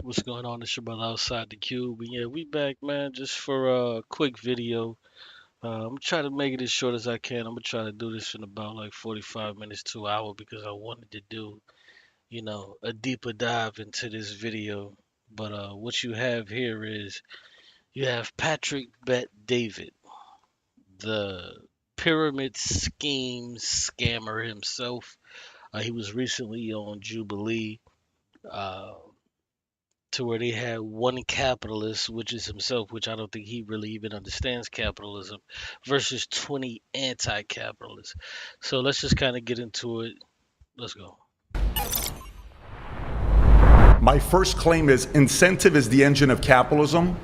What's going on? It's your brother outside the cube. And yeah, we back, man, just for a quick video. I'm trying to make it as short as I can. I'm gonna try to do this in about like 45 minutes to an hour because I wanted to do, a deeper dive into this video. But what you have here is you have Patrick Bet David, the pyramid scheme scammer himself. He was recently on Jubilee. Uh, to where they had one capitalist, which is himself, which I don't think he really even understands capitalism, versus 20 anti-capitalists. So let's just kind of get into it. Let's go. My first claim is incentive is the engine of capitalism.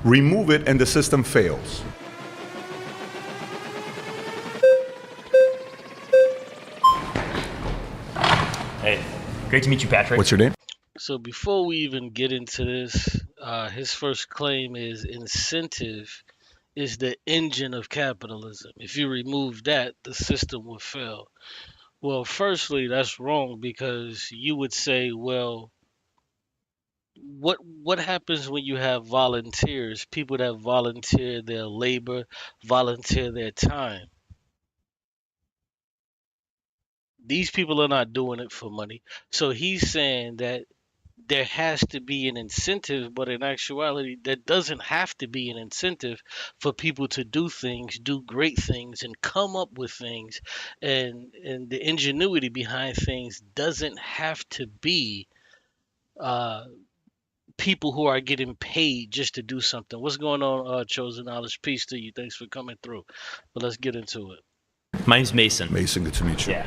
Remove it and the system fails. Hey, great to meet you, Patrick. What's your name? So before we even get into this, his first claim is incentive is the engine of capitalism. If you remove that, the system will fail. Well, firstly, that's wrong because you would say, well, what happens when you have volunteers, people that volunteer their labor, volunteer their time? These people are not doing it for money. So he's saying that there has to be an incentive, but in actuality, there doesn't have to be an incentive for people to do things, do great things, and come up with things. And the ingenuity behind things doesn't have to be uh, people who are getting paid just to do something. What's going on, Chosen Knowledge? Peace to you. Thanks for coming through. But let's get into it. My name's Mason. Mason, good to meet you. Yeah.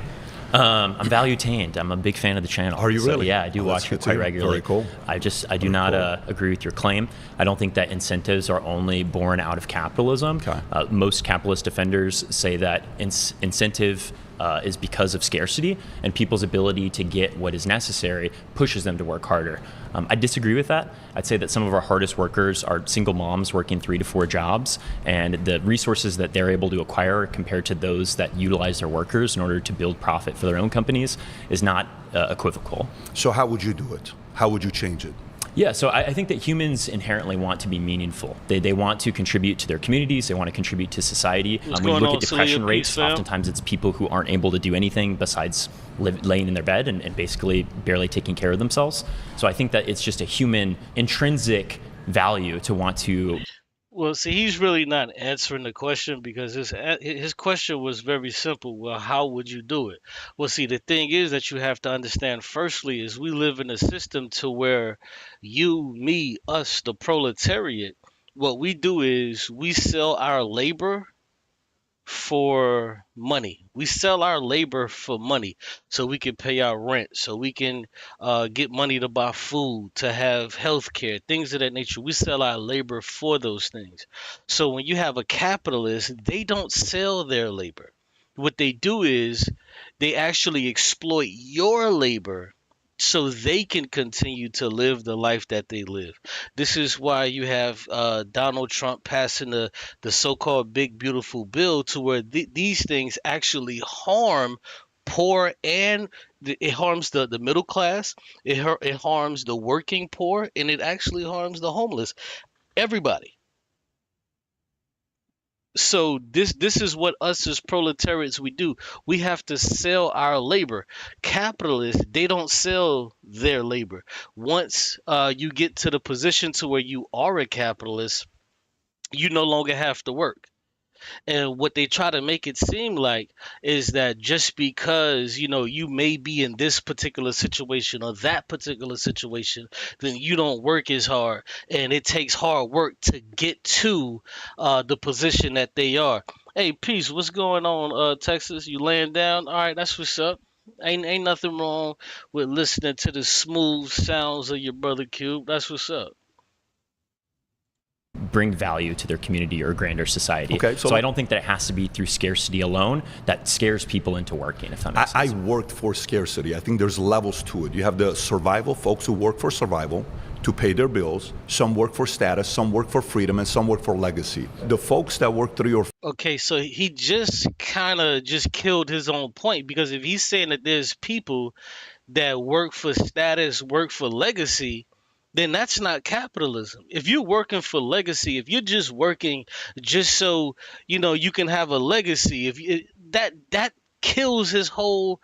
I'm value-tained. I'm a big fan of the channel. Are you so, really? Yeah, I do watch it quite regularly. Very cool. I do not agree with your claim. I don't think that incentives are only born out of capitalism. Okay. Most capitalist defenders say that incentive is because of scarcity, and people's ability to get what is necessary pushes them to work harder. I disagree with that. I'd say that some of our hardest workers are single moms working 3 to 4 jobs, and the resources that they're able to acquire compared to those that utilize their workers in order to build profit for their own companies is not equivocal. So how would you do it? How would you change it? Yeah, so I think that humans inherently want to be meaningful. They want to contribute to their communities. They want to contribute to society. When you look at depression rates, oftentimes it's people who aren't able to do anything besides laying in their bed and basically barely taking care of themselves. So I think that it's just a human intrinsic value to want to. Well, see, he's really not answering the question because his question was very simple. Well, how would you do it? Well, see, the thing is that you have to understand firstly is we live in a system to where you, me, us, the proletariat, what we do is we sell our labor for money. We sell our labor for money so we can pay our rent, so we can get money to buy food, to have health care, things of that nature. We sell our labor for those things. So when you have a capitalist, they don't sell their labor. What they do is they actually exploit your labor so they can continue to live the life that they live. This is why you have Donald Trump passing the so-called big beautiful bill to where these things actually harm poor and it harms the middle class, it harms the working poor, and it actually harms the homeless. Everybody. So this is what us as proletariats we do. We have to sell our labor. Capitalists, they don't sell their labor. Once you get to the position to where you are a capitalist, you no longer have to work. And what they try to make it seem like is that just because, you may be in this particular situation or that particular situation, then you don't work as hard. And it takes hard work to get to the position that they are. Hey, Peace, what's going on, Texas? You laying down? All right, that's what's up. Ain't nothing wrong with listening to the smooth sounds of your brother Qube. That's what's up. Bring value to their community or grander society. Okay, so I don't think that it has to be through scarcity alone that scares people into working, if that makes sense. I worked for scarcity. I think there's levels to it. You have the survival folks who work for survival to pay their bills. Some work for status, some work for freedom, and some work for legacy. The folks that work 3 or 4. Okay, so he just kind of just killed his own point because if he's saying that there's people that work for status, work for legacy, then that's not capitalism. If you're working for legacy, if you're just working just so you can have a legacy, if you, that kills his whole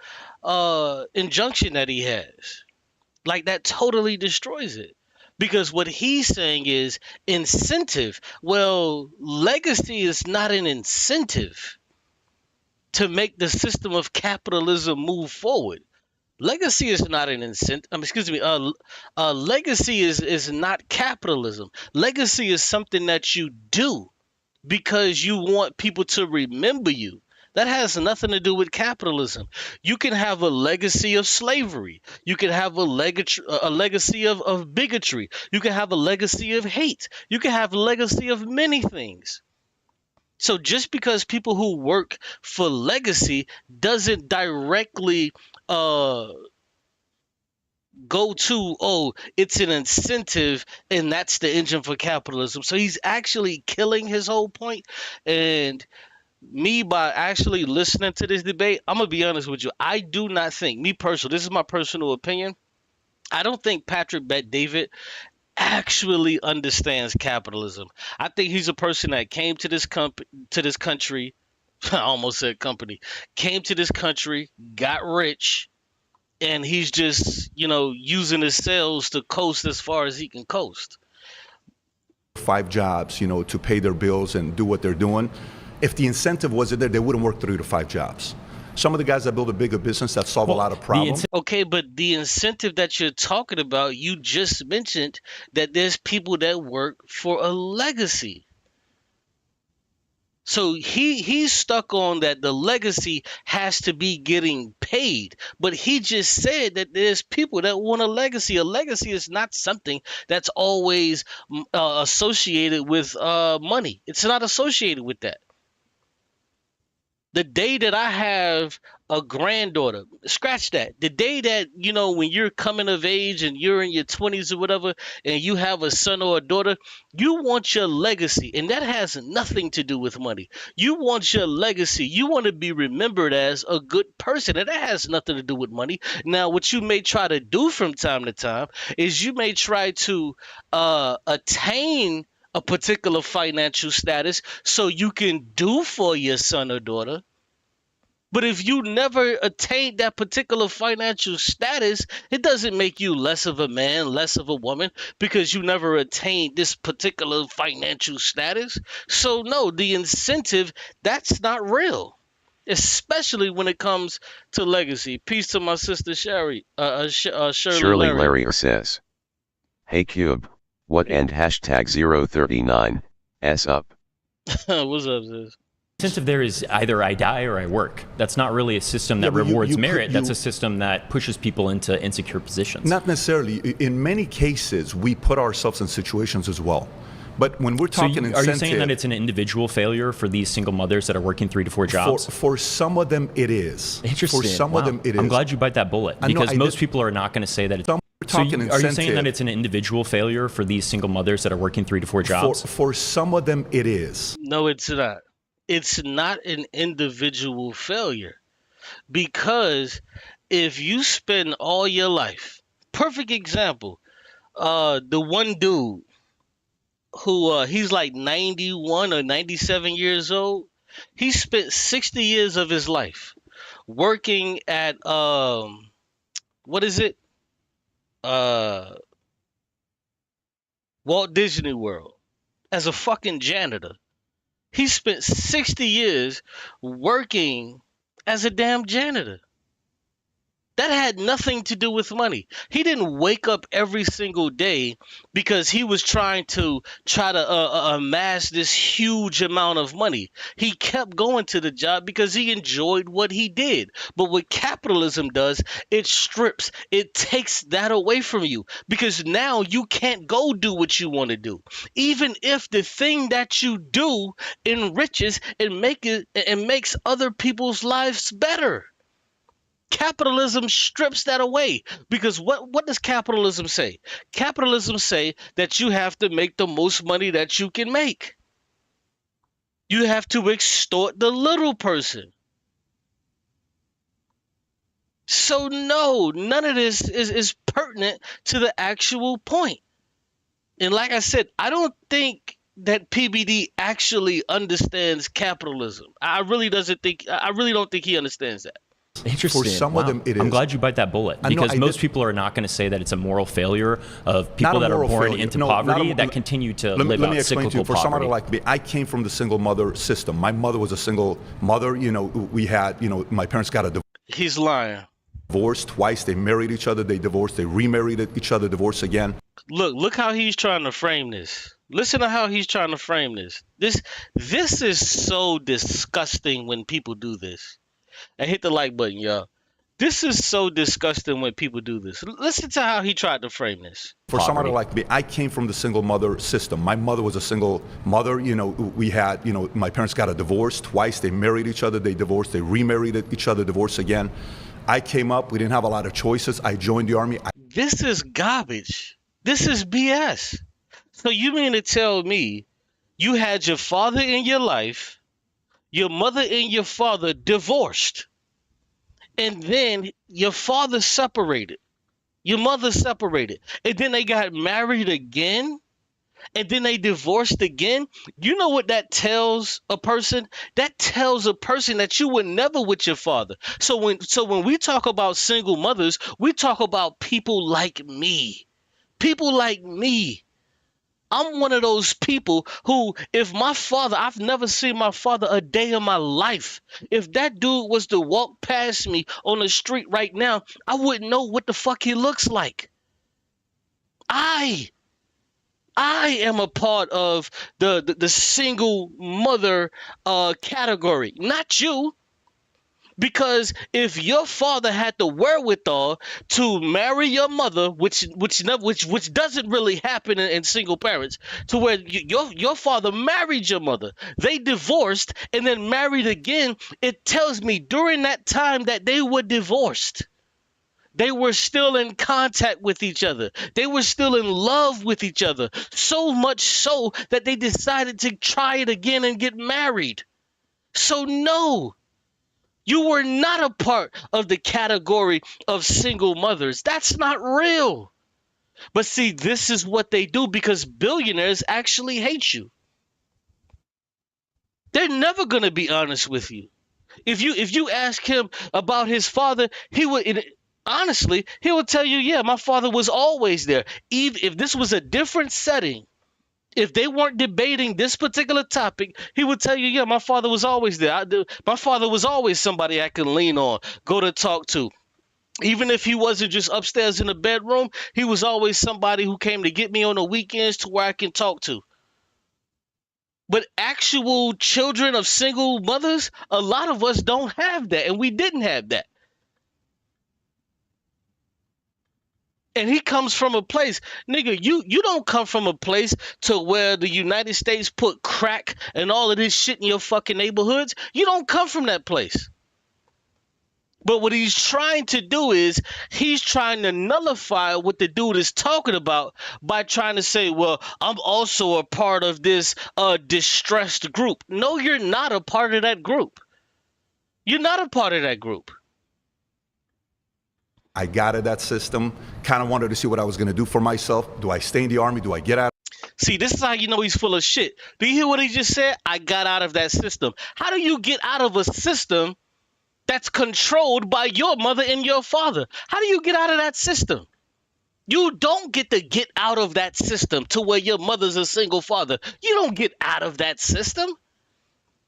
injunction that he has. Like that totally destroys it. Because what he's saying is incentive. Well, legacy is not an incentive to make the system of capitalism move forward. Legacy is not an incentive. Excuse me. Legacy is not capitalism. Legacy is something that you do because you want people to remember you. That has nothing to do with capitalism. You can have a legacy of slavery. You can have a legacy of bigotry. You can have a legacy of hate. You can have a legacy of many things. So just because people who work for legacy doesn't directly go to, oh, it's an incentive and that's the engine for capitalism. So he's actually killing his whole point. And me, by actually listening to this debate, I'm gonna be honest with you, I do not think, me personally, this is my personal opinion, I don't think Patrick Bet-David actually understands capitalism. I think he's a person that came to this country I almost said company, came to this country, got rich, and he's just, using his sales to coast as far as he can coast. 5 jobs, to pay their bills and do what they're doing. If the incentive wasn't there, they wouldn't work 3 to 5 jobs. Some of the guys that build a bigger business that solve a lot of problems. Okay, but the incentive that you're talking about, you just mentioned that there's people that work for a legacy. So he's stuck on that the legacy has to be getting paid. But he just said that there's people that want a legacy. A legacy is not something that's always associated with money. It's not associated with that. The day that I have a granddaughter, scratch that. The day that, when you're coming of age and you're in your 20s or whatever, and you have a son or a daughter, you want your legacy. And that has nothing to do with money. You want your legacy. You want to be remembered as a good person. And that has nothing to do with money. Now, what you may try to do from time to time is you may try to attain a particular financial status so you can do for your son or daughter. But if you never attained that particular financial status, it doesn't make you less of a man, less of a woman, because you never attained this particular financial status. So no, the incentive, that's not real, especially when it comes to legacy. Peace to my sister Shirley Larry says, "Hey Qube, what end hashtag 039 S up?" What's up, sis? Incentive there is either I die or I work. That's not really a system that rewards merit. That's a system that pushes people into insecure positions. Not necessarily. In many cases, we put ourselves in situations as well. But when we're talking incentive... Are you saying that it's an individual failure for these single mothers that are working 3 to 4 jobs? For some of them, it is. Interesting. For some of them, it is. I'm glad you bite that bullet, because most people are not going to say that it's... Are you saying that it's an individual failure for these single mothers that are working 3 to 4 jobs? For some of them, it is. No, it's not. It's not an individual failure, because if you spend all your life, perfect example, the one dude who he's like 91 or 97 years old, he spent 60 years of his life working at what is it, Walt Disney World as a fucking janitor. He spent 60 years working as a damn janitor. That had nothing to do with money. He didn't wake up every single day because he was trying to amass this huge amount of money. He kept going to the job because he enjoyed what he did. But what capitalism does, it strips, it takes that away from you, because now you can't go do what you want to do. Even if the thing that you do enriches and makes other people's lives better. Capitalism strips that away, because what does capitalism say? Capitalism say that you have to make the most money that you can make. You have to extort the little person. So no, none of this is pertinent to the actual point. And like I said, I don't think that PBD actually understands capitalism. I really don't think he understands that. Interesting. For some of them, it I'm is. glad you bite that bullet, because most people are not going to say that it's a moral failure of people that are born into poverty that continue to live out cyclical poverty. For somebody like me, I came from the single mother system. My mother was a single mother. You know, we had, you know, my parents got a divorce. He's lying. Divorced twice. They married each other. They divorced. They remarried each other. Divorced again. Look how he's trying to frame this. Listen to how he's trying to frame this. This is so disgusting when people do this. And hit the like button, y'all. This is so disgusting when people do this. Listen to how he tried to frame this. For somebody like me, I came from the single mother system. My mother was a single mother. You know, we had, you know, my parents got a divorce twice. They married each other. They divorced. They remarried each other. Divorced again. I came up. We didn't have a lot of choices. I joined the army. This is garbage. This is BS. So you mean to tell me you had your father in your life, your mother and your father divorced, and then your father separated, your mother separated, and then they got married again, and then they divorced again? You know what that tells a person? That tells a person that you were never with your father. So when we talk about single mothers, we talk about people like me. People like me. I'm one of those people who, if my father, I've never seen my father a day in my life. If that dude was to walk past me on the street right now, I wouldn't know what the fuck he looks like. I am a part of the single mother category, not you. Because if your father had the wherewithal to marry your mother, which doesn't really happen in single parents, to where your father married your mother, they divorced and then married again, it tells me during that time that they were divorced, they were still in contact with each other. They were still in love with each other. So much so that they decided to try it again and get married. So no. You were not a part of the category of single mothers. That's not real. But see, this is what they do because billionaires actually hate you. They're never going to be honest with you. If you ask him about his father, he would tell you, yeah, my father was always there. Even if this was a different setting, if they weren't debating this particular topic, he would tell you, yeah, my father was always there. My father was always somebody I could lean on, go to talk to. Even if he wasn't just upstairs in the bedroom, he was always somebody who came to get me on the weekends to where I can talk to. But actual children of single mothers, a lot of us don't have that, and we didn't have that. And he comes from a place, nigga, you don't come from a place to where the United States put crack and all of this shit in your fucking neighborhoods. You don't come from that place. But what he's trying to do is he's trying to nullify what the dude is talking about by trying to say, well, I'm also a part of this distressed group. No, you're not a part of that group. You're not a part of that group. I got at that system, kind of wanted to see what I was going to do for myself. Do I stay in the army? Do I get out? See, this is how you know he's full of shit. Do you hear what he just said? I got out of that system. How do you get out of a system that's controlled by your mother and your father? How do you get out of that system? You don't get to get out of that system to where your mother's a single father. You don't get out of that system.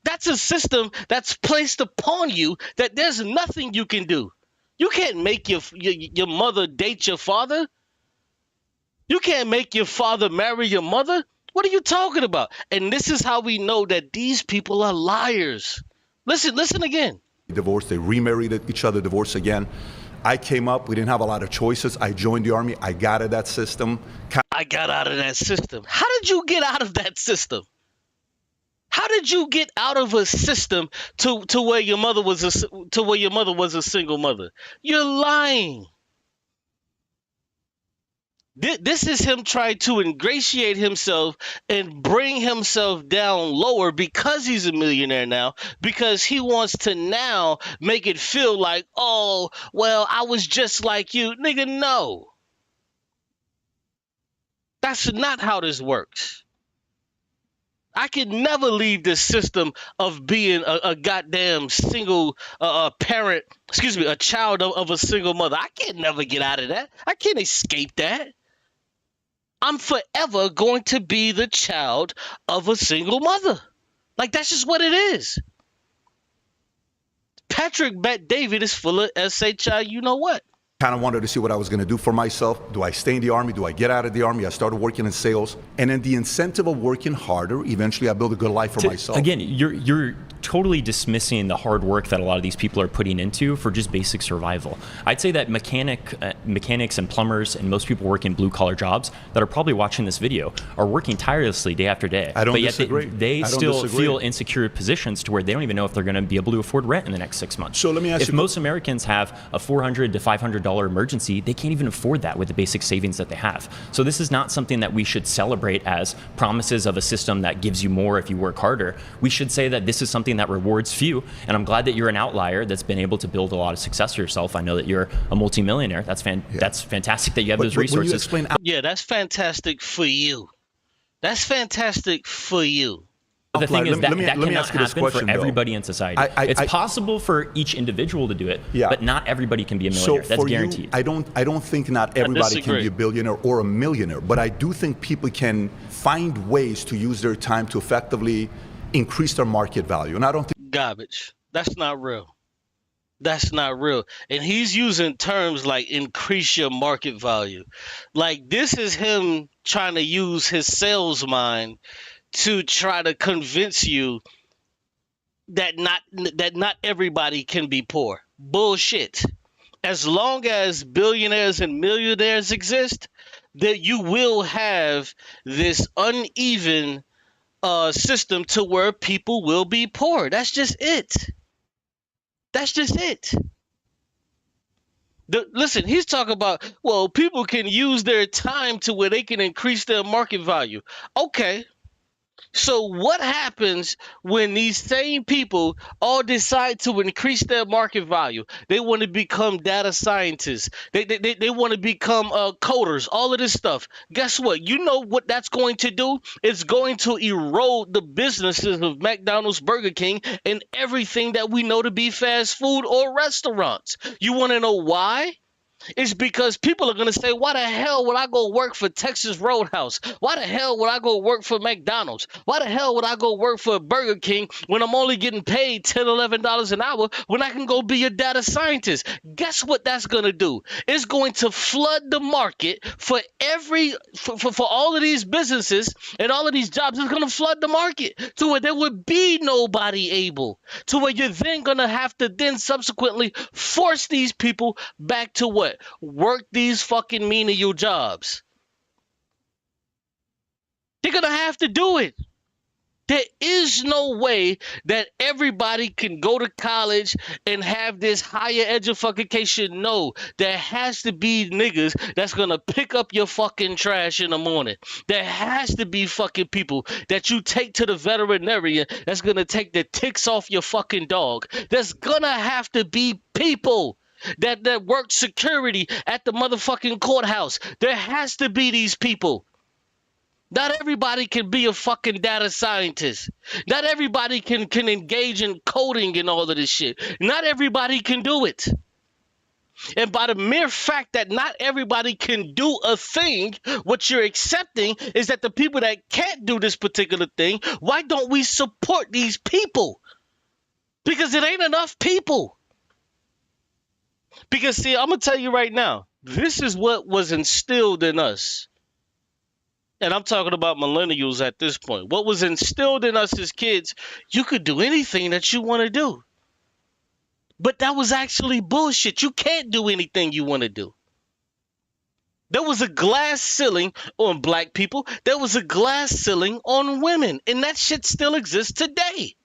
That's a system that's placed upon you that there's nothing you can do. You can't make your mother date your father. You can't make your father marry your mother. What are you talking about? And this is how we know that these people are liars. Listen again. Divorced, they remarried each other, divorced again. I came up, we didn't have a lot of choices. I joined the army, I got out of that system. I got out of that system. How did you get out of that system? How did you get out of a system to where your mother was a single mother? You're lying. This is him trying to ingratiate himself and bring himself down lower because he's a millionaire now, because he wants to now make it feel like, oh, well, I was just like you. Nigga, no. That's not how this works. I could never leave this system of being a goddamn single parent, excuse me, a child of a single mother. I can't never get out of that. I can't escape that. I'm forever going to be the child of a single mother. Like, that's just what it is. Patrick Bet David is full of SHI, you know what? Kind of wanted to see what I was going to do for myself. Do I stay in the Army? Do I get out of the Army? I started working in sales. And then the incentive of working harder, eventually I build a good life for myself. Again, you're totally dismissing the hard work that a lot of these people are putting into for just basic survival. I'd say that mechanics and plumbers and most people working blue collar jobs that are probably watching this video are working tirelessly day after day. I don't but yet disagree. They still feel insecure positions to where they don't even know if they're going to be able to afford rent in the next 6 months. So let me ask you, if most Americans have a $400 to $500 emergency, they can't even afford that with the basic savings that they have. So this is not something that we should celebrate as promises of a system that gives you more if you work harder. We should say that this is something that rewards few, and I'm glad that you're an outlier that's been able to build a lot of success for yourself. I know that you're a multimillionaire. That's fantastic that you have those resources. Yeah, that's fantastic for you. That's fantastic for you. The thing is that let me cannot ask you this happen question, for everybody in society. It's possible for each individual to do it, but not everybody can be a millionaire. So that's for guaranteed. You, I don't think not everybody can be a billionaire or a millionaire, but I do think people can find ways to use their time to effectively increase their market value. And I don't think garbage. That's not real. That's not real. And he's using terms like increase your market value. Like, this is him trying to use his sales mind to try to convince you that not everybody can be poor. Bullshit. As long as billionaires and millionaires exist, that you will have this uneven system to where people will be poor. That's just it. That's just it. Listen, he's talking about, well, people can use their time to where they can increase their market value. Okay. So what happens when these same people all decide to increase their market value? They want to become data scientists. They want to become coders, all of this stuff. Guess what? You know what that's going to do? It's going to erode the businesses of McDonald's, Burger King, and everything that we know to be fast food or restaurants. You want to know why? It's because people are going to say, why the hell would I go work for Texas Roadhouse? Why the hell would I go work for McDonald's? Why the hell would I go work for Burger King when I'm only getting paid $10, $11 an hour when I can go be a data scientist? Guess what that's going to do? It's going to flood the market for all of these businesses and all of these jobs. It's going to flood the market to where there would be nobody able, to where you're then going to have to then subsequently force these people back to what? Work these fucking menial jobs. They're gonna have to do it. There is no way that everybody can go to college and have this higher education. No, there has to be niggas that's gonna pick up your fucking trash in the morning. There has to be fucking people that you take to the veterinarian that's gonna take the ticks off your fucking dog. There's gonna have to be people that work security at the motherfucking courthouse. There has to be these people. Not everybody can be a fucking data scientist. Not everybody can engage in coding and all of this shit. Not everybody can do it. And by the mere fact that not everybody can do a thing, what you're accepting is that the people that can't do this particular thing, why don't we support these people? Because it ain't enough people. Because, see, I'm going to tell you right now, this is what was instilled in us. And I'm talking about millennials at this point. What was instilled in us as kids, you could do anything that you want to do. But that was actually bullshit. You can't do anything you want to do. There was a glass ceiling on black people. There was a glass ceiling on women. And that shit still exists today.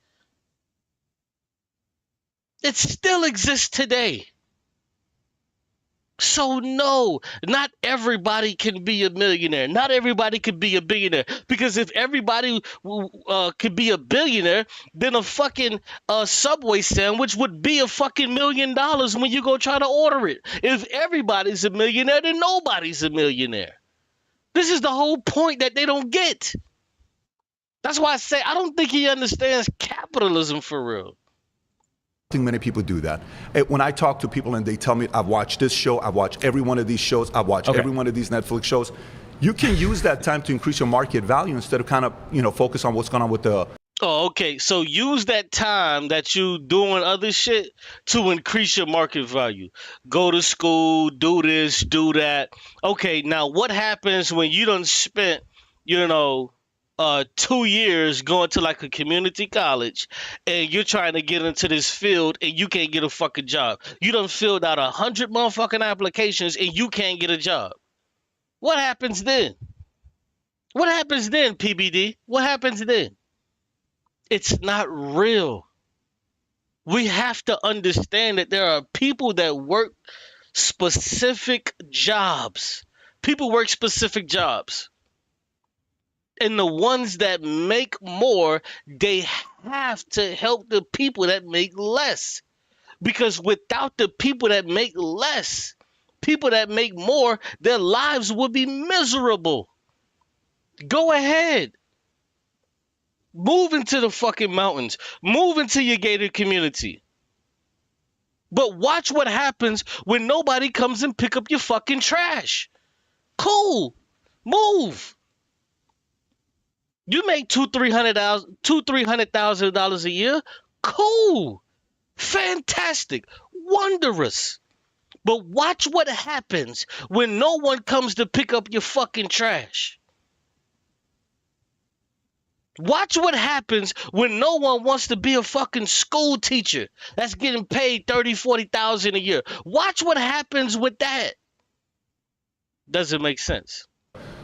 It still exists today. So no, not everybody can be a millionaire. Not everybody can be a billionaire. Because if everybody could be a billionaire, then a fucking Subway sandwich would be a fucking $1 million when you go try to order it. If everybody's a millionaire, then nobody's a millionaire. This is the whole point that they don't get. That's why I say I don't think he understands capitalism for real. I think many people do that. When I talk to people and they tell me, I've watched this show, I've watched every one of these shows, I've watched every one of these Netflix shows, you can use that time to increase your market value instead of kind of, focus on what's going on with the... Oh, okay. So use that time that you doing other shit to increase your market value. Go to school, do this, do that. Okay, now what happens when you done spent, 2 years going to like a community college and you're trying to get into this field and you can't get a fucking job? You done filled out 100 motherfucking applications and you can't get a job. What happens then? What happens then, PBD? What happens then? It's not real. We have to understand that there are people that work specific jobs. People work specific jobs. And the ones that make more, they have to help the people that make less. Because without the people that make less, people that make more, their lives would be miserable. Go ahead. Move into the fucking mountains. Move into your gated community. But watch what happens when nobody comes and pick up your fucking trash. Cool. Move. You make $200,000-$300,000 a year. Cool. Fantastic. Wondrous. But watch what happens when no one comes to pick up your fucking trash. Watch what happens when no one wants to be a fucking school teacher that's getting paid $30,000-$40,000 a year. Watch what happens with that. Doesn't make sense.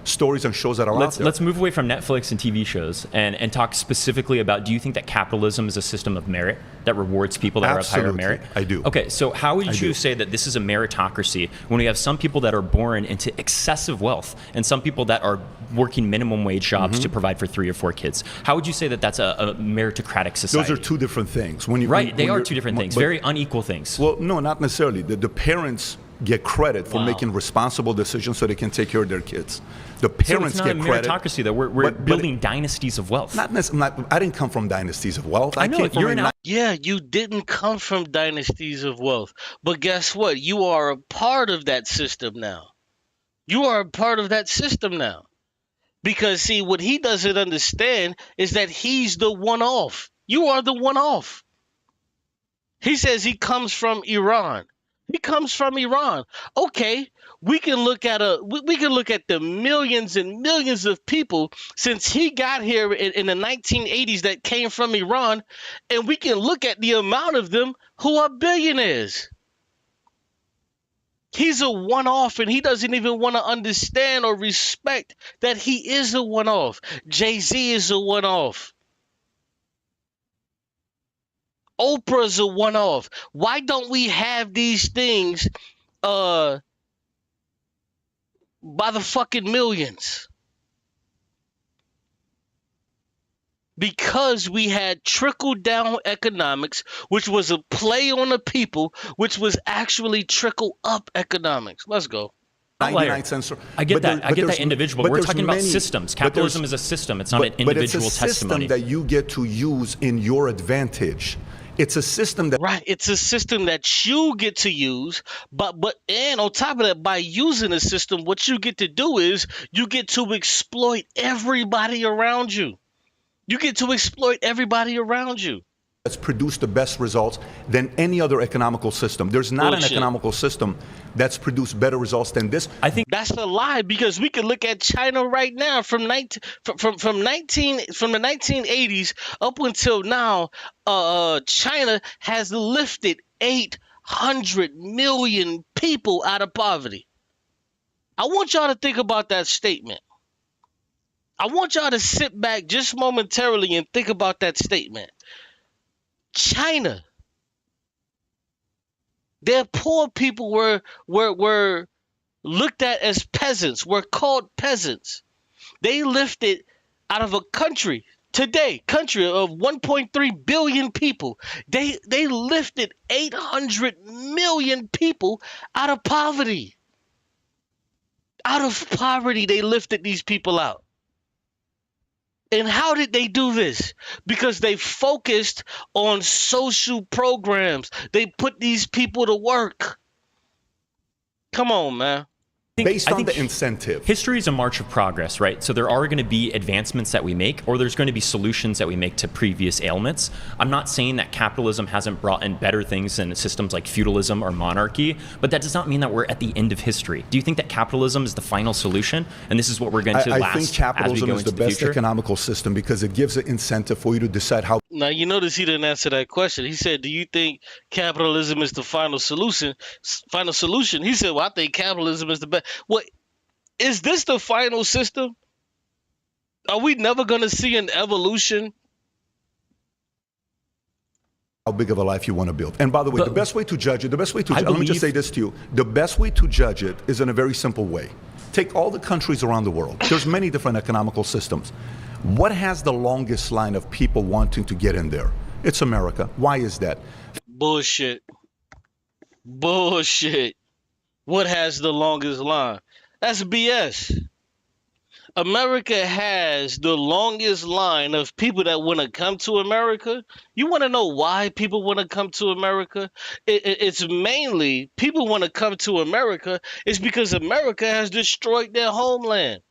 Stories and shows that are out there. Let's move away from Netflix and TV shows and talk specifically about, do you think that capitalism is a system of merit that rewards people that are of higher merit? I do. Okay, so how would you say that this is a meritocracy when we have some people that are born into excessive wealth and some people that are working minimum wage jobs to provide for 3 or 4 kids? How would you say that that's a meritocratic society? Those are two different things. They are two different things, very unequal things. Well, no, not necessarily. The parents get credit for making responsible decisions so they can take care of their kids. The parents get credit. So it's not a meritocracy, though. We're building dynasties of wealth. Not necessarily. I didn't come from dynasties of wealth. I know. Yeah, you didn't come from dynasties of wealth. But guess what? You are a part of that system now. You are a part of that system now. Because, see, what he doesn't understand is that he's the one-off. You are the one-off. He says he comes from Iran. He comes from Iran. Okay, we can look at the millions and millions of people since he got here in the 1980s that came from Iran, and we can look at the amount of them who are billionaires. He's a one-off, and he doesn't even want to understand or respect that he is a one-off. Jay-Z is a one-off. Oprah's a one-off. Why don't we have these things by the fucking millions? Because we had trickle-down economics, which was a play on the people, which was actually trickle-up economics. Let's go. 99 cents. I get that. I get that individual. But we're talking about systems. Capitalism is a system. It's not an individual testimony. But it's a system that you get to use in your advantage. It's a system that... Right. It's a system that you get to use. And on top of that, by using a system, what you get to do is you get to exploit everybody around you. You get to exploit everybody around you. That's produced the best results than any other economical system. There's not an economical system that's produced better results than this. I think that's a lie, because we can look at China right now from the 1980s up until now. China has lifted 800 million people out of poverty. I want y'all to think about that statement. I want y'all to sit back just momentarily and think about that statement. China, their poor people were looked at as peasants, were called peasants. They lifted out of a country of 1.3 billion people. They lifted 800 million people out of poverty. Out of poverty, they lifted these people out. And how did they do this? Because they focused on social programs. They put these people to work. Come on, man. Based on the incentive. History is a march of progress, right? So there are going to be advancements that we make, or there's going to be solutions that we make to previous ailments. I'm not saying that capitalism hasn't brought in better things than systems like feudalism or monarchy, but that does not mean that we're at the end of history. Do you think that capitalism is the final solution, and this is what we're going to last I think capitalism is the best future? economical system because it gives an incentive for you to decide how. Now, you notice he didn't answer that question. He said, do you think capitalism is the final solution? He said, well, I think capitalism is the best. What is this the final system? Are we never going to see an evolution? How big of a life you want to build. And by the way, the best way to judge it, let me just say this to you. The best way to judge it is in a very simple way. Take all the countries around the world. There's many different economical systems. What has the longest line of people wanting to get in there? It's America. Why is that? Bullshit. Bullshit. What has the longest line? That's BS. America has the longest line of people that want to come to America. You want to know why people want to come to America? It's mainly people want to come to America. It's because America has destroyed their homeland.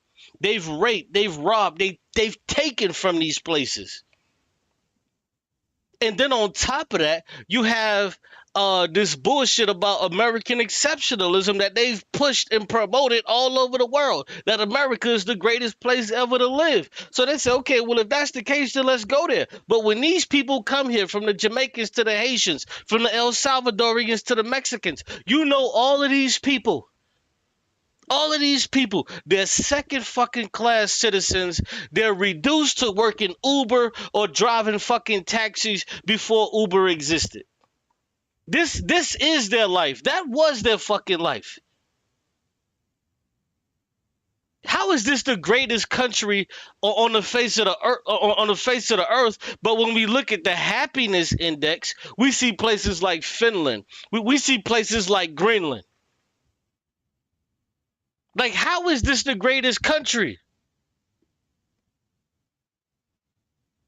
They've raped, they've robbed, they've taken from these places. And then on top of that, you have this bullshit about American exceptionalism that they've pushed and promoted all over the world, that America is the greatest place ever to live. So they say, okay, well, if that's the case, then let's go there. But when these people come here, from the Jamaicans to the Haitians, from the El Salvadorians to the Mexicans, you know all of these people. All of these people, they're second fucking class citizens. They're reduced to working Uber or driving fucking taxis before Uber existed. This is their life. That was their fucking life. How is this the greatest country on the face of the earth? But when we look at the happiness index, we see places like Finland. We see places like Greenland. Like, how is this the greatest country?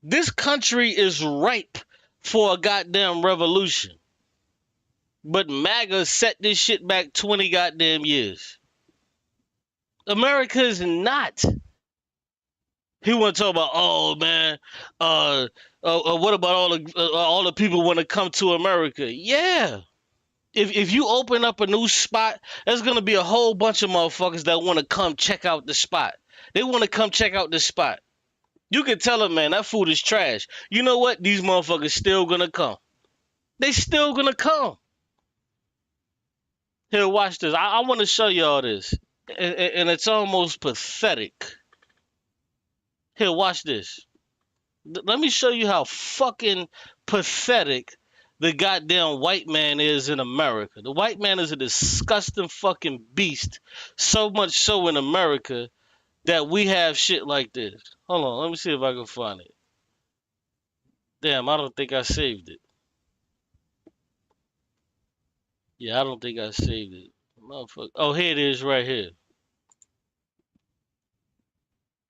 This country is ripe for a goddamn revolution. But MAGA set this shit back 20 goddamn years. America is not. He want to talk about, oh man, what about all the people want to come to America? Yeah. If you open up a new spot, there's going to be a whole bunch of motherfuckers that want to come check out the spot. They want to come check out the spot. You can tell them, man, that food is trash. You know what? These motherfuckers still going to come. They still going to come. Here, watch this. I want to show y'all this. And it's almost pathetic. Here, watch this. Let me show you how fucking pathetic the goddamn white man is in America. The white man is a disgusting fucking beast. So much so in America that we have shit like this. Hold on, let me see if I can find it. Damn, I don't think I saved it. Yeah, I don't think I saved it. Motherfucker. Oh, here it is right here.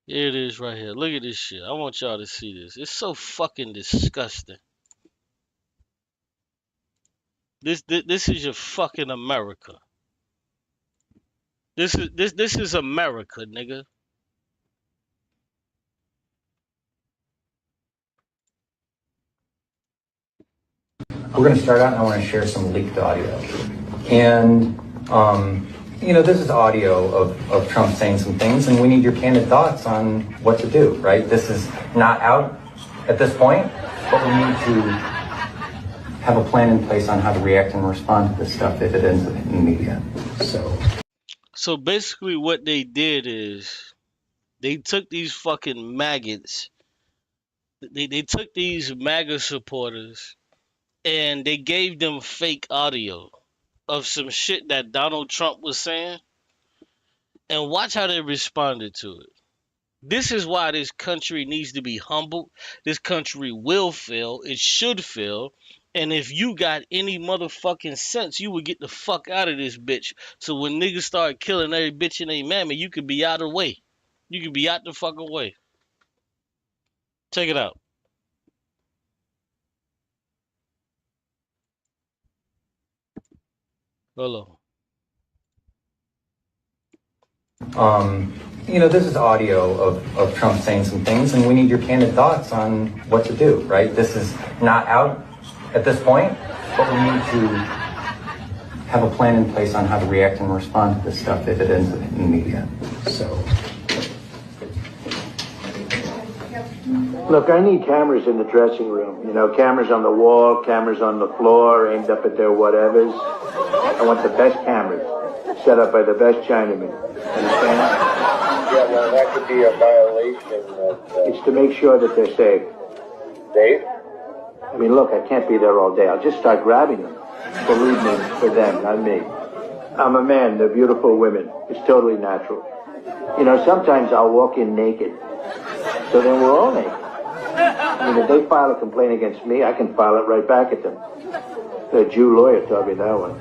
Here it is right here. Look at this shit. I want y'all to see this. It's so fucking disgusting. This is your fucking America. This is America, nigga. We're going to start out and I want to share some leaked audio. And, you know, this is audio of Trump saying some things, and we need your candid thoughts on what to do, right? This is not out at this point, but we need to have a plan in place on how to react and respond to this stuff if it ends up in the media. So basically what they did is they took these fucking maggots, they took these MAGA supporters, and they gave them fake audio of some shit that Donald Trump was saying, and watch how they responded to it. This is why this country needs to be humbled. This country will fail. It should fail. And if you got any motherfucking sense, you would get the fuck out of this bitch. So when niggas start killing every bitch and they mammy, you could be out of the way. You could be out the fucking way. Check it out. Hold on. This is audio of Trump saying some things, and we need your candid thoughts on what to do, right? This is not out at this point, but we need to have a plan in place on how to react and respond to this stuff if it ends up in the media. So, look, I need cameras in the dressing room. Cameras on the wall, cameras on the floor, aimed up at their whatevers. I want the best cameras, set up by the best Chinamen. Understand? Yeah, well, that could be a violation. It's to make sure that they're safe. Safe? I mean, look, I can't be there all day. I'll just start grabbing them. Believe me, for them, not me. I'm a man. They're beautiful women. It's totally natural. Sometimes I'll walk in naked. So then we're all naked. If they file a complaint against me, I can file it right back at them. The Jew lawyer taught me that one.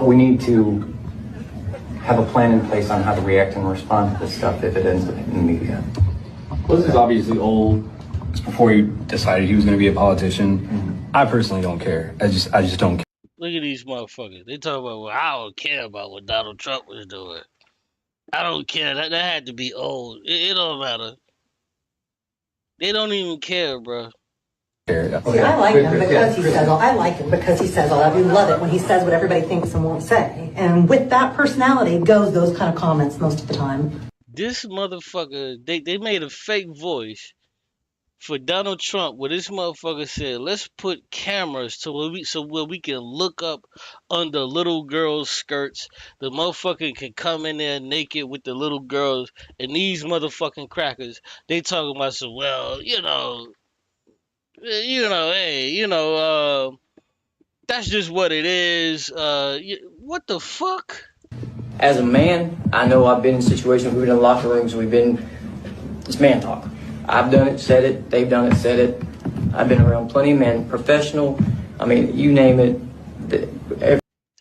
We need to have a plan in place on how to react and respond to this stuff if it ends up in the media. Well, this is obviously old. It's before he decided he was going to be a politician. Mm-hmm. I personally don't care. I just don't care. Look at these motherfuckers. They talk about, well, I don't care about what Donald Trump was doing. I don't care. That had to be old. It don't matter. They don't even care, bro. See, I like him because he says all. I like him because he says all. I love it when he says what everybody thinks and won't say. And with that personality goes those kind of comments most of the time. This motherfucker, they made a fake voice for Donald Trump where this motherfucker said, let's put cameras where we can look up under little girls' skirts. The motherfucker can come in there naked with the little girls, and these motherfucking crackers, they talking about some, well, that's just what it is. What the fuck? As a man, I know I've been in situations, we've been in locker rooms, it's man talk. I've done it, said it, they've done it, said it. I've been around plenty of men, professional, I mean, you name it.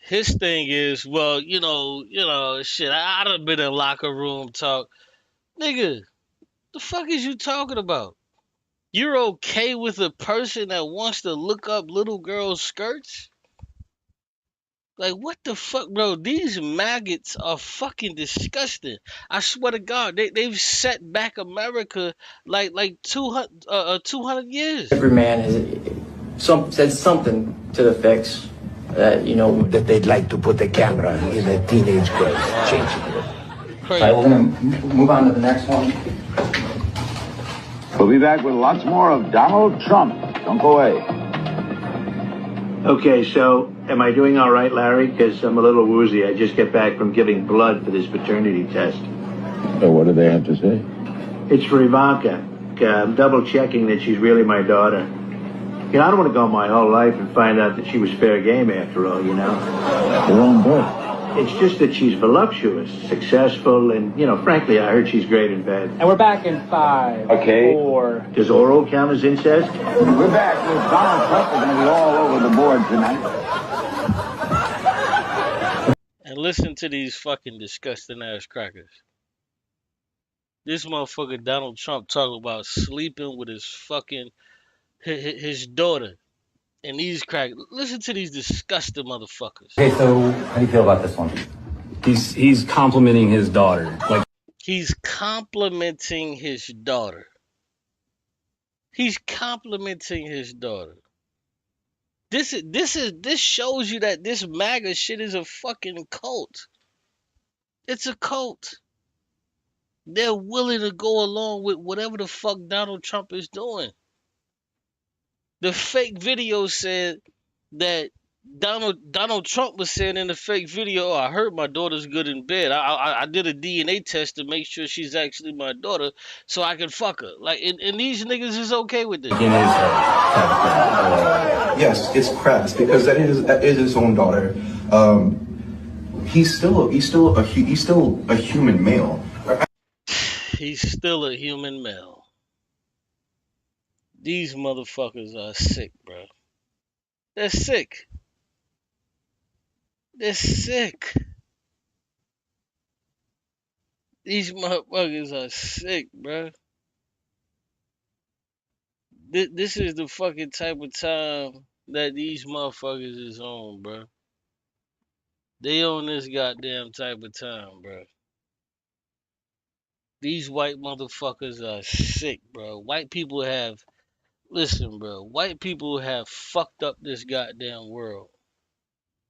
His thing is, well, shit, I done been in locker room talk. Nigga, the fuck is you talking about? You're okay with a person that wants to look up little girls' skirts? Like, what the fuck, bro? These maggots are fucking disgusting. I swear to God, they've set back America like 200 years. Every man has said something to the effects that, that they'd like to put the camera in a teenage girl's changing room. All right, we're going to move on to the next one. We'll be back with lots more of Donald Trump. Don't go away. Okay, so am I doing all right, Larry? Because I'm a little woozy. I just get back from giving blood for this paternity test. So what do they have to say? It's for Ivanka. I'm double checking that she's really my daughter. I don't want to go my whole life and find out that she was fair game after all, Your own birth. It's just that she's voluptuous, successful, and, frankly, I heard she's great in bed. And we're back in 5, okay. 4. Does oral count as incest? We're back with Donald Trump. We're going to be all over the board tonight. And listen to these fucking disgusting ass crackers. This motherfucker Donald Trump talking about sleeping with his daughter. And these crackers. Listen to these disgusting motherfuckers. Okay, so how do you feel about this one? He's complimenting his daughter. He's complimenting his daughter. He's complimenting his daughter. This shows you that this MAGA shit is a fucking cult. It's a cult. They're willing to go along with whatever the fuck Donald Trump is doing. The fake video said that Donald Trump was saying in the fake video, oh, I heard my daughter's good in bed. I did a DNA test to make sure she's actually my daughter so I can fuck her. And these niggas is okay with this. Yes, it's crass because that is his own daughter. He's still a human male. He's still a human male. These motherfuckers are sick, bro. They're sick. They're sick. These motherfuckers are sick, bro. This is the fucking type of time that these motherfuckers is on, bro. They on this goddamn type of time, bro. These white motherfuckers are sick, bro. White people have, listen, bro. White people have fucked up this goddamn world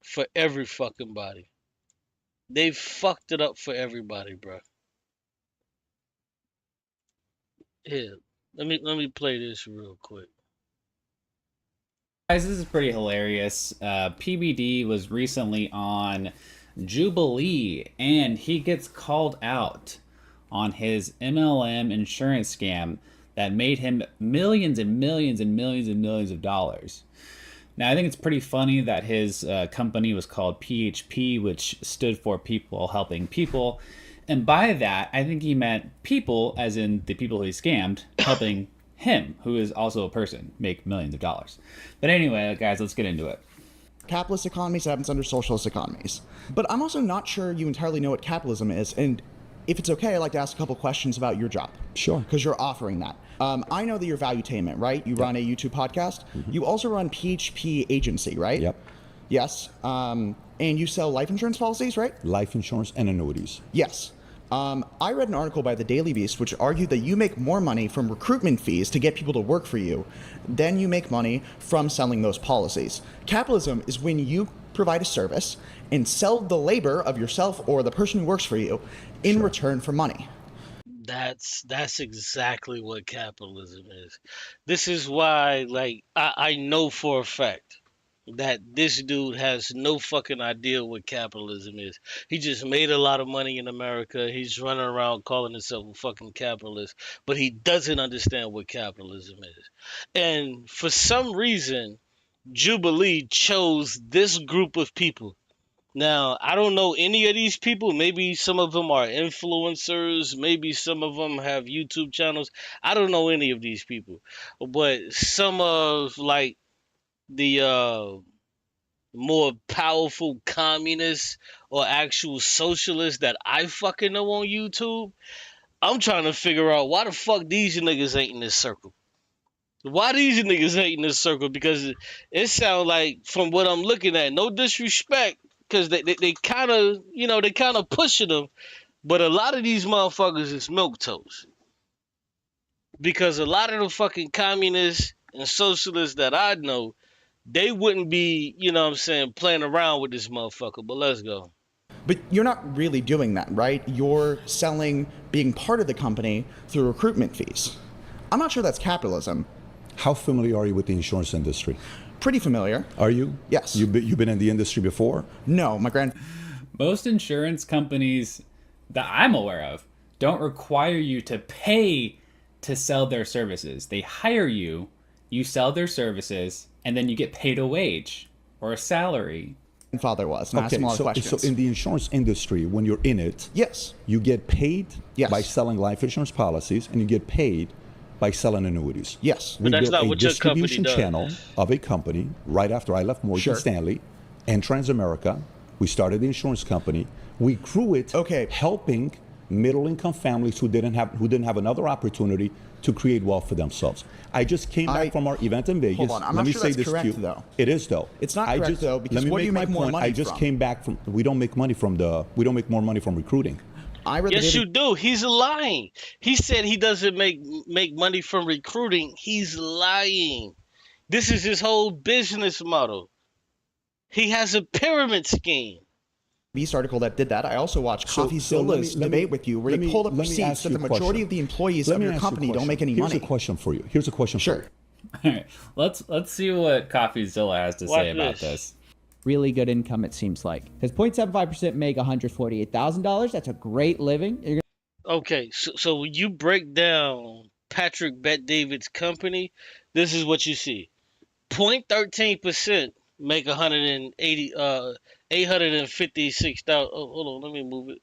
for every fucking body. They've fucked it up for everybody, bro. Here, let me play this real quick. Guys, this is pretty hilarious. PBD was recently on Jubilee, and he gets called out on his MLM insurance scam that made him millions and millions and millions and millions of dollars. Now, I think it's pretty funny that his company was called PHP, which stood for People Helping People. And by that, I think he meant people, as in the people he scammed, helping him, who is also a person, make millions of dollars. But anyway, guys, let's get into it. Capitalist economies happens under socialist economies. But I'm also not sure you entirely know what capitalism is. And if it's okay, I'd like to ask a couple questions about your job. Sure. Because you're offering that. I know that you're valuetainment, right? You run a YouTube podcast. You also run PHP agency, right? Yep. Yes. And you sell life insurance policies, right? Life insurance and annuities. Yes. I read an article by the Daily Beast which argued that you make more money from recruitment fees to get people to work for you than you make money from selling those policies. Capitalism is when you provide a service and sell the labor of yourself or the person who works for you in return for money. That's exactly what capitalism is. This is why, like, I know for a fact that this dude has no fucking idea what capitalism is. He just made a lot of money in America. He's running around calling himself a fucking capitalist, but he doesn't understand what capitalism is. And for some reason, Jubilee chose this group of people. Now, I don't know any of these people. Maybe some of them are influencers. Maybe some of them have YouTube channels. I don't know any of these people. But some of, like, the more powerful communists or actual socialists that I fucking know on YouTube, I'm trying to figure out why the fuck these niggas ain't in this circle. Why these niggas ain't in this circle? Because it sounds like, from what I'm looking at, no disrespect, because they kind of, you know, they kind of pushing them, but a lot of these motherfuckers is milquetoast. Because a lot of the fucking communists and socialists that I know, they wouldn't be, you know what I'm saying, playing around with this motherfucker. But let's go. But you're not really doing that, right? You're selling being part of the company through recruitment fees. I'm not sure that's capitalism. How familiar are you with the insurance industry? Pretty familiar. Are you? Yes. You've been in the industry before? No, Most insurance companies that I'm aware of don't require you to pay to sell their services. They hire you, you sell their services, and then you get paid a wage or a salary. Father was. And Okay, so in the insurance industry, when you're in it, yes, you get paid yes. by selling life insurance policies, and you get paid by selling annuities. Yes. We But that's built not a what your company distribution does. channel of a company right after I left Morgan Sure. Stanley and Transamerica. We started the insurance company. We grew it, helping middle-income families who didn't have another opportunity to create wealth for themselves. I just came back from our event in Vegas. Hold on, I'm Let not me sure say that's this correct, to you. though. It is though. It's not correct though, because let me what do you make more point. money I just from? came back from. We don't make money from more money from recruiting. Yes, you do. He's lying. He said he doesn't make money from recruiting. He's lying. This is his whole business model. He has a pyramid scheme. Beast article that did that. I also watched CoffeeZilla's debate with you, where he pulled up receipts that the majority of the employees of your company don't make any money. Here's a question for you. Here's a question for you. All right, let's see what CoffeeZilla has to say about this. Really good income, it seems like. Because 0.75% make $148,000. That's a great living. Okay, so when you break down Patrick Bet-David's company, this is what you see. 0.13% make $856,000. Oh, hold on, let me move it.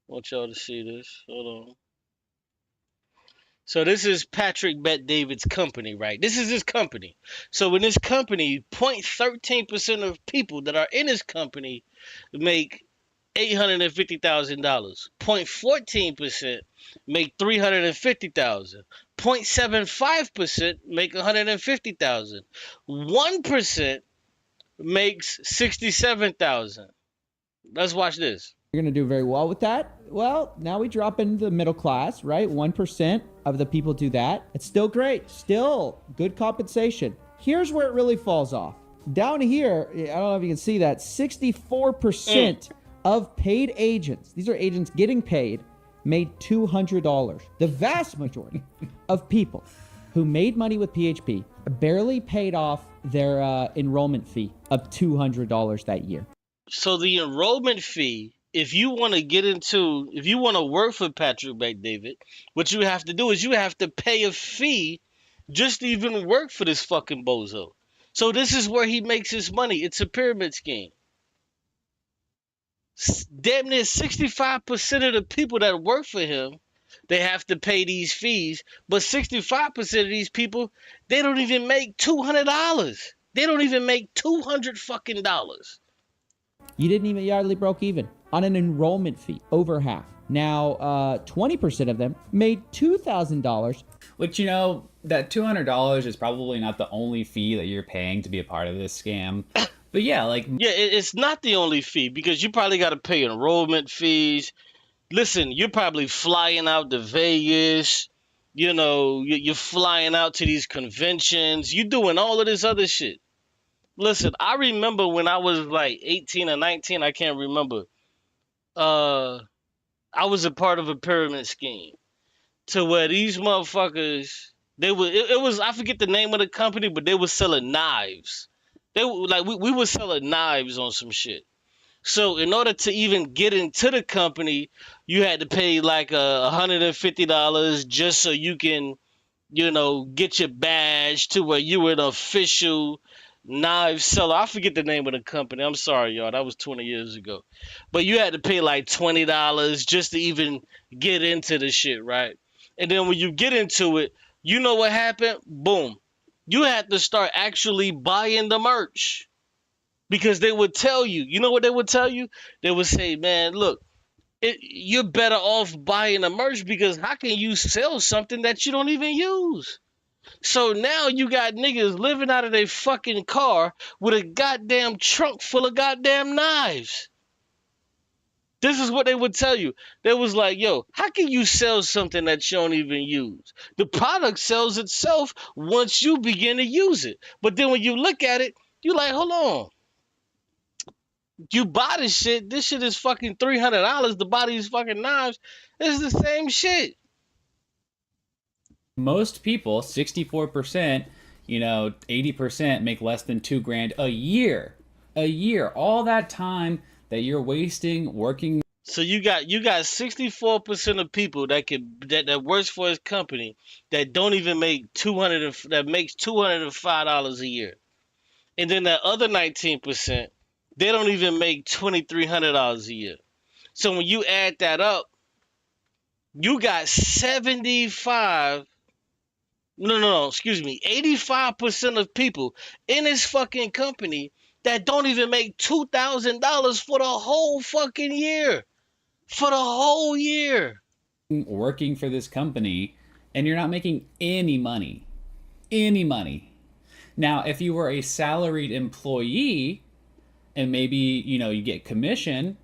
I want y'all to see this. Hold on. So this is Patrick Bet David's company, right? This is his company. So in this company, 0.13% of people that are in his company make $850,000. 0.14% make $350,000. 0.75% make $150,000. 1% makes $67,000. Let's watch this. You're going to do very well with that. Well, now we drop into the middle class, right? 1% of the people do that. It's still great. Still good compensation. Here's where it really falls off. Down here, I don't know if you can see that, 64% of paid agents, these are agents getting paid, made $200. The vast majority of people who made money with PHP barely paid off their enrollment fee of $200 that year. So the enrollment fee, if you want to work for Patrick Bet David, what you have to do is you have to pay a fee just to even work for this fucking bozo. So this is where he makes his money. It's a pyramid scheme. Damn near 65% of the people that work for him, they have to pay these fees. But 65% of these people, they don't even make $200. They don't even make $200 fucking dollars. You didn't even hardly broke even on an enrollment fee, over half. Now, 20% of them made $2,000. Which, you know, that $200 is probably not the only fee that you're paying to be a part of this scam. But yeah, like... Yeah, it's not the only fee, because you probably got to pay enrollment fees. Listen, you're probably flying out to Vegas. You know, you're flying out to these conventions. You're doing all of this other shit. Listen, I remember when I was like 18 or 19, I can't remember. I was a part of a pyramid scheme to where these motherfuckers, it was, I forget the name of the company, but they were selling knives. They were like, we were selling knives on some shit. So in order to even get into the company, you had to pay like $150 just so you can, you know, get your badge to where you were an official knife seller. I forget the name of the company. I'm sorry, y'all. That was 20 years ago. But you had to pay like $20 just to even get into the shit, right? And then when you get into it, you know what happened? Boom. You had to start actually buying the merch. Because they would tell you, you know what they would tell you? They would say, man, look, you're better off buying the merch, because how can you sell something that you don't even use? So now you got niggas living out of their fucking car with a goddamn trunk full of goddamn knives. This is what they would tell you. They was like, yo, how can you sell something that you don't even use? The product sells itself once you begin to use it. But then when you look at it, you're like, hold on. You buy this shit is fucking $300 to buy these fucking knives. It's the same shit. Most people, 64%, you know, 80% make less than $2,000 a year. A year. All that time that you're wasting working. So you got 64% of people that works for his company that don't even make that makes $205 a year. And then that other 19%, they don't even make $2,300 a year. So when you add that up, you got 85% of people in this fucking company that don't even make $2,000 for the whole fucking year. For the whole year. Working for this company, and you're not making any money. Any money. Now, if you were a salaried employee, and maybe, you know, you get commission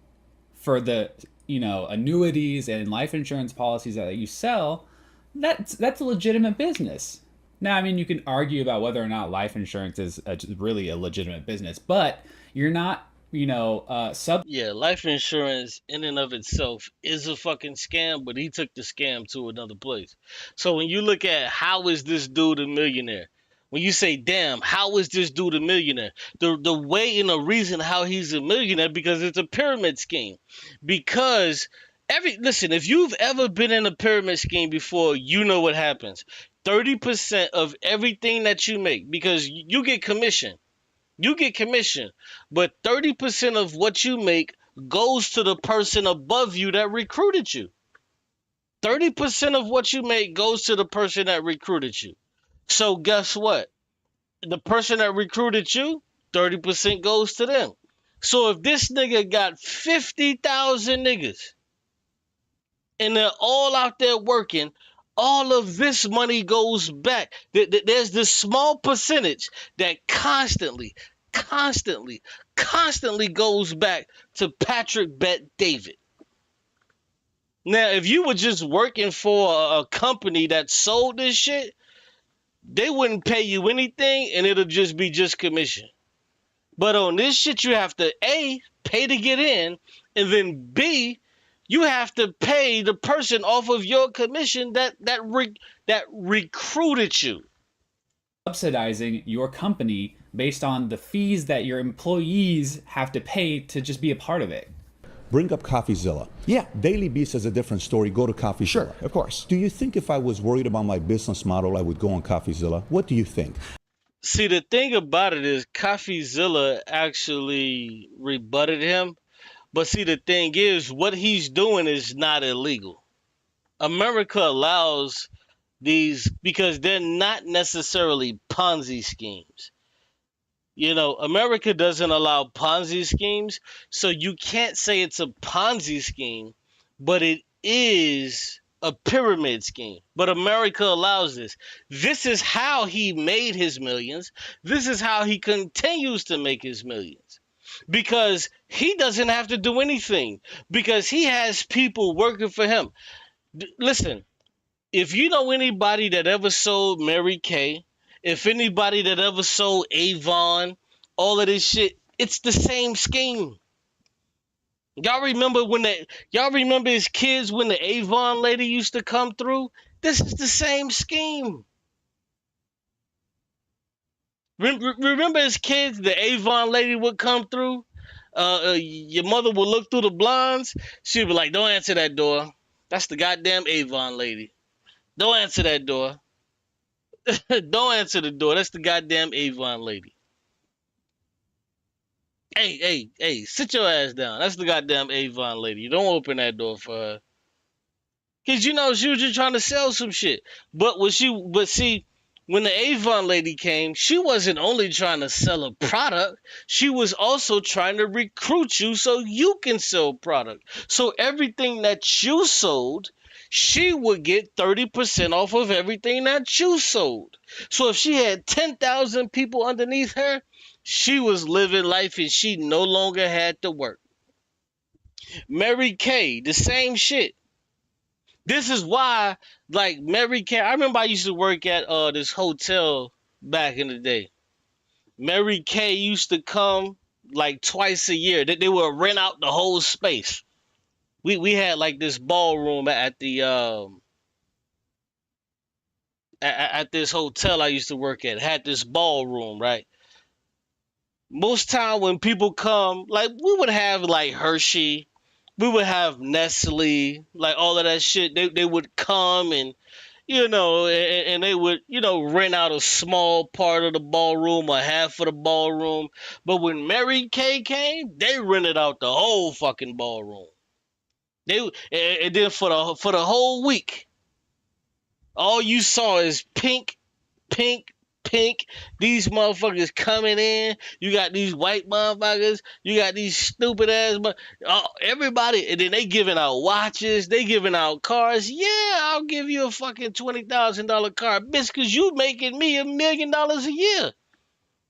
for the, you know, annuities and life insurance policies that you sell, that's a legitimate business. Now, I mean, you can argue about whether or not life insurance is really a legitimate business, but you're not, you know, Yeah, life insurance in and of itself is a fucking scam, but he took the scam to another place. So when you look at how is this dude a millionaire, when you say, damn, how is this dude a millionaire? The way and the reason how he's a millionaire, because it's a pyramid scheme. Because listen, if you've ever been in a pyramid scheme before, you know what happens. 30% of everything that you make, because you get commission. You get commission, but 30% of what you make goes to the person above you that recruited you. 30% of what you make goes to the person that recruited you. So guess what? The person that recruited you, 30% goes to them. So if this nigga got 50,000 niggas and they're all out there working, all of this money goes back. There's this small percentage that constantly goes back to Patrick Bet David. Now, if you were just working for a company that sold this shit, they wouldn't pay you anything and it'll just be commission. But on this shit, you have to A, pay to get in, and then B, you have to pay the person off of your commission that recruited you. Subsidizing your company based on the fees that your employees have to pay to just be a part of it. Bring up CoffeeZilla. Yeah. Daily Beast is a different story. Go to CoffeeZilla. Sure, of course. Do you think if I was worried about my business model, I would go on CoffeeZilla? What do you think? See, the thing about it is CoffeeZilla actually rebutted him. But see, the thing is, what he's doing is not illegal. America allows these because they're not necessarily Ponzi schemes. You know, America doesn't allow Ponzi schemes, so you can't say it's a Ponzi scheme, but it is a pyramid scheme. But America allows this. This is how he made his millions. This is how he continues to make his millions. Because he doesn't have to do anything. Because he has people working for him. Listen, if you know anybody that ever sold Mary Kay, if anybody that ever sold Avon, all of this shit, it's the same scheme. Y'all remember as kids when the Avon lady used to come through? This is the same scheme. Remember as kids, the Avon lady would come through? Your mother would look through the blinds. She'd be like, don't answer that door. That's the goddamn Avon lady. Don't answer that door. Don't answer the door. That's the goddamn Avon lady. Hey, sit your ass down. That's the goddamn Avon lady. You don't open that door for her. Because, you know, she was just trying to sell some shit. But see, when the Avon lady came, she wasn't only trying to sell a product. She was also trying to recruit you so you can sell product. So everything that you sold, she would get 30% off of everything that you sold. So if she had 10,000 people underneath her, she was living life and she no longer had to work. Mary Kay, the same shit. This is why, like, Mary Kay, I remember I used to work at this hotel back in the day. Mary Kay used to come like twice a year. They would rent out the whole space. We had like this ballroom at the at this hotel I used to work at. Had this ballroom, right? Most time when people come, like, we would have like Hershey, we would have Nestle, like all of that shit. They would come and, you know, and they would, you know, rent out a small part of the ballroom or half of the ballroom. But when Mary Kay came, they rented out the whole fucking ballroom. And then for the whole week, all you saw is pink. These motherfuckers coming in. You got these white motherfuckers. You got these stupid ass. Everybody, and then they giving out watches. They giving out cars. Yeah, I'll give you a fucking $20,000 car, bitch, because you making me $1 million a year.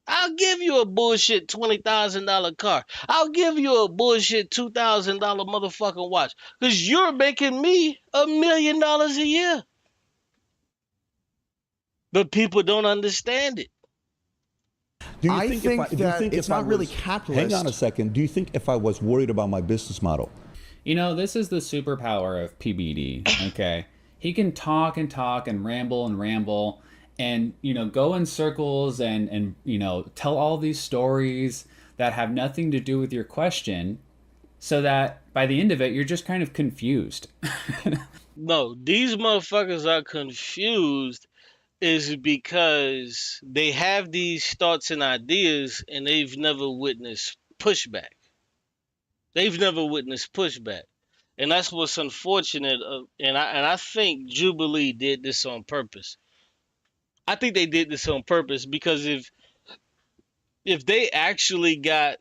I'll give you a bullshit $20,000 car. I'll give you a bullshit $2,000 motherfucking watch, because you're making me $1 million a year. But people don't understand it. Do you I think that it's not really was, capitalist. Hang on a second. Do you think if I was worried about my business model? You know, this is the superpower of PBD, okay? He can talk and ramble and, you know, go in circles and you know, tell all these stories that have nothing to do with your question, so that by the end of it, you're just kind of confused. No, these motherfuckers are confused is because they have these thoughts and ideas and they've never witnessed pushback. And that's what's unfortunate. And I think Jubilee did this on purpose. I think they did this on purpose because if they actually got,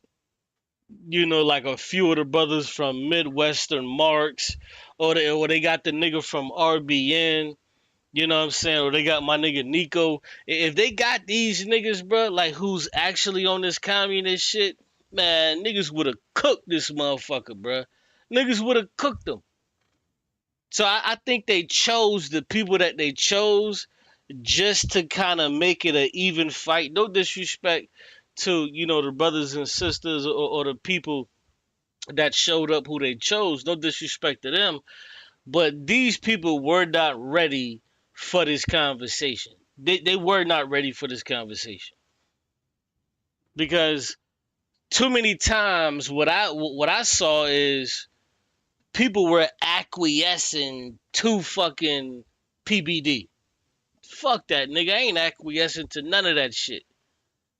like a few of the brothers from Midwestern Marks, or they got the nigga from RBN, you know what I'm saying, or they got my nigga Nico. If they got these niggas, bro, like who's actually on this communist shit, man, niggas would have cooked this motherfucker, bro. Niggas would have cooked them. So I think they chose the people that they chose just to kind of make it an even fight. No disrespect to, the brothers and sisters or the people that showed up who they chose. No disrespect to them. But these people were not ready for this conversation. They were not ready for this conversation. Because too many times what I saw is people were acquiescing to fucking PBD. Fuck that, nigga. I ain't acquiescing to none of that shit.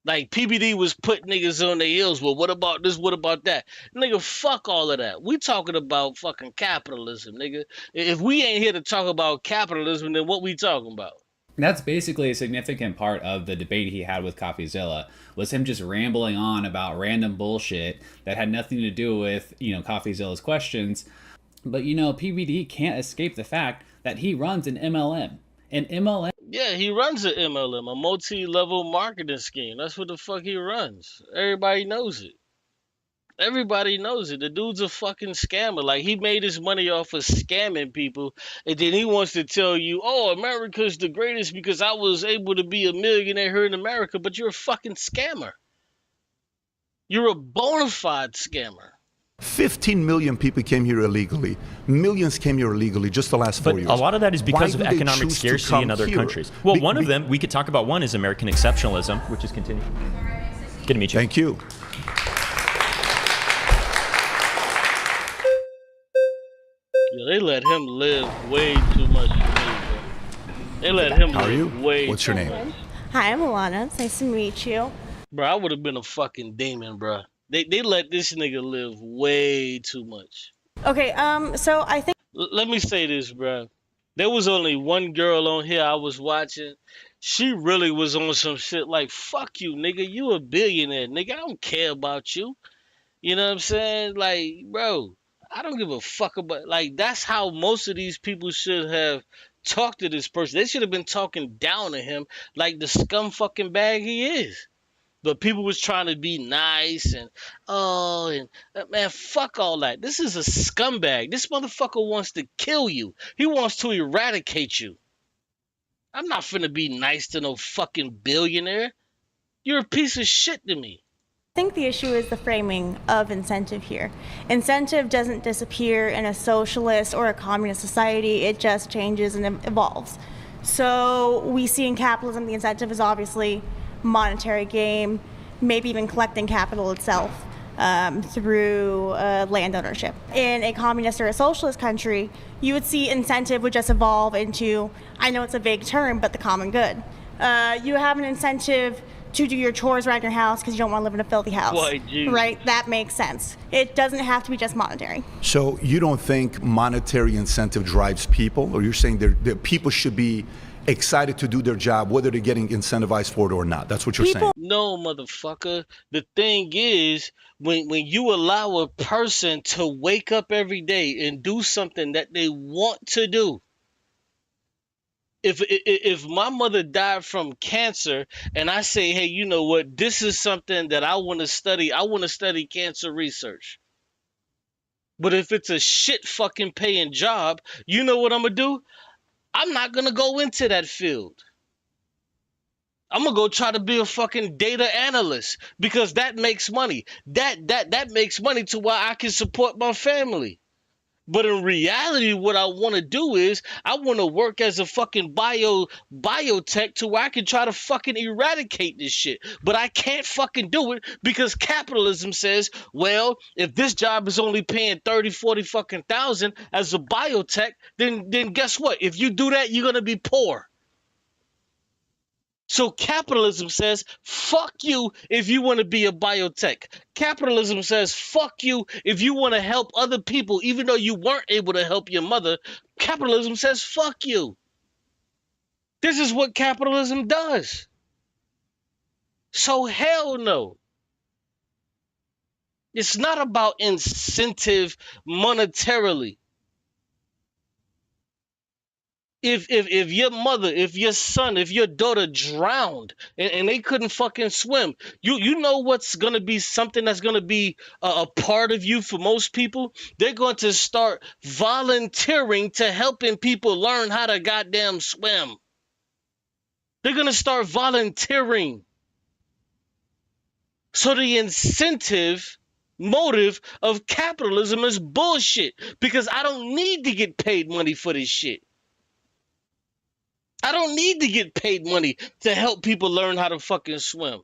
Like, PBD was putting niggas on their heels. Well, what about this? What about that? Nigga, fuck all of that. We talking about fucking capitalism, nigga. If we ain't here to talk about capitalism, then what we talking about? That's basically a significant part of the debate he had with CoffeeZilla, was him just rambling on about random bullshit that had nothing to do with, CoffeeZilla's questions. But, PBD can't escape the fact that he runs an MLM. An MLM. Yeah, he runs an MLM, a multi-level marketing scheme. That's what the fuck he runs. Everybody knows it. Everybody knows it. The dude's a fucking scammer. Like, he made his money off of scamming people, and then he wants to tell you, oh, America's the greatest because I was able to be a millionaire here in America, but you're a fucking scammer. You're a bona fide scammer. 15 million people came here illegally. Millions came here illegally just the last 4 years. A lot of that is because of economic scarcity in other countries. Well, one of them, we could talk about one, is American exceptionalism, which is continuing. Good to meet you. Thank you. Yeah, they let him live way too much for me, bro. They let him How are you? live way What's your too name? much. Hi, I'm Alana. It's nice to meet you. Bro, I would have been a fucking demon, bro. They let this nigga live way too much. Okay, so I think... Let me say this, bro. There was only one girl on here I was watching. She really was on some shit like, fuck you, nigga. You a billionaire, nigga. I don't care about you. You know what I'm saying? Like, bro, I don't give a fuck about... Like, that's how most of these people should have talked to this person. They should have been talking down to him like the scum fucking bag he is. But people was trying to be nice and, man, fuck all that. This is a scumbag. This motherfucker wants to kill you. He wants to eradicate you. I'm not finna be nice to no fucking billionaire. You're a piece of shit to me. I think the issue is the framing of incentive here. Incentive doesn't disappear in a socialist or a communist society. It just changes and evolves. So we see in capitalism, the incentive is obviously monetary gain, maybe even collecting capital itself through land ownership. In a communist or a socialist country, you would see incentive would just evolve into, I know it's a vague term, but the common good. You have an incentive to do your chores around your house because you don't want to live in a filthy house. Right? That makes sense. It doesn't have to be just monetary. So you don't think monetary incentive drives people, or you're saying that people should be excited to do their job, whether they're getting incentivized for it or not? That's what you're saying. No, motherfucker. The thing is, when you allow a person to wake up every day and do something that they want to do, if my mother died from cancer and I say, hey, you know what, this is something that I want to study. I want to study cancer research. But if it's a shit fucking paying job, you know what I'm going to do? I'm not going to go into that field. I'm going to go try to be a fucking data analyst because that makes money. That makes money to where I can support my family. But in reality, what I want to do is I want to work as a fucking biotech to where I can try to fucking eradicate this shit. But I can't fucking do it because capitalism says, well, if this job is only paying 30, 40 fucking thousand as a biotech, then guess what? If you do that, you're going to be poor. So capitalism says, fuck you if you want to be a biotech. Capitalism says, fuck you if you want to help other people, even though you weren't able to help your mother. Capitalism says, fuck you. This is what capitalism does. So hell no. It's not about incentive monetarily. If your mother, if your son, if your daughter drowned and they couldn't fucking swim, you know what's gonna be something that's gonna be a part of you for most people? They're going to start volunteering to helping people learn how to goddamn swim. They're gonna start volunteering. So the incentive motive of capitalism is bullshit, because I don't need to get paid money for this shit. I don't need to get paid money to help people learn how to fucking swim.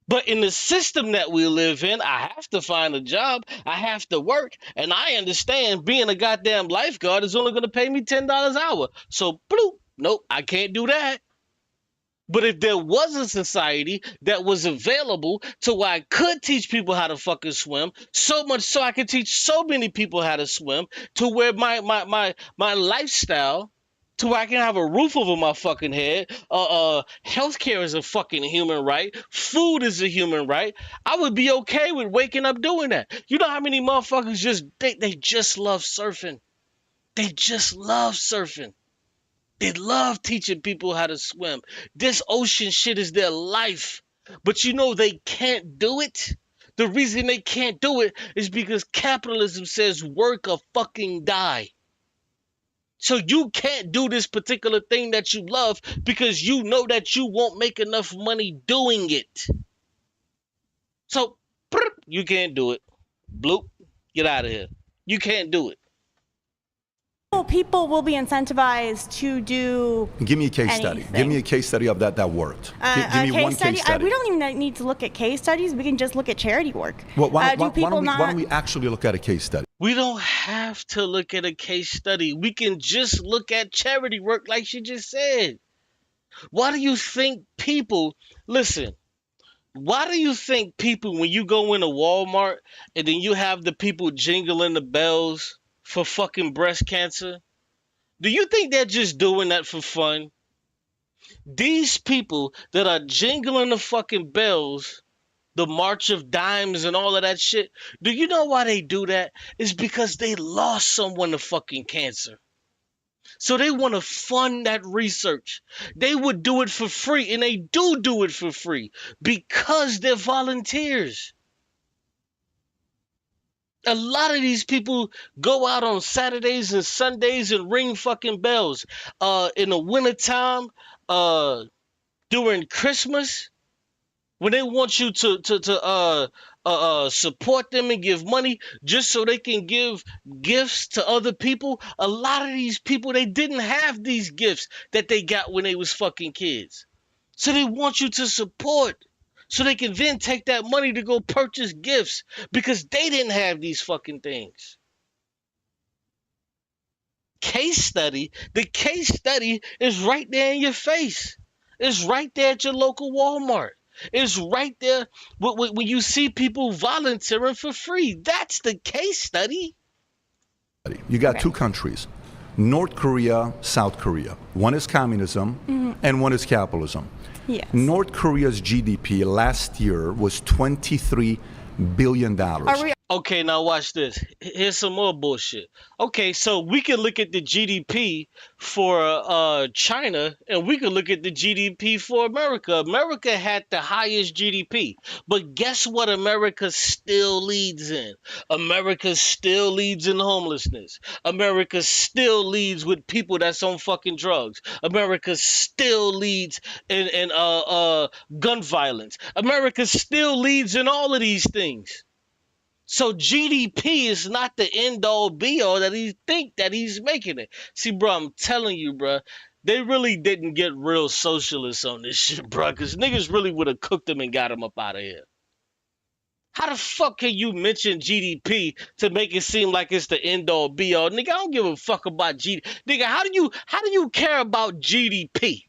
But in the system that we live in, I have to find a job, I have to work, and I understand being a goddamn lifeguard is only going to pay me $10 an hour. So, bloop, nope, I can't do that. But if there was a society that was available to where I could teach people how to fucking swim, so much so I could teach so many people how to swim, to where my lifestyle, to where I can have a roof over my fucking head, healthcare is a fucking human right, food is a human right, I would be okay with waking up doing that. You know how many motherfuckers they just love surfing. They just love surfing. They love teaching people how to swim. This ocean shit is their life. But you know they can't do it. The reason they can't do it is because capitalism says work or fucking die. So you can't do this particular thing that you love because you know that you won't make enough money doing it. So you can't do it. Bloop, get out of here. You can't do it. People will be incentivized to do Give me a case study. Give me a case study of that worked. Give me one case study. We don't even need to look at case studies. We can just look at charity work. Well, why don't we actually look at a case study? We don't have to look at a case study. We can just look at charity work like she just said. Why do you think people, listen, why do you think people, when you go into Walmart and then you have the people jingling the bells for fucking breast cancer, do you think they're just doing that for fun? These people that are jingling the fucking bells, the March of Dimes and all of that shit, do you know why they do that? It's because they lost someone to fucking cancer. So they want to fund that research. They would do it for free, and they do it for free because they're volunteers. A lot of these people go out on Saturdays and Sundays and ring fucking bells. In the wintertime, during Christmas, when they want you to support them and give money just so they can give gifts to other people. A lot of these people, they didn't have these gifts that they got when they was fucking kids. So they want you to support, so they can then take that money to go purchase gifts because they didn't have these fucking things. Case study. The case study is right there in your face. It's right there at your local Walmart. It's right there when you see people volunteering for free. That's the case study. You got two countries, North Korea, South Korea. One is communism and one is capitalism. Yes. North Korea's GDP last year was $23 billion. Okay, now watch this. Here's some more bullshit. Okay, so we can look at the GDP for China, and we can look at the GDP for America. America had the highest GDP, but guess what America still leads in? America still leads in homelessness. America still leads with people that's on fucking drugs. America still leads in gun violence. America still leads in all of these things. So GDP is not the end-all be-all that he think that he's making it. See, bro, I'm telling you, bro, they really didn't get real socialists on this shit, bro, because niggas really would have cooked them and got them up out of here. How the fuck can you mention GDP to make it seem like it's the end-all be-all? Nigga, I don't give a fuck about GDP. Nigga, how do you care about GDP?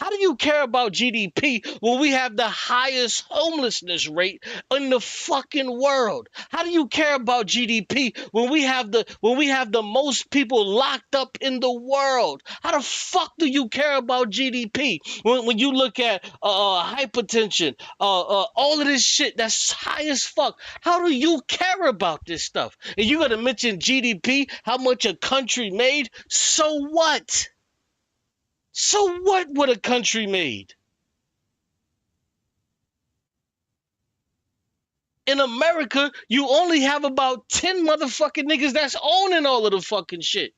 How do you care about GDP when we have the highest homelessness rate in the fucking world? How do you care about GDP when we have the most people locked up in the world? How the fuck do you care about GDP when you look at hypertension, all of this shit that's high as fuck? How do you care about this stuff? And you gotta mention GDP, how much a country made? So what? So what a country made? In America, you only have about 10 motherfucking niggas that's owning all of the fucking shit.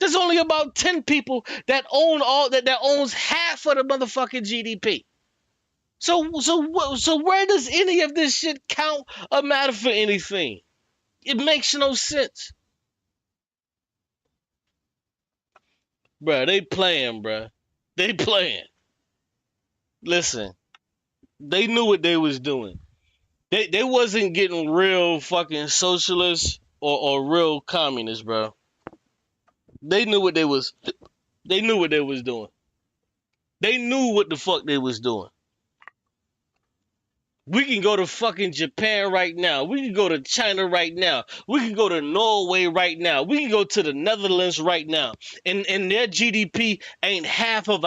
There's only about 10 people that own all that owns half of the motherfucking GDP. So where does any of this shit count or matter for anything? It makes no sense. Bruh, they playing, bruh. They playing. Listen, they knew what they was doing. They wasn't getting real fucking socialists or real communists, bro. They knew what they was doing. They knew what the fuck they was doing. We can go to fucking Japan right now. We can go to China right now. We can go to Norway right now. We can go to the Netherlands right now. And their GDP ain't half of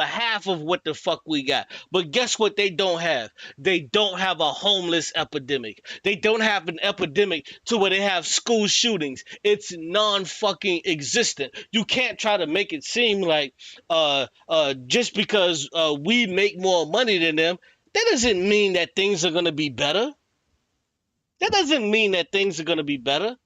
what the fuck we got. But guess what they don't have? They don't have a homeless epidemic. They don't have an epidemic to where they have school shootings. It's non-fucking existent. You can't try to make it seem like just because we make more money than them, that doesn't mean that things are going to be better. That doesn't mean that things are going to be better.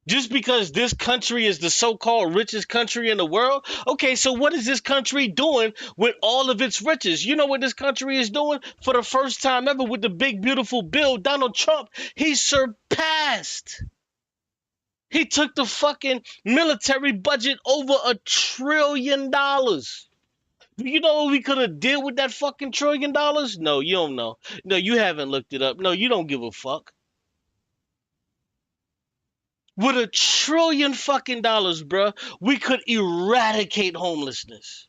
Just because this country is the so-called richest country in the world, okay, so what is this country doing with all of its riches? You know what this country is doing? For the first time ever with the big, beautiful bill, Donald Trump, he surpassed. He took the fucking military budget over $1 trillion. You know what we could have did with that fucking $1 trillion? No, you don't know. No, you haven't looked it up. No, you don't give a fuck. With $1 trillion fucking dollars, bruh, we could eradicate homelessness.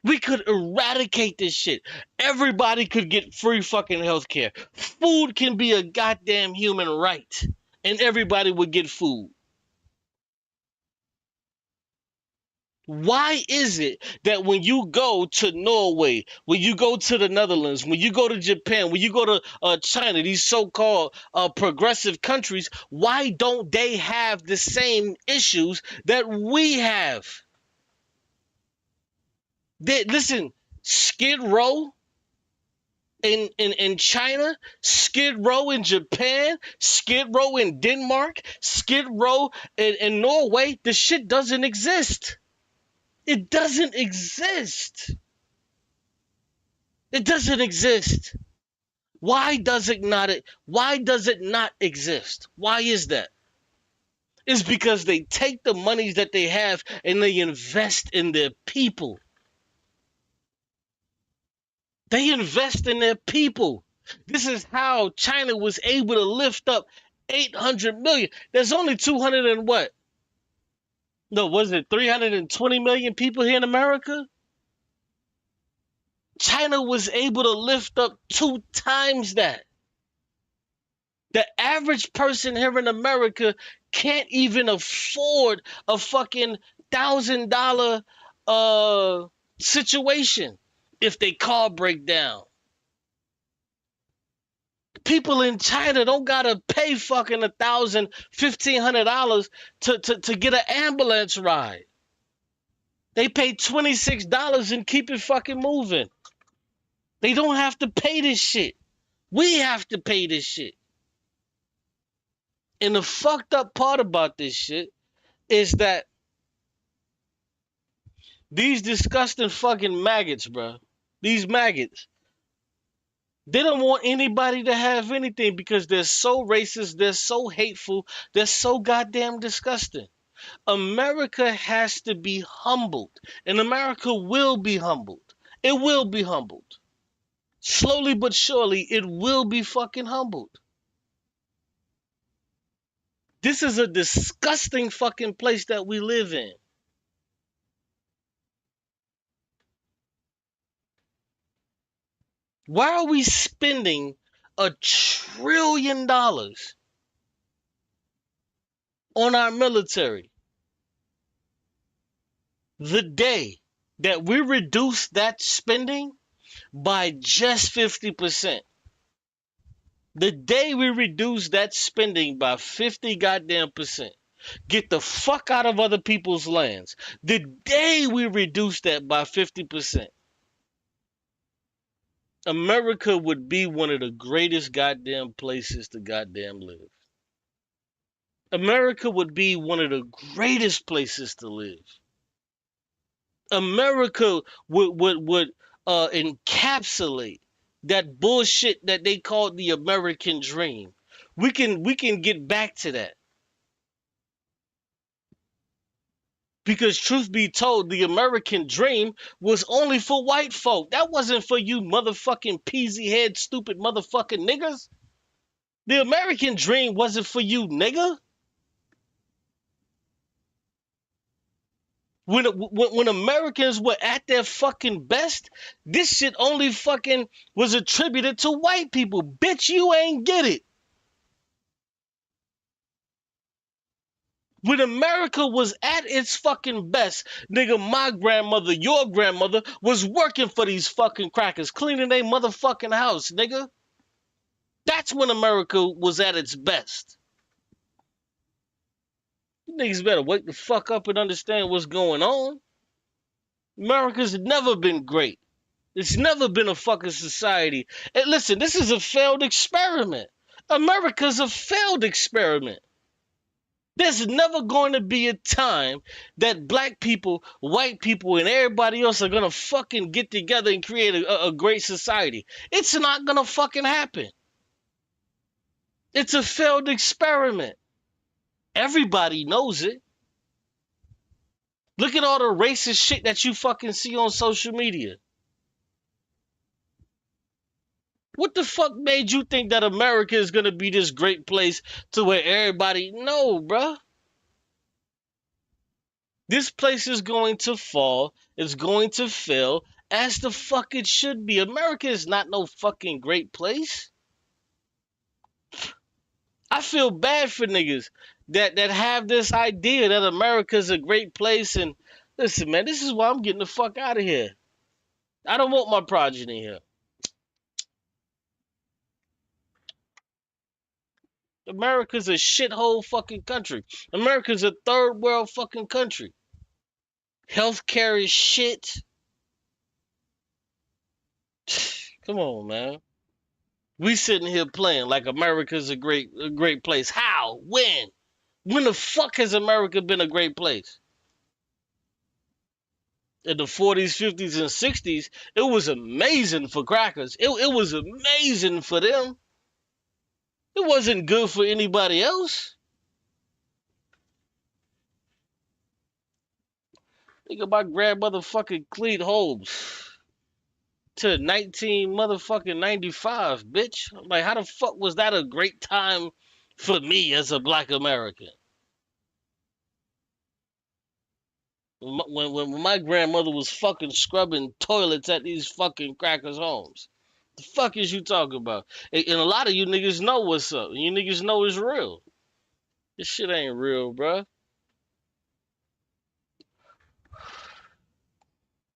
We could eradicate this shit. Everybody could get free fucking healthcare. Food can be a goddamn human right. And everybody would get food. Why is it that when you go to Norway, when you go to the Netherlands, when you go to Japan, when you go to China, these so-called progressive countries, why don't they have the same issues that we have? Listen, Skid Row in China, Skid Row in Japan, Skid Row in Denmark, Skid Row in Norway, the shit doesn't exist. It doesn't exist. It doesn't exist. Why does it not exist? Why is that? It's because they take the monies that they have and they invest in their people. They invest in their people. This is how China was able to lift up 800 million. There's only 200 and what? No, was it 320 million people here in America? China was able to lift up 2 times that. The average person here in America can't even afford a fucking $1,000 situation if they car break down. People in China don't gotta pay fucking $1,000, $1,500 to get an ambulance ride. They pay $26 and keep it fucking moving. They don't have to pay this shit. We have to pay this shit. And the fucked up part about this shit is that these disgusting fucking maggots, bro. These maggots. They don't want anybody to have anything because they're so racist, they're so hateful, they're so goddamn disgusting. America has to be humbled, and America will be humbled. It will be humbled. Slowly but surely, it will be fucking humbled. This is a disgusting fucking place that we live in. Why are we spending $1 trillion on our military? The day that we reduce that spending by just 50%, the day we reduce that spending by 50 goddamn percent, get the fuck out of other people's lands, the day we reduce that by 50%, America would be one of the greatest goddamn places to goddamn live. America would be one of the greatest places to live. America would encapsulate that bullshit that they called the American dream. We can get back to that. Because truth be told, the American dream was only for white folk. That wasn't for you motherfucking peasy head stupid motherfucking niggas. The American dream wasn't for you, nigga. When Americans were at their fucking best, this shit only fucking was attributed to white people. Bitch, you ain't get it. When America was at its fucking best, nigga, my grandmother, your grandmother, was working for these fucking crackers, cleaning their motherfucking house, nigga. That's when America was at its best. You niggas better wake the fuck up and understand what's going on. America's never been great. It's never been a fucking society. And listen, this is a failed experiment. America's a failed experiment. There's never going to be a time that black people, white people, and everybody else are going to fucking get together and create a great society. It's not going to fucking happen. It's a failed experiment. Everybody knows it. Look at all the racist shit that you fucking see on social media. What the fuck made you think that America is going to be this great place to where everybody... No, bruh. This place is going to fall. It's going to fail as the fuck it should be. America is not no fucking great place. I feel bad for niggas that have this idea that America's a great place. And listen, man, this is why I'm getting the fuck out of here. I don't want my progeny here. America's a shithole fucking country. America's a third world fucking country. Healthcare is shit. Come on, man. We sitting here playing like America's a great place. How? When? When the fuck has America been a great place? In the 40s, 50s, and 60s, it was amazing for crackers. It was amazing for them. It wasn't good for anybody else. Think about grandmother fucking Cleet Holmes to 1995, bitch. Like, how the fuck was that a great time for me as a black American? When my grandmother was fucking scrubbing toilets at these fucking crackers' homes. The fuck is you talking about? And a lot of you niggas know what's up. You niggas know it's real. This shit ain't real, bruh.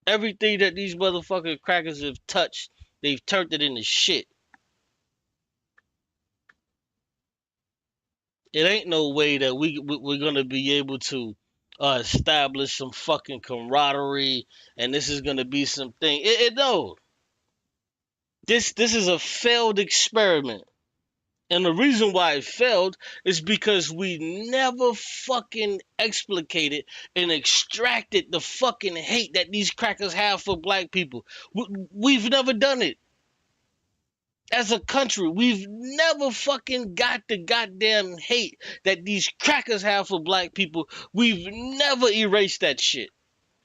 Everything that these motherfucking crackers have touched, they've turned it into shit. It ain't no way that we're gonna be able to establish some fucking camaraderie, and this is gonna be something. No. This is a failed experiment. And the reason why it failed is because we never fucking explicated and extracted the fucking hate that these crackers have for black people. We've never done it. As a country, we've never fucking got the goddamn hate that these crackers have for black people. We've never erased that shit.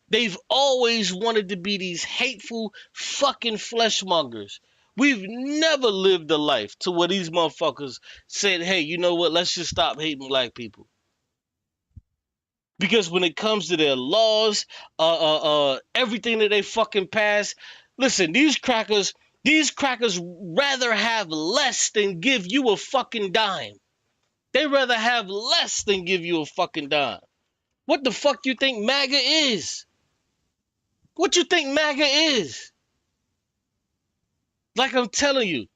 They've always wanted to be these hateful fucking fleshmongers. We've never lived a life to where these motherfuckers said, hey, you know what? Let's just stop hating black people. Because when it comes to their laws, everything that they fucking pass, listen, these crackers These crackers rather have less than give you a fucking dime. They rather have less than give you a fucking dime. What the fuck you think MAGA is? What you think MAGA is? Like I'm telling you,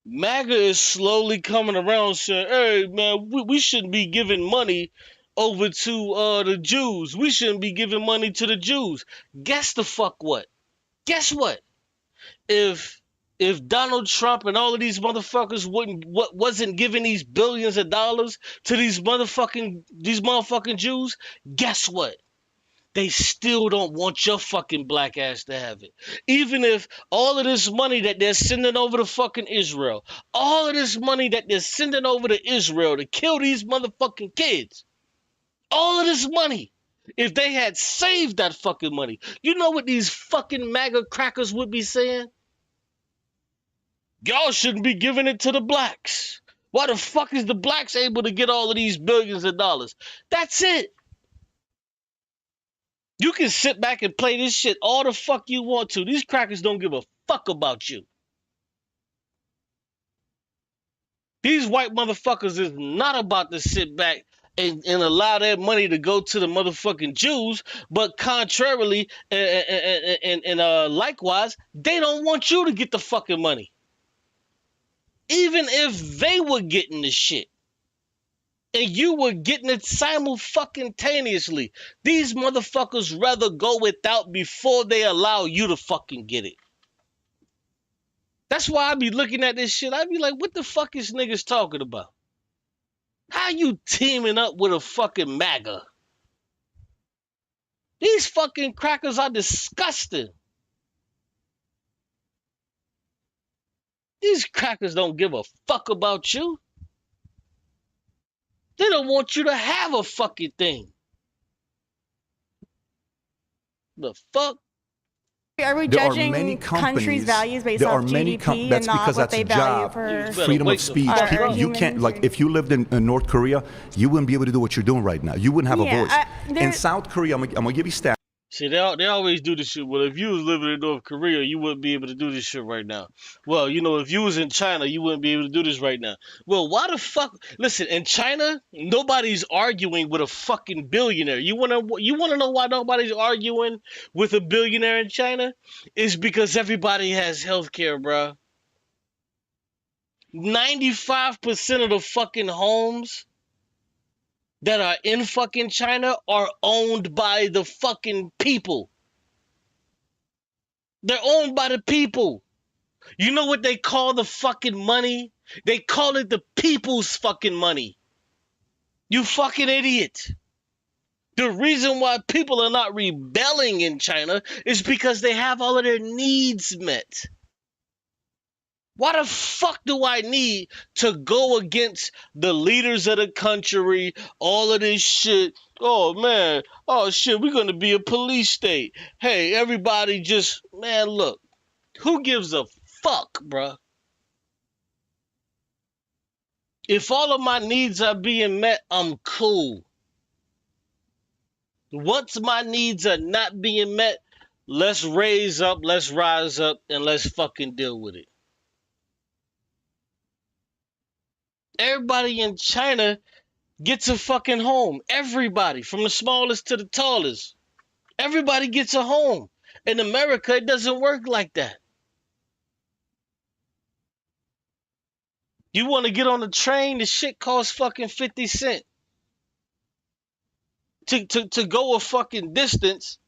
MAGA is slowly coming around saying, hey, man, we shouldn't be giving money over to the Jews. We shouldn't be giving money to the Jews. Guess the fuck what? Guess what? If Donald Trump and all of these motherfuckers wasn't giving these billions of dollars to these motherfucking Jews, guess what? They still don't want your fucking black ass to have it. Even if all of this money that they're sending over to fucking Israel, all of this money that they're sending over to Israel to kill these motherfucking kids, all of this money, if they had saved that fucking money, you know what these fucking MAGA crackers would be saying? Y'all shouldn't be giving it to the blacks. Why the fuck is the blacks able to get all of these billions of dollars? That's it. You can sit back and play this shit all the fuck you want to. These crackers don't give a fuck about you. These white motherfuckers is not about to sit back and allow their money to go to the motherfucking Jews, but contrarily and likewise, they don't want you to get the fucking money. Even if they were getting the shit. And you were getting it simultaneously. These motherfuckers rather go without before they allow you to fucking get it. That's why I be looking at this shit. I be like, what the fuck is niggas talking about? How you teaming up with a fucking MAGA? These fucking crackers are disgusting. These crackers don't give a fuck about you. They don't want you to have a fucking thing. The fuck? Are we judging countries' values based off GDP and not what they value for freedom of speech? You can't, like, if you lived in North Korea, you wouldn't be able to do what you're doing right now. You wouldn't have a voice. In South Korea, I'm gonna give you stats. See, they always do this shit. Well, if you was living in North Korea, you wouldn't be able to do this shit right now. Well, you know, if you was in China, you wouldn't be able to do this right now. Well, why the fuck? Listen, in China, nobody's arguing with a fucking billionaire. You wanna know why nobody's arguing with a billionaire in China? It's because everybody has healthcare, bro. 95% of the fucking homes that are in fucking China are owned by the fucking people. They're owned by the people. You know what they call the fucking money? They call it the people's fucking money. You fucking idiot. The reason why people are not rebelling in China is because they have all of their needs met. Why the fuck do I need to go against the leaders of the country, all of this shit? Oh, man. Oh, shit, we're going to be a police state. Hey, everybody just, man, look. Who gives a fuck, bruh? If all of my needs are being met, I'm cool. Once my needs are not being met, let's rise up, and let's fucking deal with it. Everybody in China gets a fucking home. Everybody, from the smallest to the tallest. Everybody gets a home. In America, it doesn't work like that. You want to get on the train, the shit costs fucking 50 cents. To go a fucking distance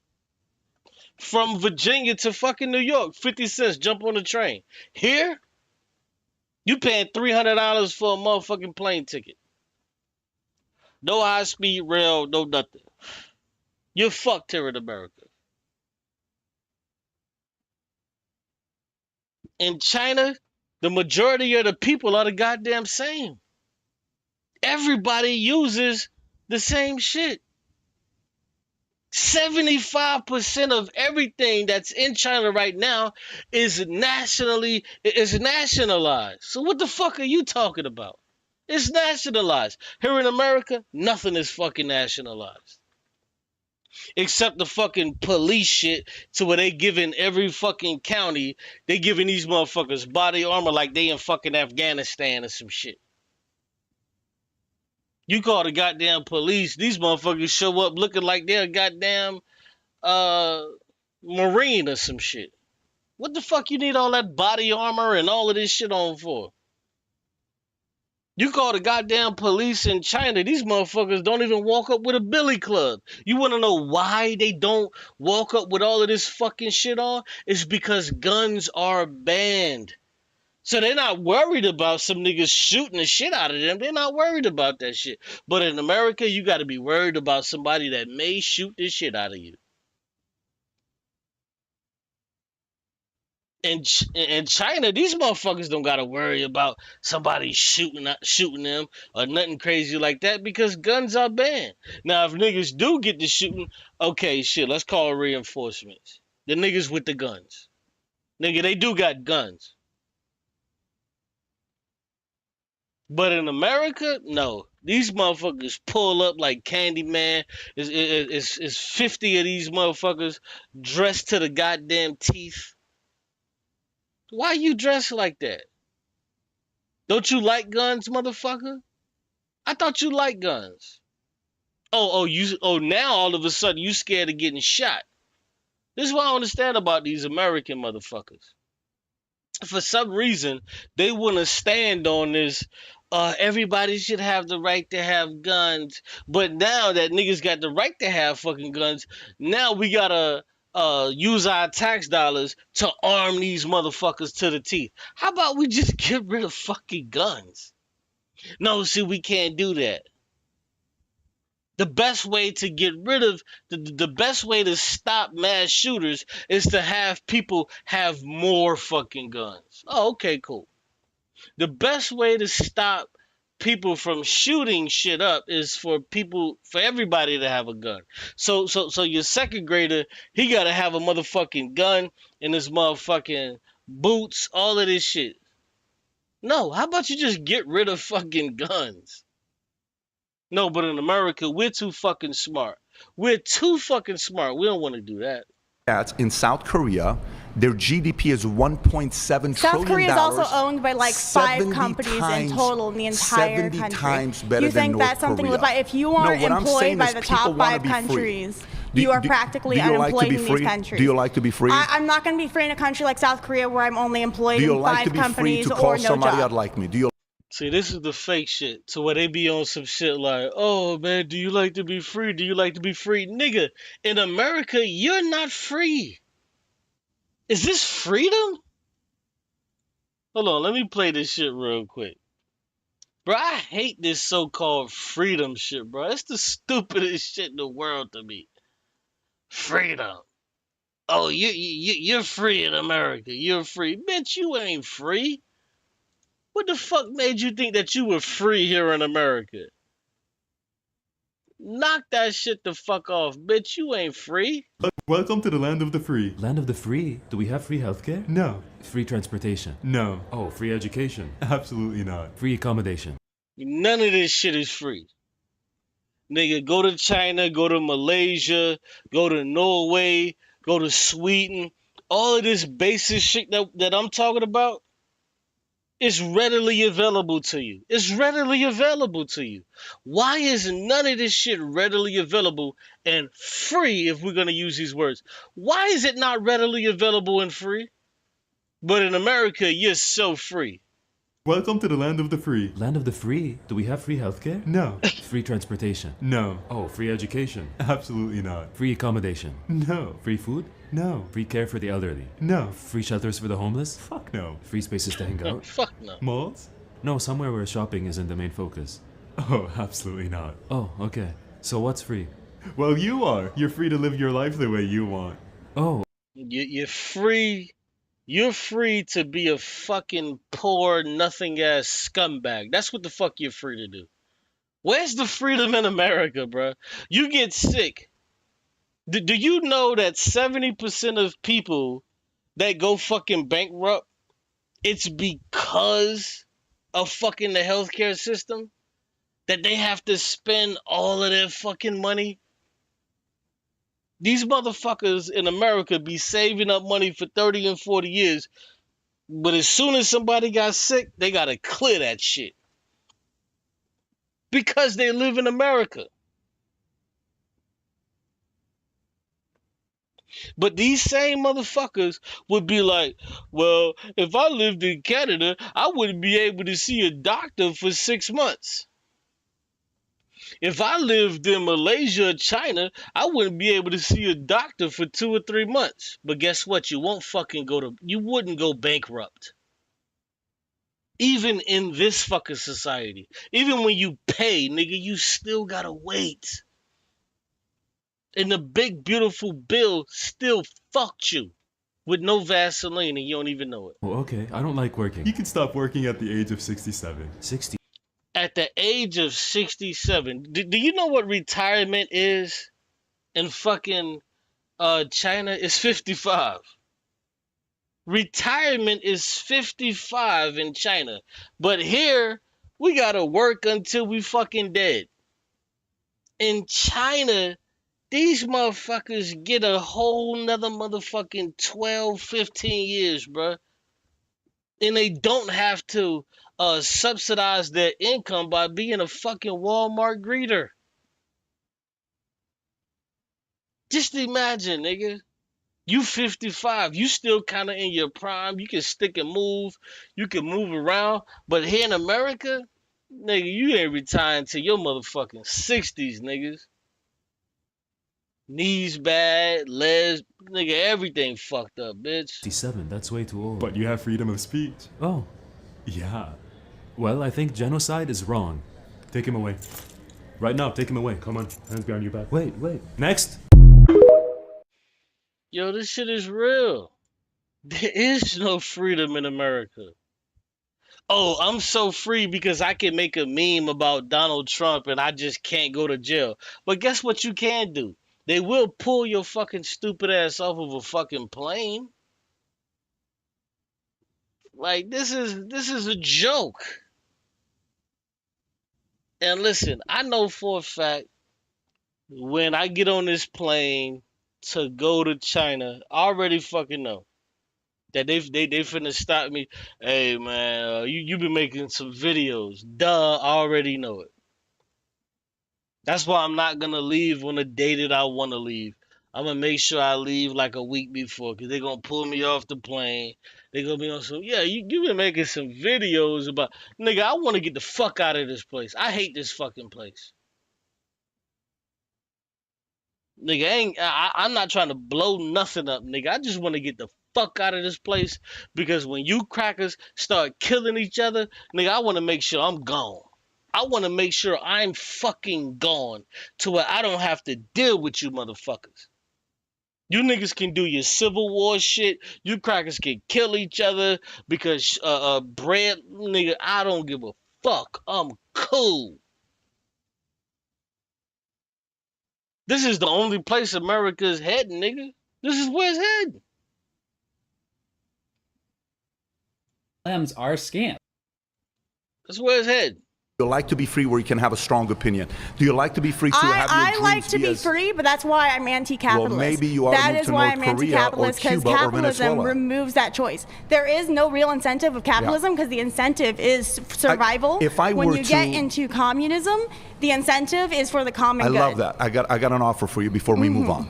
from Virginia to fucking New York, 50 cents, jump on the train. Here, you paying $300 for a motherfucking plane ticket. No high-speed rail, no nothing. You're fucked here in America. In China, the majority of the people are the goddamn same. Everybody uses the same shit. 75% of everything that's in China right now is nationalized. So what the fuck are you talking about? It's nationalized. Here in America, nothing is fucking nationalized. Except the fucking police shit, to where they giving every fucking county, they giving these motherfuckers body armor like they in fucking Afghanistan or some shit. You call the goddamn police, these motherfuckers show up looking like they're a goddamn Marine or some shit. What the fuck you need all that body armor and all of this shit on for? You call the goddamn police in China, these motherfuckers don't even walk up with a billy club. You want to know why they don't walk up with all of this fucking shit on? It's because guns are banned. So they're not worried about some niggas shooting the shit out of them. They're not worried about that shit. But in America, you got to be worried about somebody that may shoot the shit out of you. In China, these motherfuckers don't gotta worry about somebody shooting them or nothing crazy like that because guns are banned. Now, if niggas do get to shooting, okay, shit, let's call reinforcements. The niggas with the guns. Nigga, they do got guns. But in America, no. These motherfuckers pull up like Candyman. It's 50 of these motherfuckers dressed to the goddamn teeth. Why you dressed like that? Don't you like guns, motherfucker? I thought you liked guns. Now all of a sudden you scared of getting shot. This is what I understand about these American motherfuckers. For some reason, they want to stand on this, everybody should have the right to have guns. But now that niggas got the right to have fucking guns, now we gotta use our tax dollars to arm these motherfuckers to the teeth. How about we just get rid of fucking guns? No, see, we can't do that. The best way to get rid of, the best way to stop mass shooters is to have people have more fucking guns. Oh, okay, cool. The best way to stop people from shooting shit up is for everybody to have a gun. So your second grader, he gotta have a motherfucking gun in his motherfucking boots, all of this shit. No, how about you just get rid of fucking guns? No, but in America, we're too fucking smart. We're too fucking smart. We don't want to do that. In South Korea, their GDP is $1.7 trillion. South Korea is also owned by like 5 companies in total in the entire 70 country. times better you think than that's North something to Korea. look by? If you are employed by the top 5 countries, you are practically unemployed in these countries. Do you like to be free? I'm not going to be free in a country like South Korea where I'm only employed in 5 companies to call or no somebody job. out like me? Do you? See, this is the fake shit. To where they be on some shit like, oh man, do you like to be free? Do you like to be free? Nigga, in America, you're not free. Is this freedom? Hold on, let me play this shit real quick. Bro, I hate this so-called freedom shit, bro. It's the stupidest shit in the world to me. Freedom. Oh, you're free in America. You're free. Bitch, you ain't free. What the fuck made you think that you were free here in America? Knock that shit the fuck off, bitch. You ain't free. Welcome to the land of the free. Land of the free? Do we have free healthcare? No. Free transportation? No. Oh, free education? Absolutely not. Free accommodation? None of this shit is free. Nigga, go to China, go to Malaysia, go to Norway, go to Sweden. All of this basic shit that I'm talking about, it's readily available to you. It's readily available to you. Why is none of this shit readily available and free, if we're going to use these words? Why is it not readily available and free? But in America, you're so free. Welcome to the land of the free. Land of the free? Do we have free healthcare? No. Free transportation? No. Oh, free education? Absolutely not. Free accommodation? No. Free food? No. Free care for the elderly? No. Free shelters for the homeless? Fuck no. Free spaces to hang out? Fuck no. Malls? No, somewhere where shopping isn't the main focus. Oh, absolutely not. Oh, okay. So what's free? Well, you are. You're free to live your life the way you want. Oh. You're free. You're free to be a fucking poor, nothing-ass scumbag. That's what the fuck you're free to do. Where's the freedom in America, bro? You get sick. Do you know that 70% of people that go fucking bankrupt, it's because of fucking the healthcare system? That they have to spend all of their fucking money? These motherfuckers in America be saving up money for 30 and 40 years, but as soon as somebody got sick, they gotta clear that shit. Because they live in America. But these same motherfuckers would be like, well, if I lived in Canada, I wouldn't be able to see a doctor for 6 months. If I lived in Malaysia or China, I wouldn't be able to see a doctor for 2 or 3 months. But guess what? You wouldn't go bankrupt. Even in this fucking society. Even when you pay, nigga, you still gotta wait. And the big beautiful bill still fucked you with no Vaseline and you don't even know it. Oh, okay. I don't like working. He can stop working at the age of 67. 60. At the age of 67, do you know what retirement is in fucking China? It's 55. Retirement is 55 in China. But here, we gotta work until we fucking dead. In China, these motherfuckers get a whole nother motherfucking 12, 15 years, bruh. And they don't have to subsidize their income by being a fucking Walmart greeter. Just imagine, nigga. You 55, you still kind of in your prime. You can stick and move. You can move around. But here in America, nigga, you ain't retiring till your motherfucking 60s, niggas. Knees bad, legs, nigga, everything fucked up, bitch. 67, that's way too old. But you have freedom of speech. Oh. Yeah. Well, I think genocide is wrong. Take him away. Right now, take him away. Come on, hands behind your back. Wait. Next. Yo, this shit is real. There is no freedom in America. Oh, I'm so free because I can make a meme about Donald Trump and I just can't go to jail. But guess what you can do? They will pull your fucking stupid ass off of a fucking plane. Like, this is a joke. And listen, I know for a fact when I get on this plane to go to China, I already fucking know that they finna stop me. Hey man, you been making some videos. Duh, I already know it. That's why I'm not gonna leave on the day that I want to leave. I'm gonna make sure I leave like a week before, cause they're gonna pull me off the plane. They're gonna be on some, yeah, you been making some videos about, nigga, I want to get the fuck out of this place. I hate this fucking place. Nigga, I'm not trying to blow nothing up, nigga. I just want to get the fuck out of this place, because when you crackers start killing each other, nigga, I want to make sure I'm gone. I want to make sure I'm fucking gone to where I don't have to deal with you motherfuckers. You niggas can do your Civil War shit. You crackers can kill each other because bread, nigga, I don't give a fuck. I'm cool. This is the only place America's heading, nigga. This is where it's heading. LMs are scams. That's where it's heading. Do you like to be free where you can have a strong opinion? Do you like to be free to have your dreams? I like to be free, but that's why I'm anti-capitalist. Well, maybe you are That moved is to why North I'm Korea anti-capitalist, because or Cuba or capitalism Venezuela. removes that choice. There is no real incentive of capitalism because the incentive is survival. When you get into communism, the incentive is for the common good. I love that. I got an offer for you before we move on.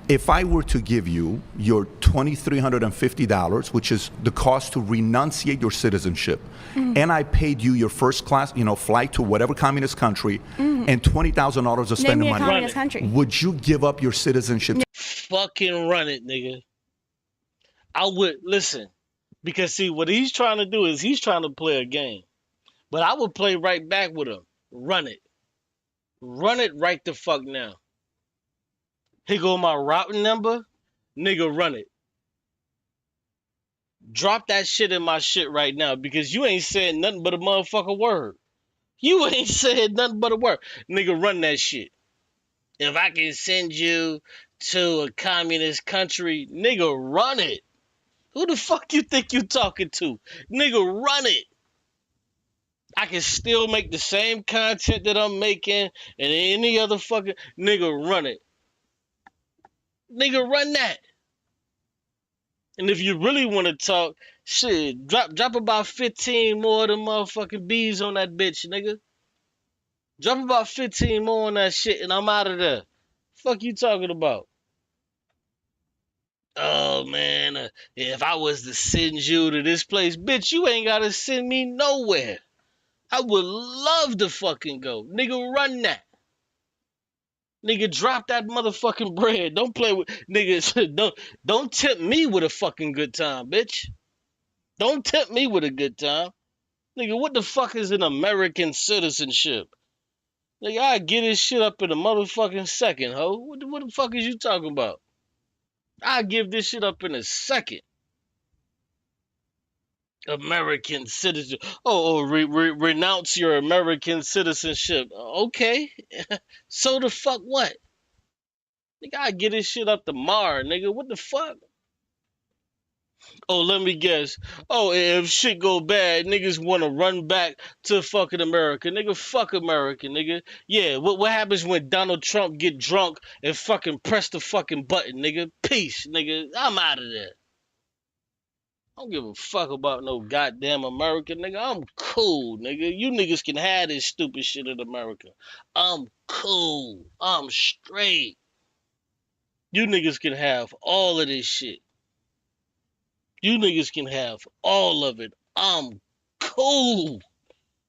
If I were to give you your $2,350, which is the cost to renunciate your citizenship, and I paid you your first class, flight to whatever communist country, and $20,000 of spending money, communist country. Would you give up your citizenship? Fucking run it, nigga. I would, listen, because see, what he's trying to do is he's trying to play a game. But I would play right back with him. Run it. Run it right the fuck now. Here go my routing number. Nigga, run it. Drop that shit in my shit right now, because you ain't said nothing but a motherfucking word. You ain't said nothing but a word. Nigga, run that shit. If I can send you to a communist country, nigga, run it. Who the fuck you think you talking to? Nigga, run it. I can still make the same content that I'm making and any other fucking, nigga, run it. Nigga, run that. And if you really want to talk, shit, drop about 15 more of them motherfucking bees on that bitch, nigga. Drop about 15 more on that shit and I'm out of there. Fuck you talking about? Oh man, if I was to send you to this place, bitch, you ain't gotta send me nowhere. I would love to fucking go. Nigga, run that. Nigga, drop that motherfucking bread. Don't play with niggas. Don't tempt me with a fucking good time, bitch. Don't tempt me with a good time. Nigga, what the fuck is an American citizenship? Nigga, I get this shit up in a motherfucking second, ho. What the fuck is you talking about? I give this shit up in a second. American citizen. Renounce your American citizenship. Okay. So the fuck what? Nigga, I get this shit up tomorrow, nigga. What the fuck? Oh, let me guess. Oh, if shit go bad, niggas want to run back to fucking America. Nigga, fuck America, nigga. Yeah, what happens when Donald Trump get drunk and fucking press the fucking button, nigga? Peace, nigga. I'm out of there. I don't give a fuck about no goddamn America, nigga. I'm cool, nigga. You niggas can have this stupid shit in America. I'm cool. I'm straight. You niggas can have all of this shit. You niggas can have all of it. I'm cool.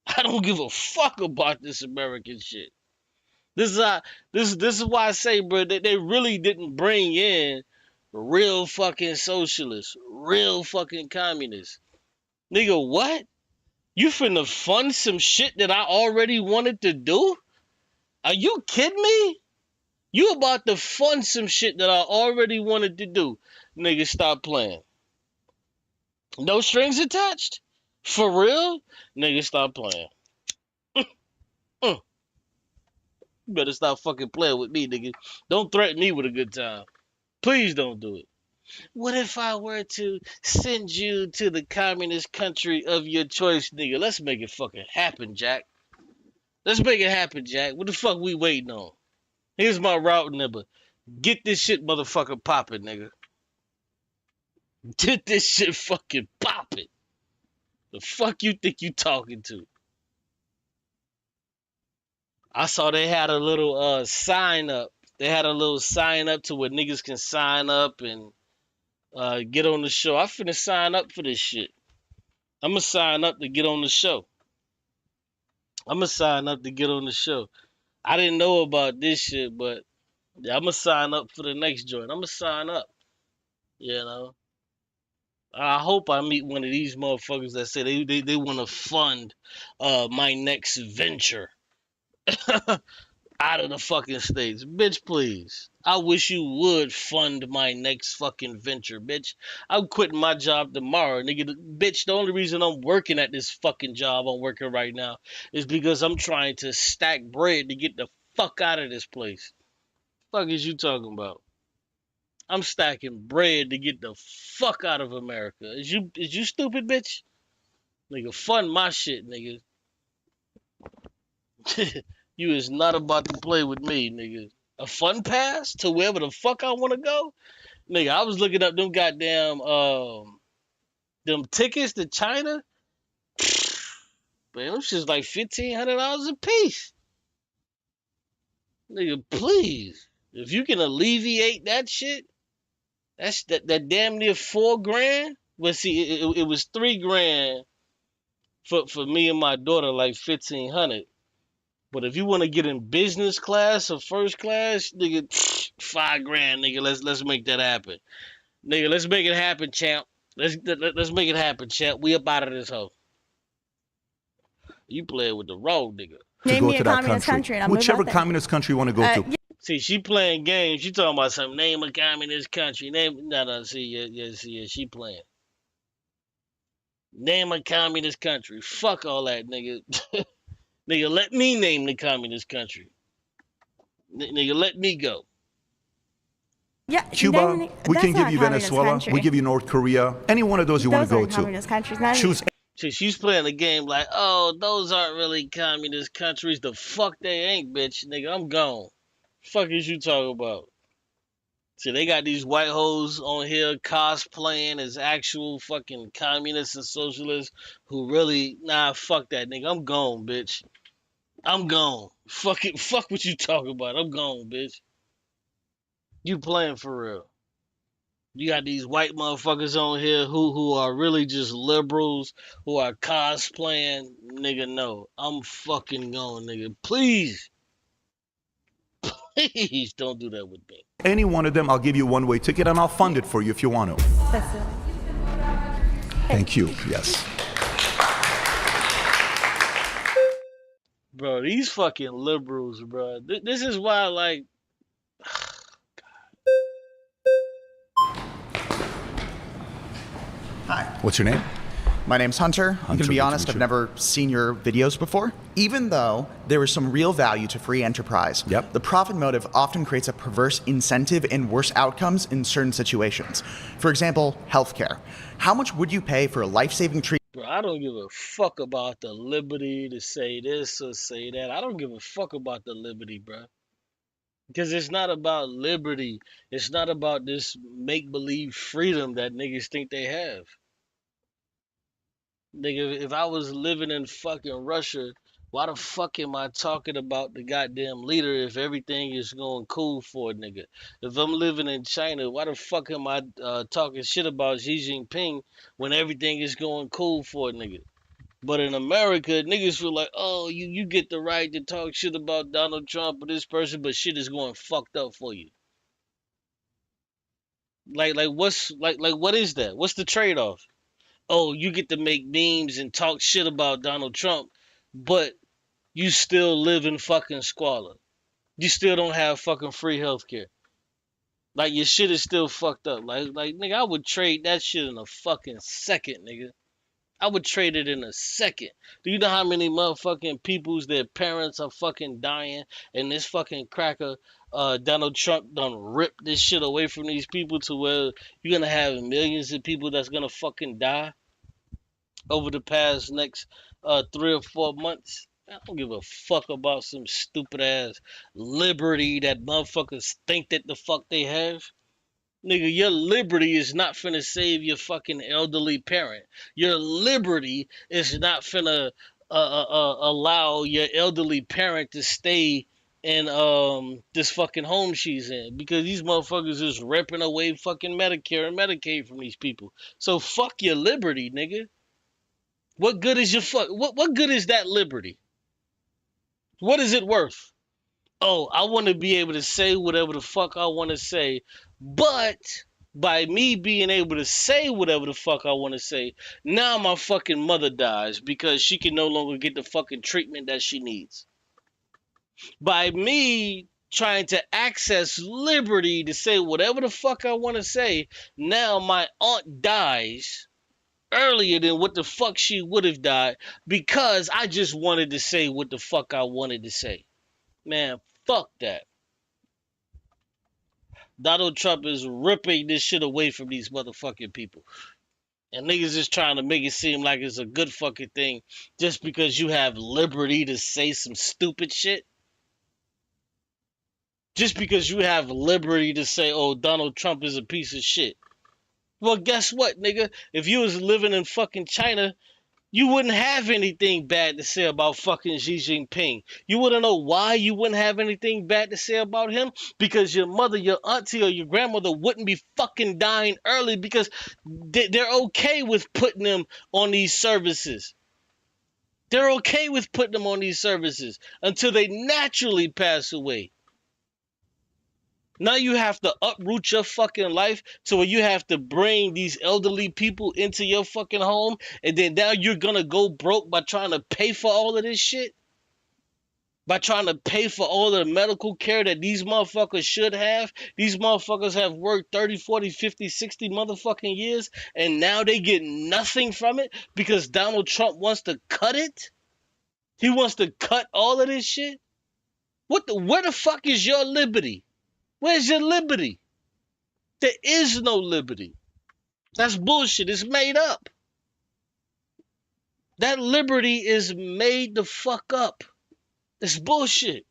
I don't give a fuck about this American shit. This is why I say, bro, that they really didn't bring in real fucking socialists, real fucking communists. Nigga, what? You finna fund some shit that I already wanted to do? Are you kidding me? You about to fund some shit that I already wanted to do. Nigga, stop playing. No strings attached? For real? Nigga, stop playing. You better stop fucking playing with me, nigga. Don't threaten me with a good time. Please don't do it. What if I were to send you to the communist country of your choice, nigga? Let's make it fucking happen, Jack. Let's make it happen, Jack. What the fuck we waiting on? Here's my route number. Get this shit motherfucker popping, nigga. Get this shit fucking popping. The fuck you think you talking to? I saw they had a little sign up. They had a little sign up to where niggas can sign up and get on the show. I finna sign up for this shit. I'm gonna sign up to get on the show. I'm gonna sign up to get on the show. I didn't know about this shit, but yeah, I'm gonna sign up for the next joint. I'm gonna sign up. You know. I hope I meet one of these motherfuckers that say they want to fund my next venture out of the fucking States. Bitch, please. I wish you would fund my next fucking venture, bitch. I'm quitting my job tomorrow, nigga. Bitch, the only reason I'm working at this fucking job I'm working right now is because I'm trying to stack bread to get the fuck out of this place. Fuck is you talking about? I'm stacking bread to get the fuck out of America. Is you stupid, bitch? Nigga, fund my shit, nigga. You is not about to play with me, nigga. A fun pass to wherever the fuck I want to go? Nigga, I was looking up them goddamn them tickets to China. Man, them shit's like $1,500 a piece. Nigga, please. If you can alleviate that shit, that's that damn near $4,000. But see, it was $3,000 for me and my daughter, like $1,500. But if you want to get in business class or first class, nigga, $5,000, nigga. Let's make that happen, nigga. Let's make it happen, champ. Let's make it happen, champ. We up out of this hoe. You playing with the road, nigga. To go to that country. Whichever communist country you want to go to. See, she playing games. She talking about some name a communist country. No. See, she playing. Name a communist country. Fuck all that, nigga. Nigga, let me name the communist country. Nigga, let me go. Yeah, Cuba, we can give you Venezuela. We give you North Korea. Any one of those you want to go to. Communist countries. Choose. See, she's playing a game like, oh, those aren't really communist countries. The fuck they ain't, bitch. Nigga, I'm gone. Fuck is you talking about? See, they got these white hoes on here cosplaying as actual fucking communists and socialists who really, nah, fuck that nigga. I'm gone, bitch. I'm gone. Fuck it. Fuck what you talking about. I'm gone, bitch. You playing for real. You got these white motherfuckers on here who are really just liberals, who are cosplaying. Nigga, no. I'm fucking gone, nigga. Please. Please don't do that with me. Any one of them, I'll give you a one-way ticket and I'll fund it for you if you want to. That's it. Thank you. Yes. Bro, these fucking liberals, bro. This is why, like, Hi. What's your name? My name's Hunter. I'm going to be good to honest, meet I've you. never seen your videos before. Even though there is some real value to free enterprise, the profit motive often creates a perverse incentive and worse outcomes in certain situations. For example, healthcare. How much would you pay for a life-saving treatment? bro, I don't give a fuck about the liberty to say this or say that. I don't give a fuck about the liberty, bro. Because it's not about liberty. It's not about this make-believe freedom that niggas think they have. Nigga, if I was living in fucking Russia, why the fuck am I talking about the goddamn leader if everything is going cool for a nigga? If I'm living in China, why the fuck am I talking shit about Xi Jinping when everything is going cool for a nigga? But in America, niggas feel like, oh, you get the right to talk shit about Donald Trump or this person, but shit is going fucked up for you. Like what is that? What's the trade-off? Oh, you get to make memes and talk shit about Donald Trump, but you still live in fucking squalor. You still don't have fucking free healthcare. Like your shit is still fucked up. Like nigga, I would trade that shit in a fucking second, nigga. I would trade it in a second. Do you know how many motherfucking people's their parents are fucking dying and this fucking cracker Donald Trump done ripped this shit away from these people to where you're gonna have millions of people that's gonna fucking die over the past next 3 or 4 months? I don't give a fuck about some stupid ass liberty that motherfuckers think that the fuck they have. Nigga, your liberty is not finna save your fucking elderly parent. Your liberty is not finna allow your elderly parent to stay in this fucking home she's in, because these motherfuckers is ripping away fucking Medicare and Medicaid from these people. So fuck your liberty, nigga. What good is your what good is that liberty? What is it worth? Oh, I want to be able to say whatever the fuck I want to say, but by me being able to say whatever the fuck I want to say, now my fucking mother dies because she can no longer get the fucking treatment that she needs. By me trying to access liberty to say whatever the fuck I want to say, now my aunt dies earlier than what the fuck she would have died because I just wanted to say what the fuck I wanted to say. Man, fuck that. Donald Trump is ripping this shit away from these motherfucking people. And niggas is trying to make it seem like it's a good fucking thing just because you have liberty to say some stupid shit. Just because you have liberty to say, oh, Donald Trump is a piece of shit. Well, guess what, nigga? If you was living in fucking China, you wouldn't have anything bad to say about fucking Xi Jinping. You wouldn't know why you wouldn't have anything bad to say about him? Because your mother, your auntie, or your grandmother wouldn't be fucking dying early because they're okay with putting them on these services. They're okay with putting them on these services until they naturally pass away. Now you have to uproot your fucking life to where you have to bring these elderly people into your fucking home, and then now you're gonna go broke by trying to pay for all of this shit? By trying to pay for all the medical care that these motherfuckers should have? These motherfuckers have worked 30, 40, 50, 60 motherfucking years, and now they get nothing from it because Donald Trump wants to cut it? He wants to cut all of this shit? Where the fuck is your liberty? Where's your liberty? There is no liberty. That's bullshit. It's made up. That liberty is made the fuck up. It's bullshit.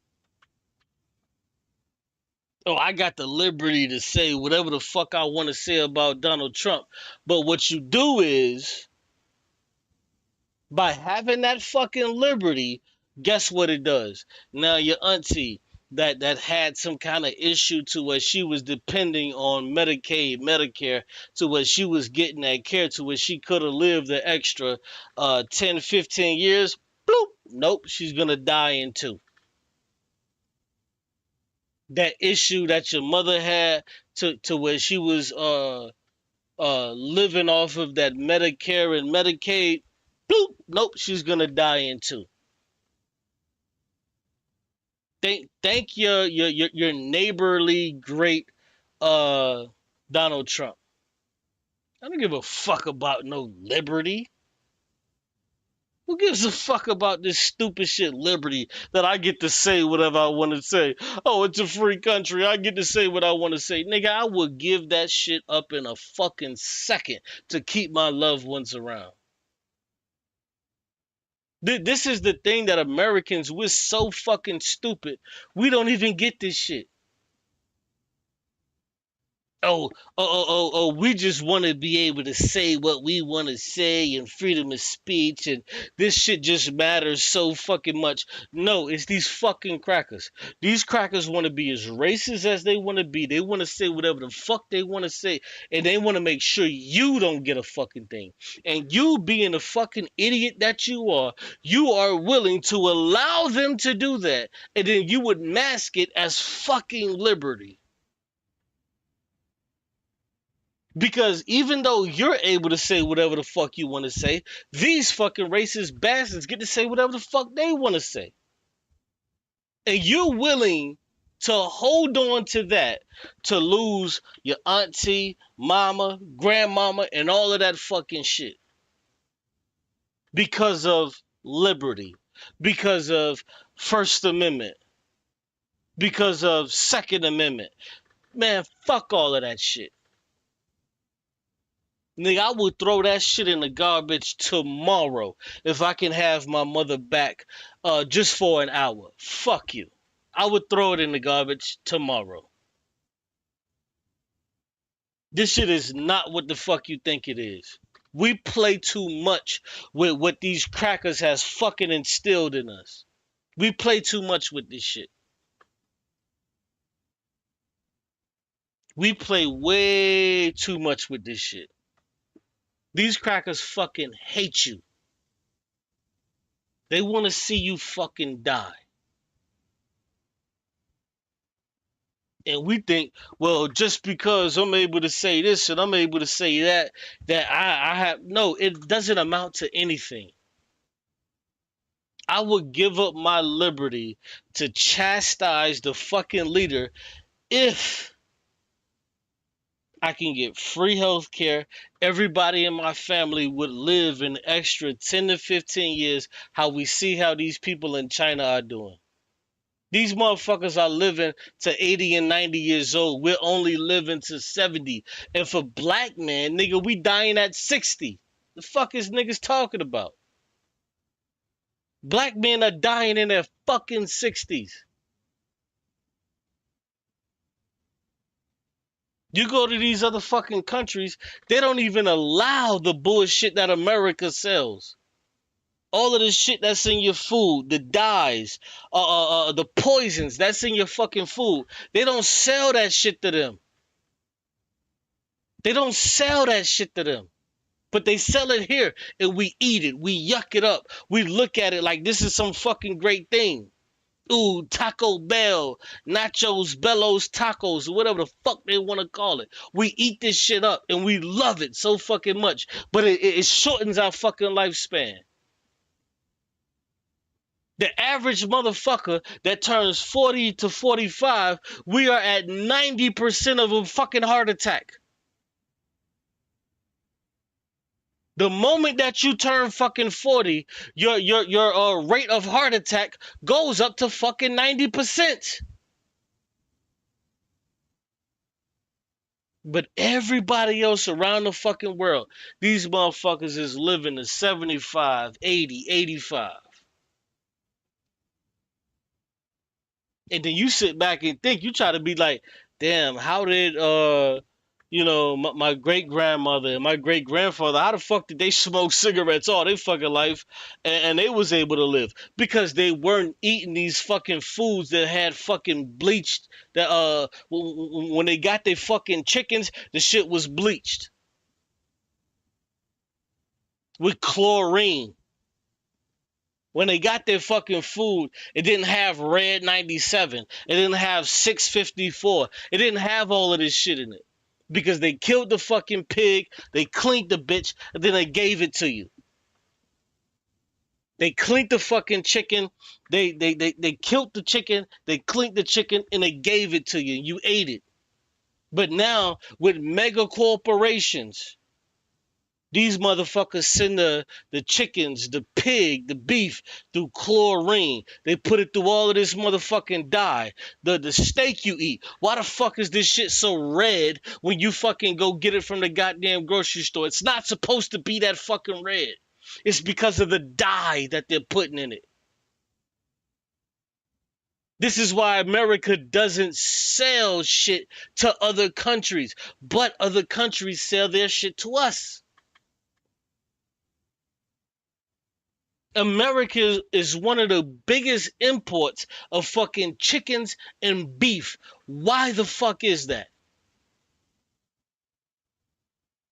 oh, I got the liberty to say whatever the fuck I want to say about Donald Trump. But what you do is, by having that fucking liberty, guess what it does? Now your auntie that had some kind of issue to where she was depending on Medicaid, Medicare, to where she was getting that care, to where she could have lived the extra 10, 15 years, bloop, nope, she's gonna die in 2. That issue that your mother had to where she was living off of that Medicare and Medicaid, bloop, nope, she's gonna die in 2. Thank your neighborly great Donald Trump. I don't give a fuck about no liberty. Who gives a fuck about this stupid shit liberty that I get to say whatever I want to say? Oh, it's a free country. I get to say what I want to say. Nigga, I would give that shit up in a fucking second to keep my loved ones around. This is the thing that Americans, we're so fucking stupid. We don't even get this shit. We just want to be able to say what we want to say and freedom of speech, and this shit just matters so fucking much. No, it's these fucking crackers. These crackers want to be as racist as they want to be. They want to say whatever the fuck they want to say, and they want to make sure you don't get a fucking thing. And you, being the fucking idiot that you are willing to allow them to do that, and then you would mask it as fucking liberty. Because even though you're able to say whatever the fuck you want to say, these fucking racist bastards get to say whatever the fuck they want to say. And you're willing to hold on to that, to lose your auntie, mama, grandmama, and all of that fucking shit. Because of liberty. Because of First Amendment. Because of Second Amendment. Man, fuck all of that shit. Nigga, I would throw that shit in the garbage tomorrow if I can have my mother back just for an hour. Fuck you. I would throw it in the garbage tomorrow. This shit is not what the fuck you think it is. We play too much with what these crackers has fucking instilled in us. We play too much with this shit. We play way too much with this shit. These crackers fucking hate you. They want to see you fucking die. And we think, well, just because I'm able to say this and I'm able to say that I have... No, it doesn't amount to anything. I would give up my liberty to chastise the fucking leader if I can get free health care. Everybody in my family would live an extra 10 to 15 years, how we see how these people in China are doing. These motherfuckers are living to 80 and 90 years old. We're only living to 70. And for black men, nigga, we dying at 60. The fuck is niggas talking about? Black men are dying in their fucking 60s. You go to these other fucking countries, they don't even allow the bullshit that America sells. All of the shit that's in your food, the dyes, the poisons that's in your fucking food, they don't sell that shit to them. They don't sell that shit to them. But they sell it here, and we eat it. We yuck it up. We look at it like this is some fucking great thing. Ooh, Taco Bell, Nachos, Bellows, Tacos, whatever the fuck they want to call it. We eat this shit up, and we love it so fucking much. But it shortens our fucking lifespan. The average motherfucker that turns 40 to 45, we are at 90% of a fucking heart attack. The moment that you turn fucking 40, your rate of heart attack goes up to fucking 90%. But everybody else around the fucking world, these motherfuckers is living to 75, 80, 85. And then you sit back and think, you try to be like, damn, how did you know, my great grandmother and my great grandfather, how the fuck did they smoke cigarettes all their fucking life and they was able to live? Because they weren't eating these fucking foods that had fucking bleached, that when they got their fucking chickens, the shit was bleached with chlorine. When they got their fucking food, it didn't have red 97. It didn't have 654. It didn't have all of this shit in it. Because they killed the fucking pig, they cleaned the bitch, and then they gave it to you. They cleaned the fucking chicken, they killed the chicken, they cleaned the chicken, and they gave it to you, and you ate it. But now, with mega corporations, these motherfuckers send the chickens, the pig, the beef through chlorine. They put it through all of this motherfucking dye. The steak you eat. Why the fuck is this shit so red when you fucking go get it from the goddamn grocery store? It's not supposed to be that fucking red. It's because of the dye that they're putting in it. This is why America doesn't sell shit to other countries, but other countries sell their shit to us. America is one of the biggest imports of fucking chickens and beef. Why the fuck is that?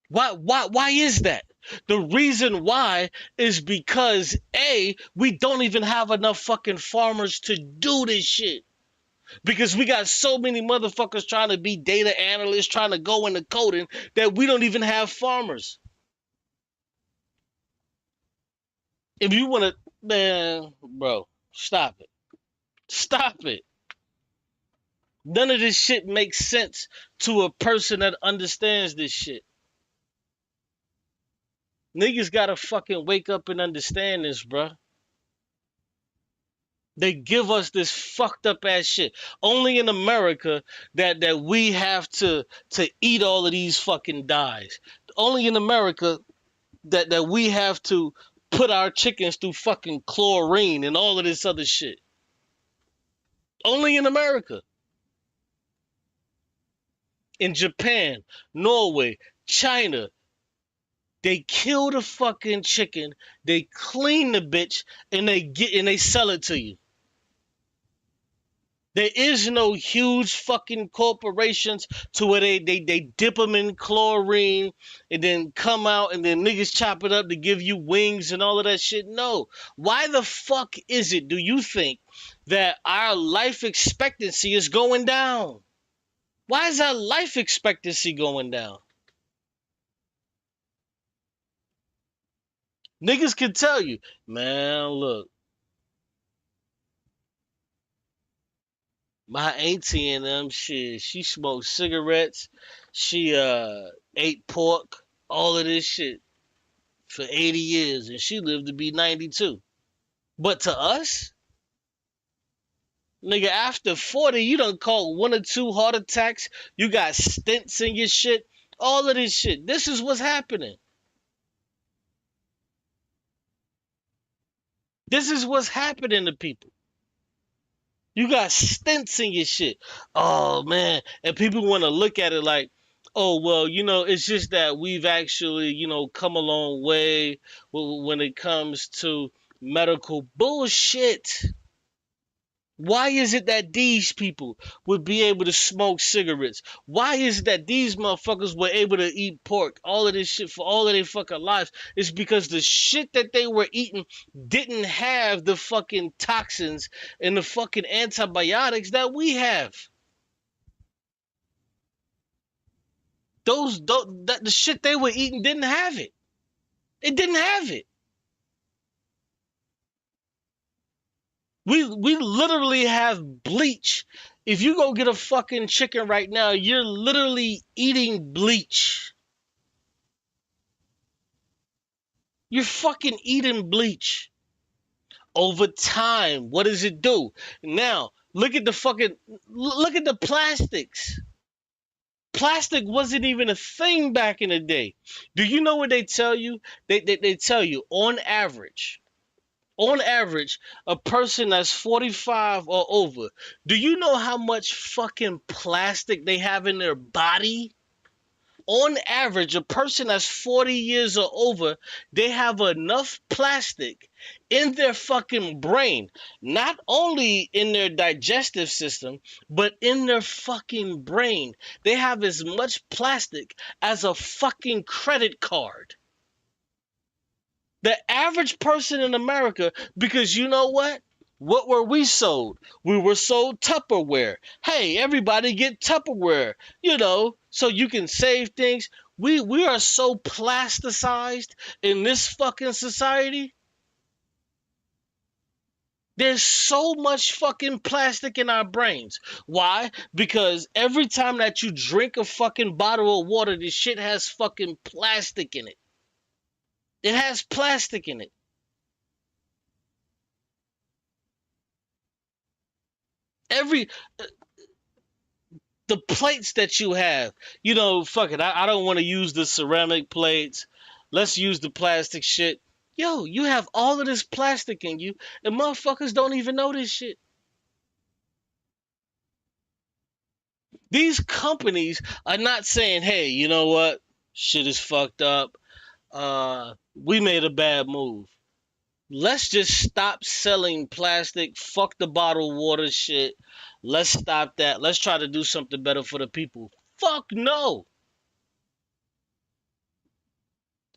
Why is that? The reason why is because A, we don't even have enough fucking farmers to do this shit. Because we got so many motherfuckers trying to be data analysts, trying to go into coding, that we don't even have farmers. If you want to, man, bro, stop it. Stop it. None of this shit makes sense to a person that understands this shit. Niggas gotta fucking wake up and understand this, bro. They give us this fucked up ass shit. Only in America that we have to eat all of these fucking dyes. Only in America that we have to put our chickens through fucking chlorine and all of this other shit. Only in America. In Japan, Norway, China, they kill the fucking chicken, they clean the bitch, and they sell it to you. There is no huge fucking corporations to where they dip them in chlorine and then come out and then niggas chop it up to give you wings and all of that shit. No. Why the fuck is it, do you think, that our life expectancy is going down? Why is our life expectancy going down? Niggas can tell you, man, look. My auntie and them, shit, she smoked cigarettes, she ate pork, all of this shit for 80 years, and she lived to be 92. But to us, nigga, after 40, you done caught 1 or 2 heart attacks, you got stents in your shit, all of this shit. This is what's happening. This is what's happening to people. You got stents in your shit. Oh, man. And people want to look at it like, oh, well, you know, it's just that we've actually, you know, come a long way when it comes to medical bullshit. Why is it that these people would be able to smoke cigarettes? Why is it that these motherfuckers were able to eat pork, all of this shit for all of their fucking lives? It's because the shit that they were eating didn't have the fucking toxins and the fucking antibiotics that we have. The shit they were eating didn't have it. It didn't have it. We literally have bleach. If you go get a fucking chicken right now, you're literally eating bleach. You're fucking eating bleach. Over time, what does it do? Now, look at the plastics. Plastic wasn't even a thing back in the day. Do you know what they tell you? They tell you, on average, On average, a person that's 45 or over, do you know how much fucking plastic they have in their body? On average, a person that's 40 years or over, they have enough plastic in their fucking brain, not only in their digestive system, but in their fucking brain. They have as much plastic as a fucking credit card. The average person in America, because you know what? What were we sold? We were sold Tupperware. Hey, everybody get Tupperware, so you can save things. We are so plasticized in this fucking society. There's so much fucking plastic in our brains. Why? Because every time that you drink a fucking bottle of water, this shit has fucking plastic in it. It has plastic in it. The plates that you have, fuck it. I don't want to use the ceramic plates. Let's use the plastic shit. Yo, you have all of this plastic in you, and motherfuckers don't even know this shit. These companies are not saying, hey, you know what? Shit is fucked up. We made a bad move. Let's just stop selling plastic. Fuck the bottled water shit. Let's stop that. Let's try to do something better for the people. Fuck no.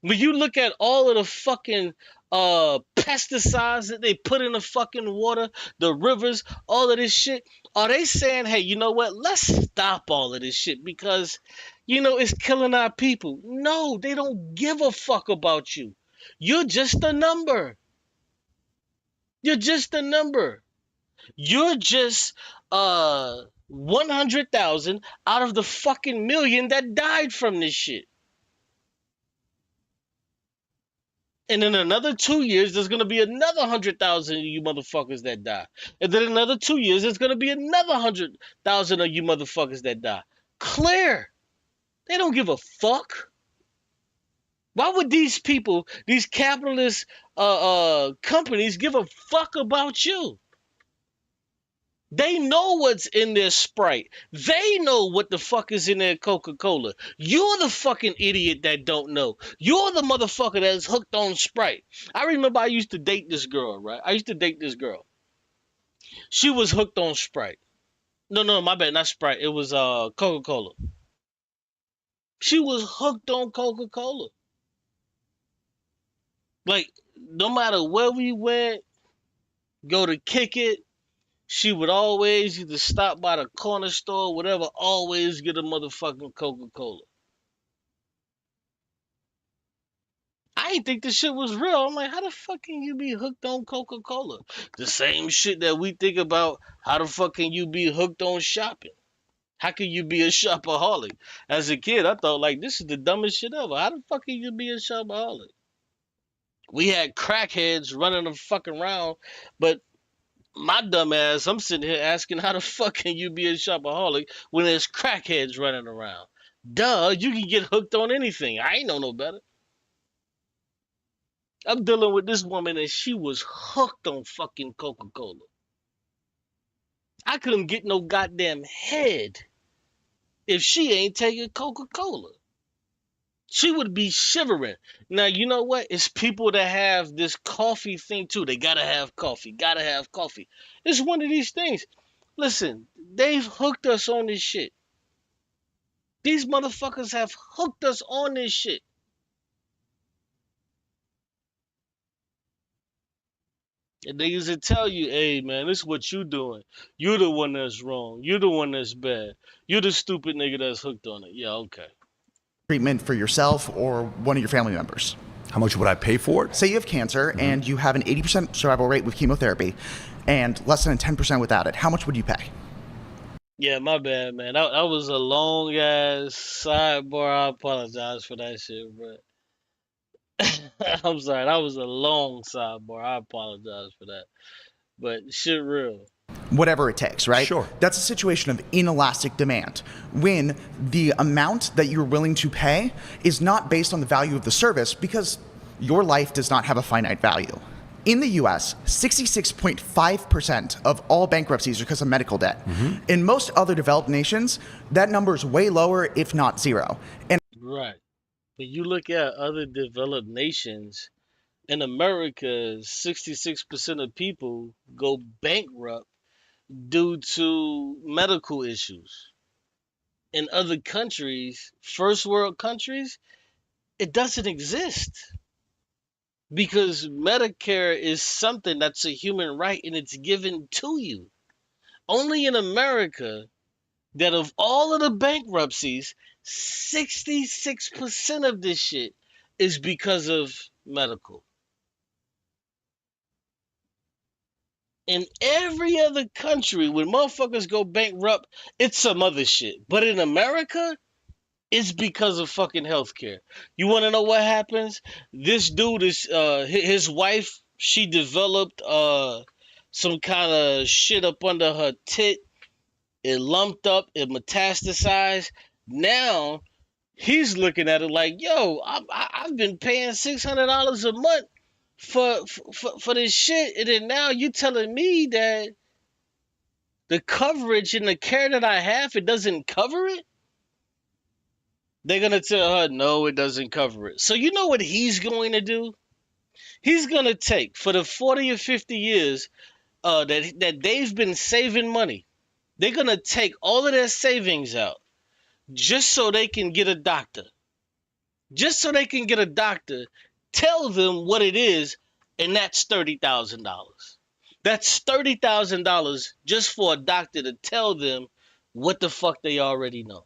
When you look at all of the fucking pesticides that they put in the fucking water, the rivers, all of this shit, are they saying, hey, you know what? Let's stop all of this shit because, it's killing our people. No, they don't give a fuck about you. You're just a number. You're just a number. You're just 100,000 out of the fucking million that died from this shit. And in another 2 years, there's going to be another 100,000 of you motherfuckers that die. And then in another 2 years, there's going to be another 100,000 of you motherfuckers that die. Clear. They don't give a fuck. Why would these people, these capitalist companies, give a fuck about you? They know what's in their Sprite. They know what the fuck is in their Coca-Cola. You're the fucking idiot that don't know. You're the motherfucker that's hooked on Sprite. I remember I used to date this girl, right? She was hooked on Sprite. No, my bad, not Sprite. It was Coca-Cola. She was hooked on Coca-Cola. Like, no matter where we went, go to kick it, she would always either stop by the corner store, whatever, always get a motherfucking Coca-Cola. I didn't think this shit was real. I'm like, how the fuck can you be hooked on Coca-Cola? The same shit that we think about, how the fuck can you be hooked on shopping? How can you be a shopaholic? As a kid, I thought, like, this is the dumbest shit ever. How the fuck can you be a shopaholic? We had crackheads running the fuck around, but my dumb ass, I'm sitting here asking how the fuck can you be a shopaholic when there's crackheads running around? Duh, you can get hooked on anything. I ain't know no better. I'm dealing with this woman and she was hooked on fucking Coca-Cola. I couldn't get no goddamn head if she ain't taking Coca-Cola. She would be shivering. Now, you know what? It's people that have this coffee thing too. They gotta have coffee. It's one of these things. Listen, they've hooked us on this shit. These motherfuckers have hooked us on this shit. And they used to tell you, hey man, this is what you doing. You're the one that's wrong. You're the one that's bad. You're the stupid nigga that's hooked on it. Yeah, okay. Treatment for yourself or one of your family members. How much would I pay for it? Say you have cancer and you have an 80% survival rate with chemotherapy and less than 10% without it. How much would you pay? Yeah, my bad, man. That was a long ass sidebar. I apologize for that shit, bro. I'm sorry. That was a long sidebar. I apologize for that. But shit real. Whatever it takes, right? Sure. That's a situation of inelastic demand, when the amount that you're willing to pay is not based on the value of the service, because your life does not have a finite value. In the US, 66.5% of all bankruptcies are because of medical debt. In most other developed nations, that number is way lower, if not zero. And Right. When you look at other developed nations, in America, 66% of people go bankrupt due to medical issues. In other countries, first world countries, it doesn't exist because Medicare is something that's a human right and it's given to you. Only in America that of all of the bankruptcies, 66% of this shit is because of medical. In every other country, when motherfuckers go bankrupt, it's some other shit. But in America, it's because of fucking healthcare. You want to know what happens? This dude is, his wife, she developed some kind of shit up under her tit. It lumped up, it metastasized. Now, he's looking at it like, yo, I've been paying $600 a month for this shit, and then now you telling me that the coverage and the care that I have, it doesn't cover it? They're gonna tell her, no, it doesn't cover it. So you know what he's going to do? He's gonna take, for the 40 or 50 years that they've been saving money, they're gonna take all of their savings out just so they can get a doctor. Just so they can get a doctor, tell them what it is, and that's $30,000. That's $30,000 just for a doctor to tell them what the fuck they already know.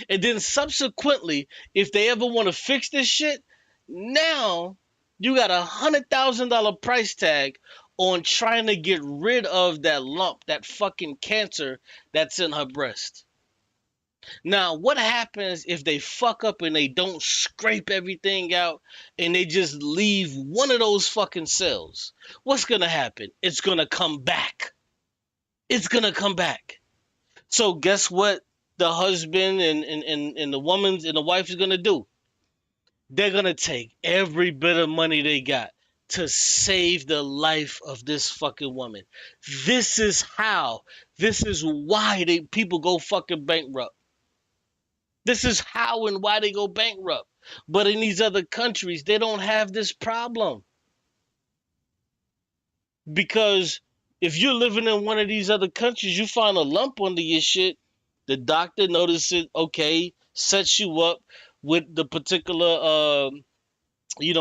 And then subsequently, if they ever want to fix this shit, now you got $100,000 price tag on trying to get rid of that lump, that fucking cancer that's in her breast. Now, what happens if they fuck up and they don't scrape everything out and they just leave one of those fucking cells? What's going to happen? It's going to come back. It's going to come back. So guess what the husband and the woman's and the wife is going to do? They're going to take every bit of money they got to save the life of this fucking woman. This is why people go fucking bankrupt. This is how and why they go bankrupt. But in these other countries, they don't have this problem. Because if you're living in one of these other countries, you find a lump under your shit, the doctor notices it, okay, sets you up with the particular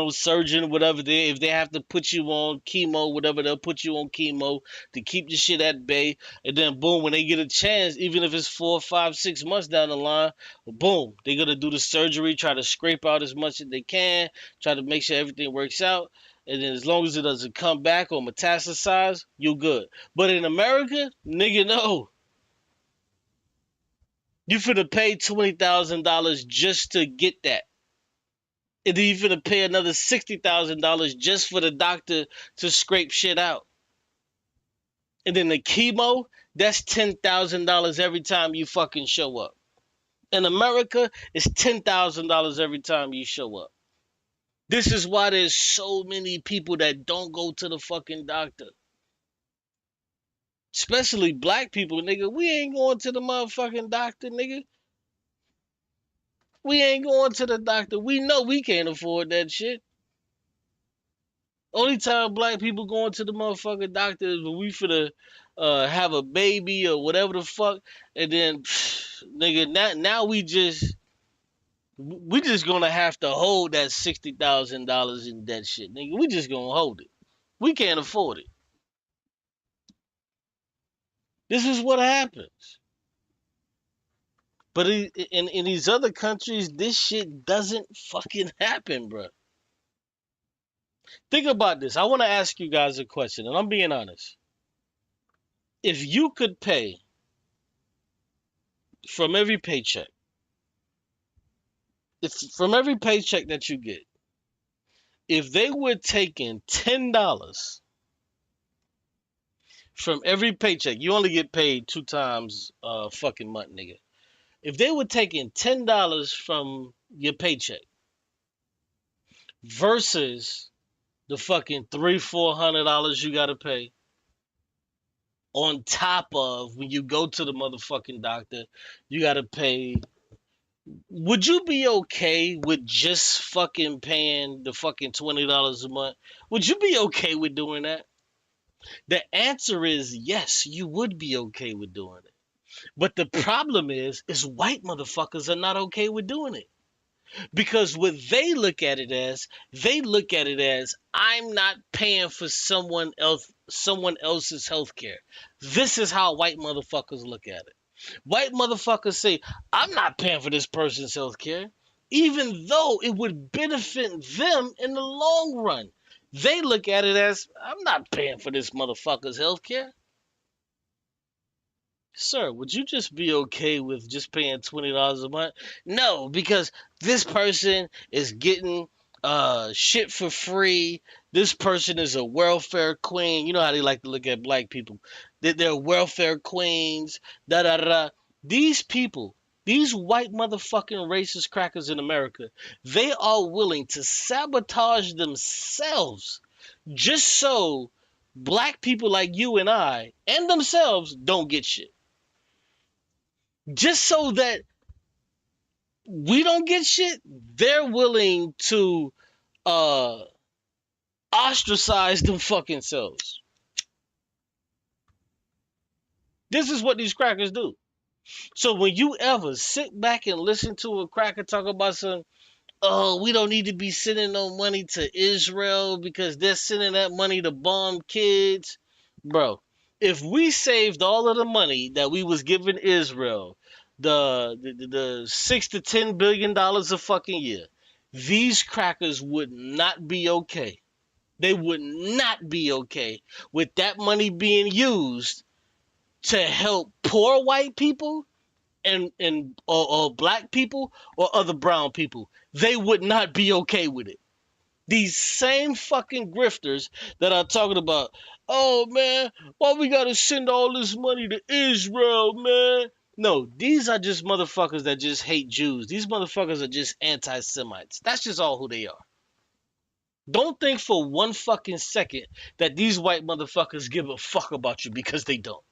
surgeon, whatever if they have to put you on chemo, whatever, they'll put you on chemo to keep your shit at bay. And then boom, when they get a chance, even if it's 4, 5, 6 months down the line, boom, they're gonna do the surgery, try to scrape out as much as they can, try to make sure everything works out. And then as long as it doesn't come back or metastasize, you're good. But in America, nigga, no. You finna pay $20,000 just to get that. And then you're finna pay another $60,000 just for the doctor to scrape shit out. And then the chemo, that's $10,000 every time you fucking show up. In America, it's $10,000 every time you show up. This is why there's so many people that don't go to the fucking doctor. Especially black people, nigga. We ain't going to the motherfucking doctor, nigga. We ain't going to the doctor. We know we can't afford that shit. Only time black people going to the motherfucking doctor is when we finna have a baby or whatever the fuck. And then, nigga, now we just gonna have to hold that $60,000 in that shit, nigga. We just gonna hold it. We can't afford it. This is what happens. But in these other countries, this shit doesn't fucking happen, bro. Think about this. I want to ask you guys a question, and I'm being honest. If you could pay from every paycheck, from every paycheck that you get, if they were taking $10 from every paycheck, you only get paid 2 times a fucking month, nigga. If they were taking $10 from your paycheck versus the fucking $300-400 you gotta pay, on top of when you go to the motherfucking doctor, you gotta pay. Would you be okay with just fucking paying the fucking $20 a month? Would you be okay with doing that? The answer is yes, you would be okay with doing it. But the problem is white motherfuckers are not okay with doing it. Because what they look at it as, I'm not paying for someone else's health care. This is how white motherfuckers look at it. White motherfuckers say, I'm not paying for this person's health care, even though it would benefit them in the long run. They look at it as, I'm not paying for this motherfucker's health care. Sir, would you just be okay with just paying $20 a month? No, because this person is getting shit for free. This person is a welfare queen. You know how they like to look at black people. They're welfare queens. Da da da. These people, these white motherfucking racist crackers in America, they are willing to sabotage themselves just so black people like you and I and themselves don't get shit. Just so that we don't get shit, they're willing to ostracize them fucking selves. This is what these crackers do. So when you ever sit back and listen to a cracker talk about some, oh, we don't need to be sending no money to Israel because they're sending that money to bomb kids. Bro, if we saved all of the money that we was giving Israel, the $6 to $10 billion a fucking year, these crackers would not be okay. They would not be okay with that money being used to help poor white people or black people or other brown people. They would not be okay with it. These same fucking grifters that are talking about, oh man, why we gotta send all this money to Israel, man? No, these are just motherfuckers that just hate Jews. These motherfuckers are just anti-Semites. That's just all who they are. Don't think for one fucking second that these white motherfuckers give a fuck about you, because they don't.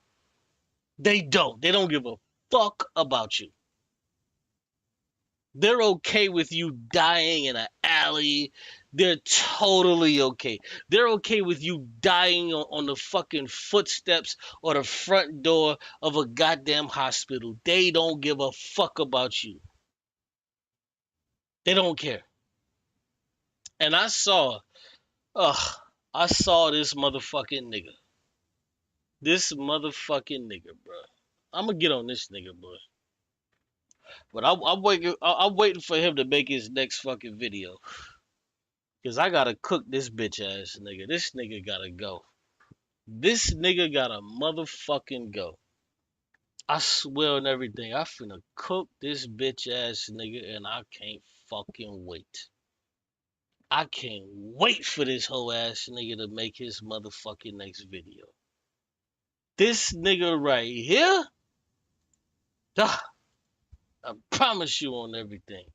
They don't. They don't give a fuck about you. They're okay with you dying in an alley. They're totally okay. They're okay with you dying on the fucking footsteps or the front door of a goddamn hospital. They don't give a fuck about you. They don't care. And I saw this motherfucking nigga. This motherfucking nigga, bro. I'm gonna get on this nigga, bro. But I'm waiting for him to make his next fucking video. Because I gotta cook this bitch ass nigga. This nigga gotta go. This nigga gotta motherfucking go. I swear on everything. I finna cook this bitch ass nigga, and I can't fucking wait. I can't wait for this whole ass nigga to make his motherfucking next video. This nigga right here, I promise you on everything.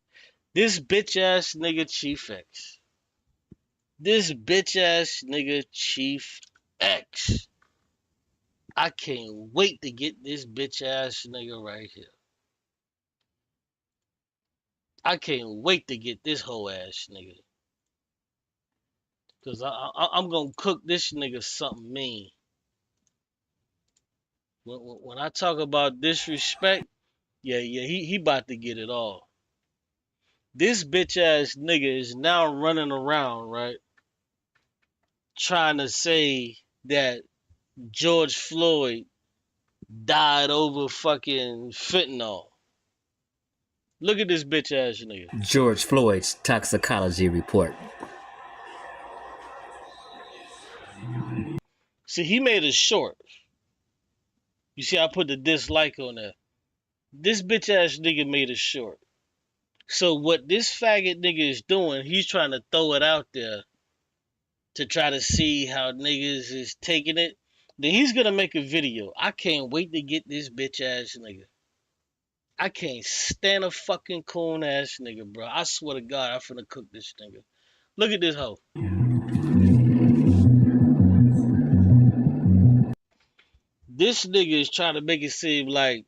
This bitch ass nigga Chief X. This bitch ass nigga Chief X. I can't wait to get this bitch ass nigga right here. I can't wait to get this whole ass nigga. Because I'm going to cook this nigga something mean. When I talk about disrespect, he about to get it all. This bitch ass nigga is now running around, right? Trying to say that George Floyd died over fucking fentanyl. Look at this bitch ass nigga. George Floyd's toxicology report. See, he made a short. You see, I put the dislike on there. This bitch ass nigga made a short. So what this faggot nigga is doing, he's trying to throw it out there to try to see how niggas is taking it. Then he's gonna make a video. I can't wait to get this bitch ass nigga. I can't stand a fucking coon ass nigga, bro. I swear to God, I'm finna cook this nigga. Look at this hoe. This nigga is trying to make it seem like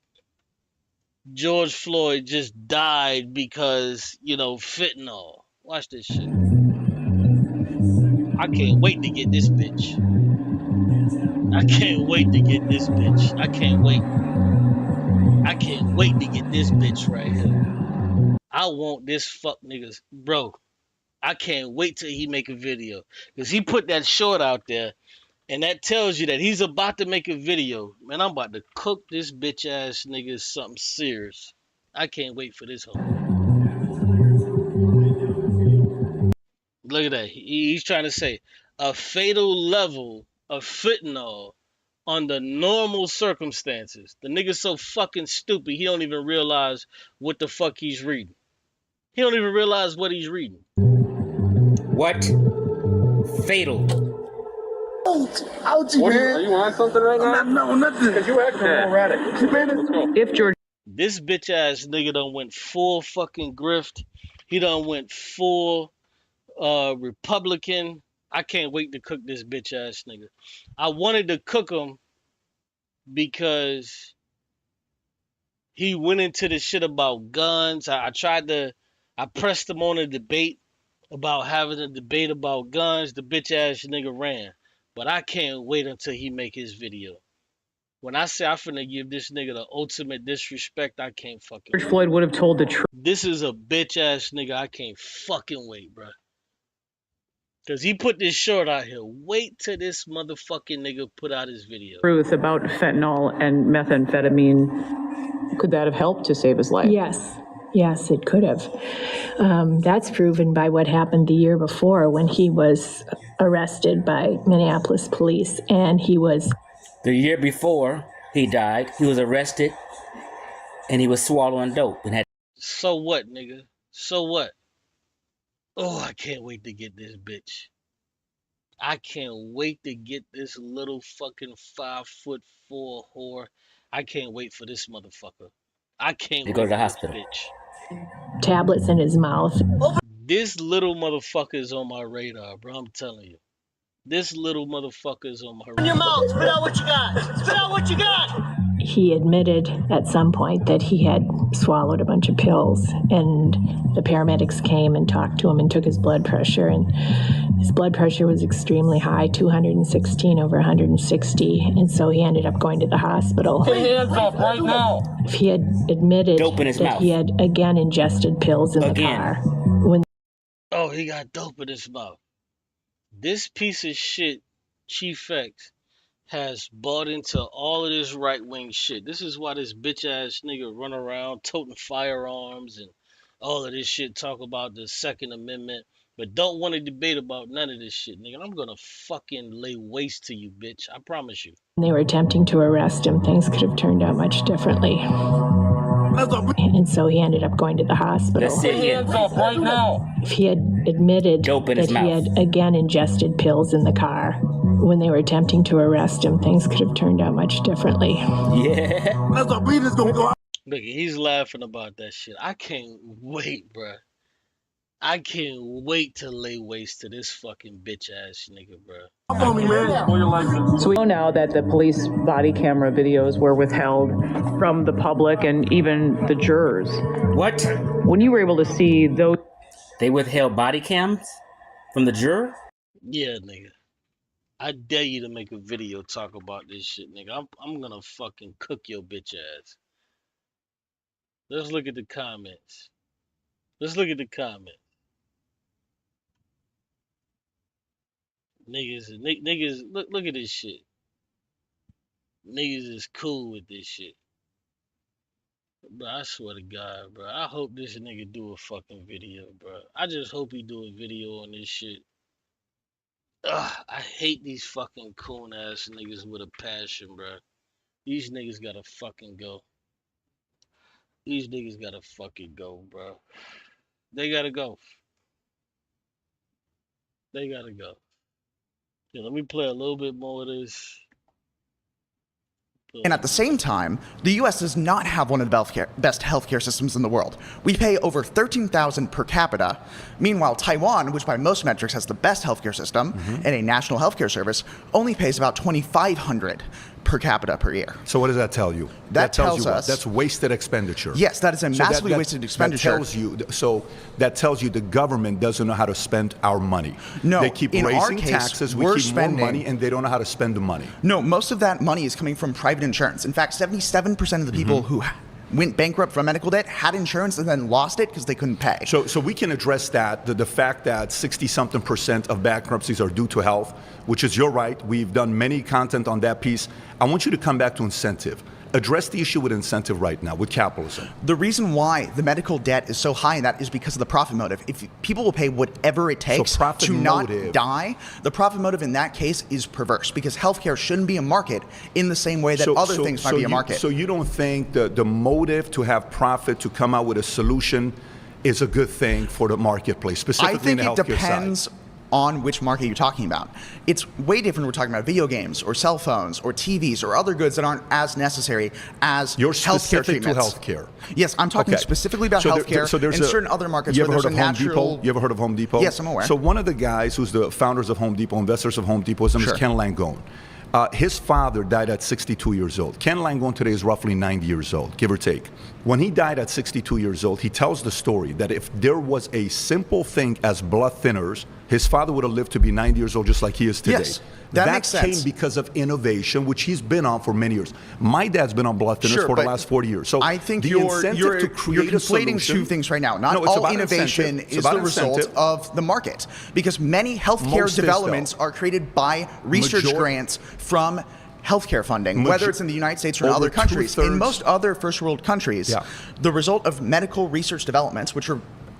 George Floyd just died because, fentanyl. Watch this shit. I can't wait to get this bitch. I can't wait to get this bitch. I can't wait. I can't wait to get this bitch right here. I want this fuck niggas. Bro, I can't wait till he make a video. Because he put that short out there, and that tells you that he's about to make a video. Man, I'm about to cook this bitch ass nigga something serious. I can't wait for this whole. Look at that. He's trying to say a fatal level of fentanyl under normal circumstances. The nigga's so fucking stupid, he don't even realize what the fuck he's reading. He don't even realize what he's reading. What? Fatal. Ouchie, man. Are you on something right now? No, nothing. Because you acting erratic. If George... This bitch ass nigga done went full fucking grift. He done went full Republican. I can't wait to cook this bitch ass nigga. I wanted to cook him because he went into the shit about guns. I pressed him on a debate about having a debate about guns. The bitch ass nigga ran. But I can't wait until he make his video. When I say I'm finna give this nigga the ultimate disrespect, I can't fucking George Floyd would have told the truth. This is a bitch ass nigga. I can't fucking wait, bro. Because he put this short out here. Wait till this motherfucking nigga put out his video. Truth about fentanyl and methamphetamine. Could that have helped to save his life? Yes, it could have. That's proven by what happened the year before when he was arrested by Minneapolis police, and he was... The year before he died, he was arrested and he was swallowing dope and had... So what, nigga? So what? Oh, I can't wait to get this bitch. I can't wait to get this little fucking 5'4" whore. I can't wait for this motherfucker. I can't wait go to the for this hospital. bitch. Tablets in his mouth. This little motherfucker is on my radar, bro. I'm telling you. This little motherfucker is on my radar. In your mouth, spit out what you got. Spit out what you got. He admitted at some point that he had swallowed a bunch of pills, and the paramedics came and talked to him and took his blood pressure, and his blood pressure was extremely high, 216 over 160, and so he ended up going to the hospital. Put your hands up right now. If he had admitted Dope in his that mouth. he had again ingested pills in the car. When Oh, he got dope in his mouth. This piece of shit, Chief X, has bought into all of this right-wing shit. This is why this bitch-ass nigga run around toting firearms and all of this shit, talk about the Second Amendment, but don't want to debate about none of this shit, nigga. I'm gonna fucking lay waste to you, bitch. I promise you. they were attempting to arrest him, things could have turned out much differently. And so he ended up going to the hospital. Put your hands up right now. If he had admitted that he had again ingested pills in the car when they were attempting to arrest him, things could have turned out much differently. Yeah. Look, he's laughing about that shit. I can't wait, bruh. I can't wait to lay waste to this fucking bitch ass nigga, bruh. So we know now that the police body camera videos were withheld from the public and even the jurors. What? When you were able to see those... They withheld body cams from the juror? Yeah, nigga. I dare you to make a video talk about this shit, nigga. I'm gonna fucking cook your bitch ass. Let's look at the comments. Let's look at the comments. Niggas, look at this shit. Niggas is cool with this shit. Bro, I swear to God, bro. I hope this nigga do a fucking video, bro. I just hope he do a video on this shit. Ugh, I hate these fucking coon ass niggas with a passion, bro. These niggas gotta fucking go. These niggas gotta fucking go, bro. They gotta go. They gotta go. Yeah, let me play a little bit more of this. And at the same time, the US does not have one of the best healthcare systems in the world. We pay over $13,000 per capita. Meanwhile, Taiwan, which by most metrics has the best healthcare system and a national healthcare service, only pays about $2,500 per capita per year. So what does that tell you? That tells tells you what? us That's wasted expenditure. Yes, that is a massively wasted expenditure. That tells you the government doesn't know how to spend our money. No, they keep in our raising case, taxes, we we're keep spending more money, and they don't know how to spend the money. No, most of that money is coming from private insurance. In fact, 77% of the people who went bankrupt from medical debt had insurance and then lost it because they couldn't pay. So we can address that, the fact that 60-something% of bankruptcies are due to health, which is, you're right, we've done many content on that piece. I want you to come back to incentive. Address the issue with incentive right now, with capitalism. The reason why the medical debt is so high in that is because of the profit motive. If people will pay whatever it takes to not die, the profit motive in that case is perverse, because healthcare shouldn't be a market in the same way that other things might be a market. So you don't think the motive to have profit, to come out with a solution, is a good thing for the marketplace, specifically in the healthcare side? I think it depends on which market you're talking about. It's way different when we're talking about video games or cell phones or TVs or other goods that aren't as necessary as healthcare treatments. You're specific to healthcare. Yes, I'm talking specifically about healthcare and certain other markets where there's a natural... You ever heard of Home Depot? Yes, I'm aware. So one of the guys who's the founders of Home Depot, investors of Home Depot, his name is Ken Langone. His father died at 62 years old. Ken Langone today is roughly 90 years old, give or take. When he died at 62 years old, he tells the story that if there was a simple thing as blood thinners, his father would have lived to be 90 years old just like he is today. Yes, that makes sense. Came because of innovation, which he's been on for many years. My dad's been on blood thinners for the last 40 years. So I think the you're conflating two things right now. Not all innovation is the result of the market, because many healthcare developments are created by research grants from healthcare funding, whether it's in the United States or in other countries. In most other first world countries, the result of medical research developments, which are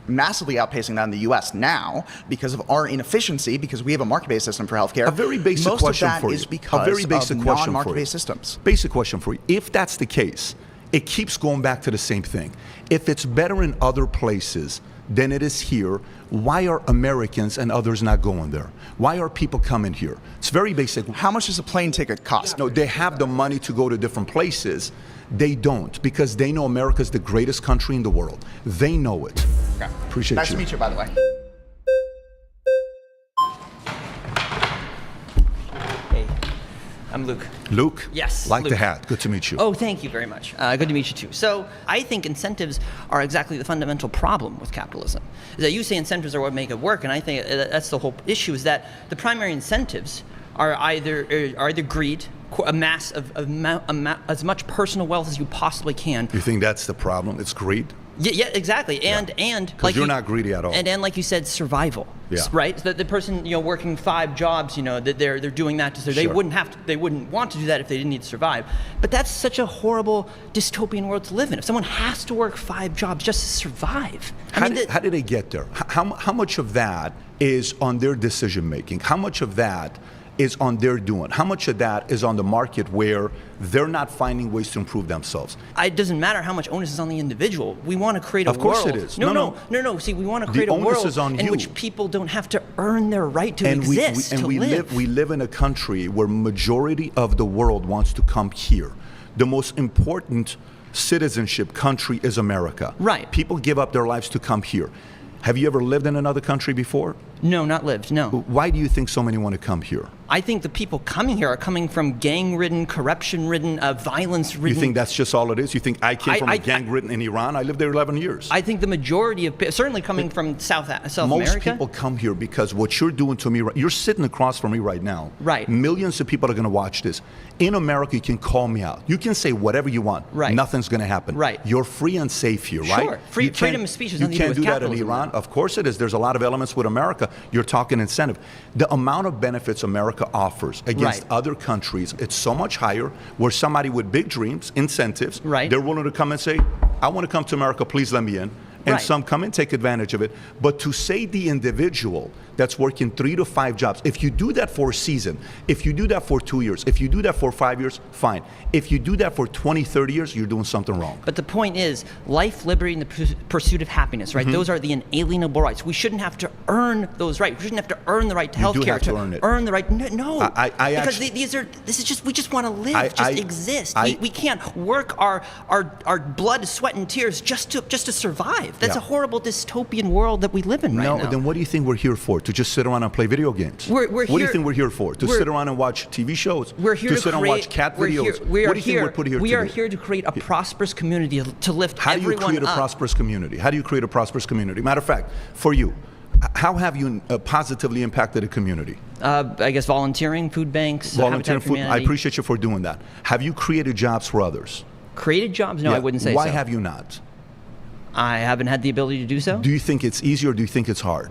massively outpacing that in the U.S. now because of our inefficiency, because we have a market-based system for healthcare. A very basic question for you. Most of that is because of non-market-based systems. Basic question for you. If that's the case, it keeps going back to the same thing. If it's better in other places than it is here, why are Americans and others not going there? Why are people coming here? It's very basic. How much does a plane ticket cost? No, they have the money to go to different places. They don't, because they know America's the greatest country in the world. They know it. Okay. Appreciate nice to meet you, by the way. Hey, I'm Luke. Luke? Yes. Like Luke. the hat. Good to meet you. Oh, thank you very much. Good to meet you too. So I think incentives are exactly the fundamental problem with capitalism. Is that you say incentives are what make it work, and I think that's the whole issue, is that the primary incentives are either greed, amass as much personal wealth as you possibly can. You think that's the problem? It's greed? Yeah, exactly. And because you're not greedy at all. And like you said, survival. Yeah. Right. The person working 5 jobs, that they're doing that to they wouldn't want to do that if they didn't need to survive. But that's such a horrible dystopian world to live in. If someone has to work 5 jobs just to survive, how did they get there? How much of that is on their decision making? How much of that is on their doing? How much of that is on the market where they're not finding ways to improve themselves? It doesn't matter how much onus is on the individual. We want to create a world. Of course it is. No. See, we want to create a world in which people don't have to earn their right to exist, to live. We live in a country where majority of the world wants to come here. The most important citizenship country is America. Right. People give up their lives to come here. Have you ever lived in another country before? No, not lived, no. Why do you think so many want to come here? I think the people coming here are coming from gang-ridden, corruption-ridden, violence-ridden... You think that's just all it is? You think I came from a gang-ridden in Iran? I lived there 11 years. I think the majority of... Certainly coming from South America. Most people come here because what you're doing to me... You're sitting across from me right now. Right. Millions of people are going to watch this. In America, you can call me out. You can say whatever you want. Right. Nothing's going to happen. Right. You're free and safe here, right? Sure. Freedom of speech is nothing to do with capitalism. You can't do that in Iran. Right? Of course it is. There's a lot of elements with America. You're talking incentive. The amount of benefits America offers against other countries, it's so much higher, where somebody with big dreams, incentives, they're willing to come and say, I want to come to America, please let me in. And some come and take advantage of it. But to say the individual that's working 3 to 5 jobs, if you do that for a season, if you do that for 2 years, if you do that for 5 years, fine. If you do that for 20, 30 years, you're doing something wrong. But the point is, life, liberty, and the pursuit of happiness, right? Those are the inalienable rights. We shouldn't have to earn those rights. We shouldn't have to earn the right to health care. You do have to earn it. Earn the right. No. Because actually, we just want to live, exist. We can't work our blood, sweat, and tears just to survive. That's a horrible dystopian world that we live in right now. No, then what do you think we're here for? To just sit around and play video games? We're what do you think we're here for? To sit around and watch TV shows? We're here to sit and watch cat videos? What do you think we're put here to do? We are here to create a prosperous community, to lift everyone up. How do you create a prosperous community? How do you create a prosperous community? Matter of fact, for you, how have you positively impacted a community? I guess volunteering, food banks, volunteering food. I appreciate you for doing that. Have you created jobs for others? Created jobs? No, I wouldn't say Why so. have you not? I haven't had the ability to do so. Do you think it's easy or do you think it's hard?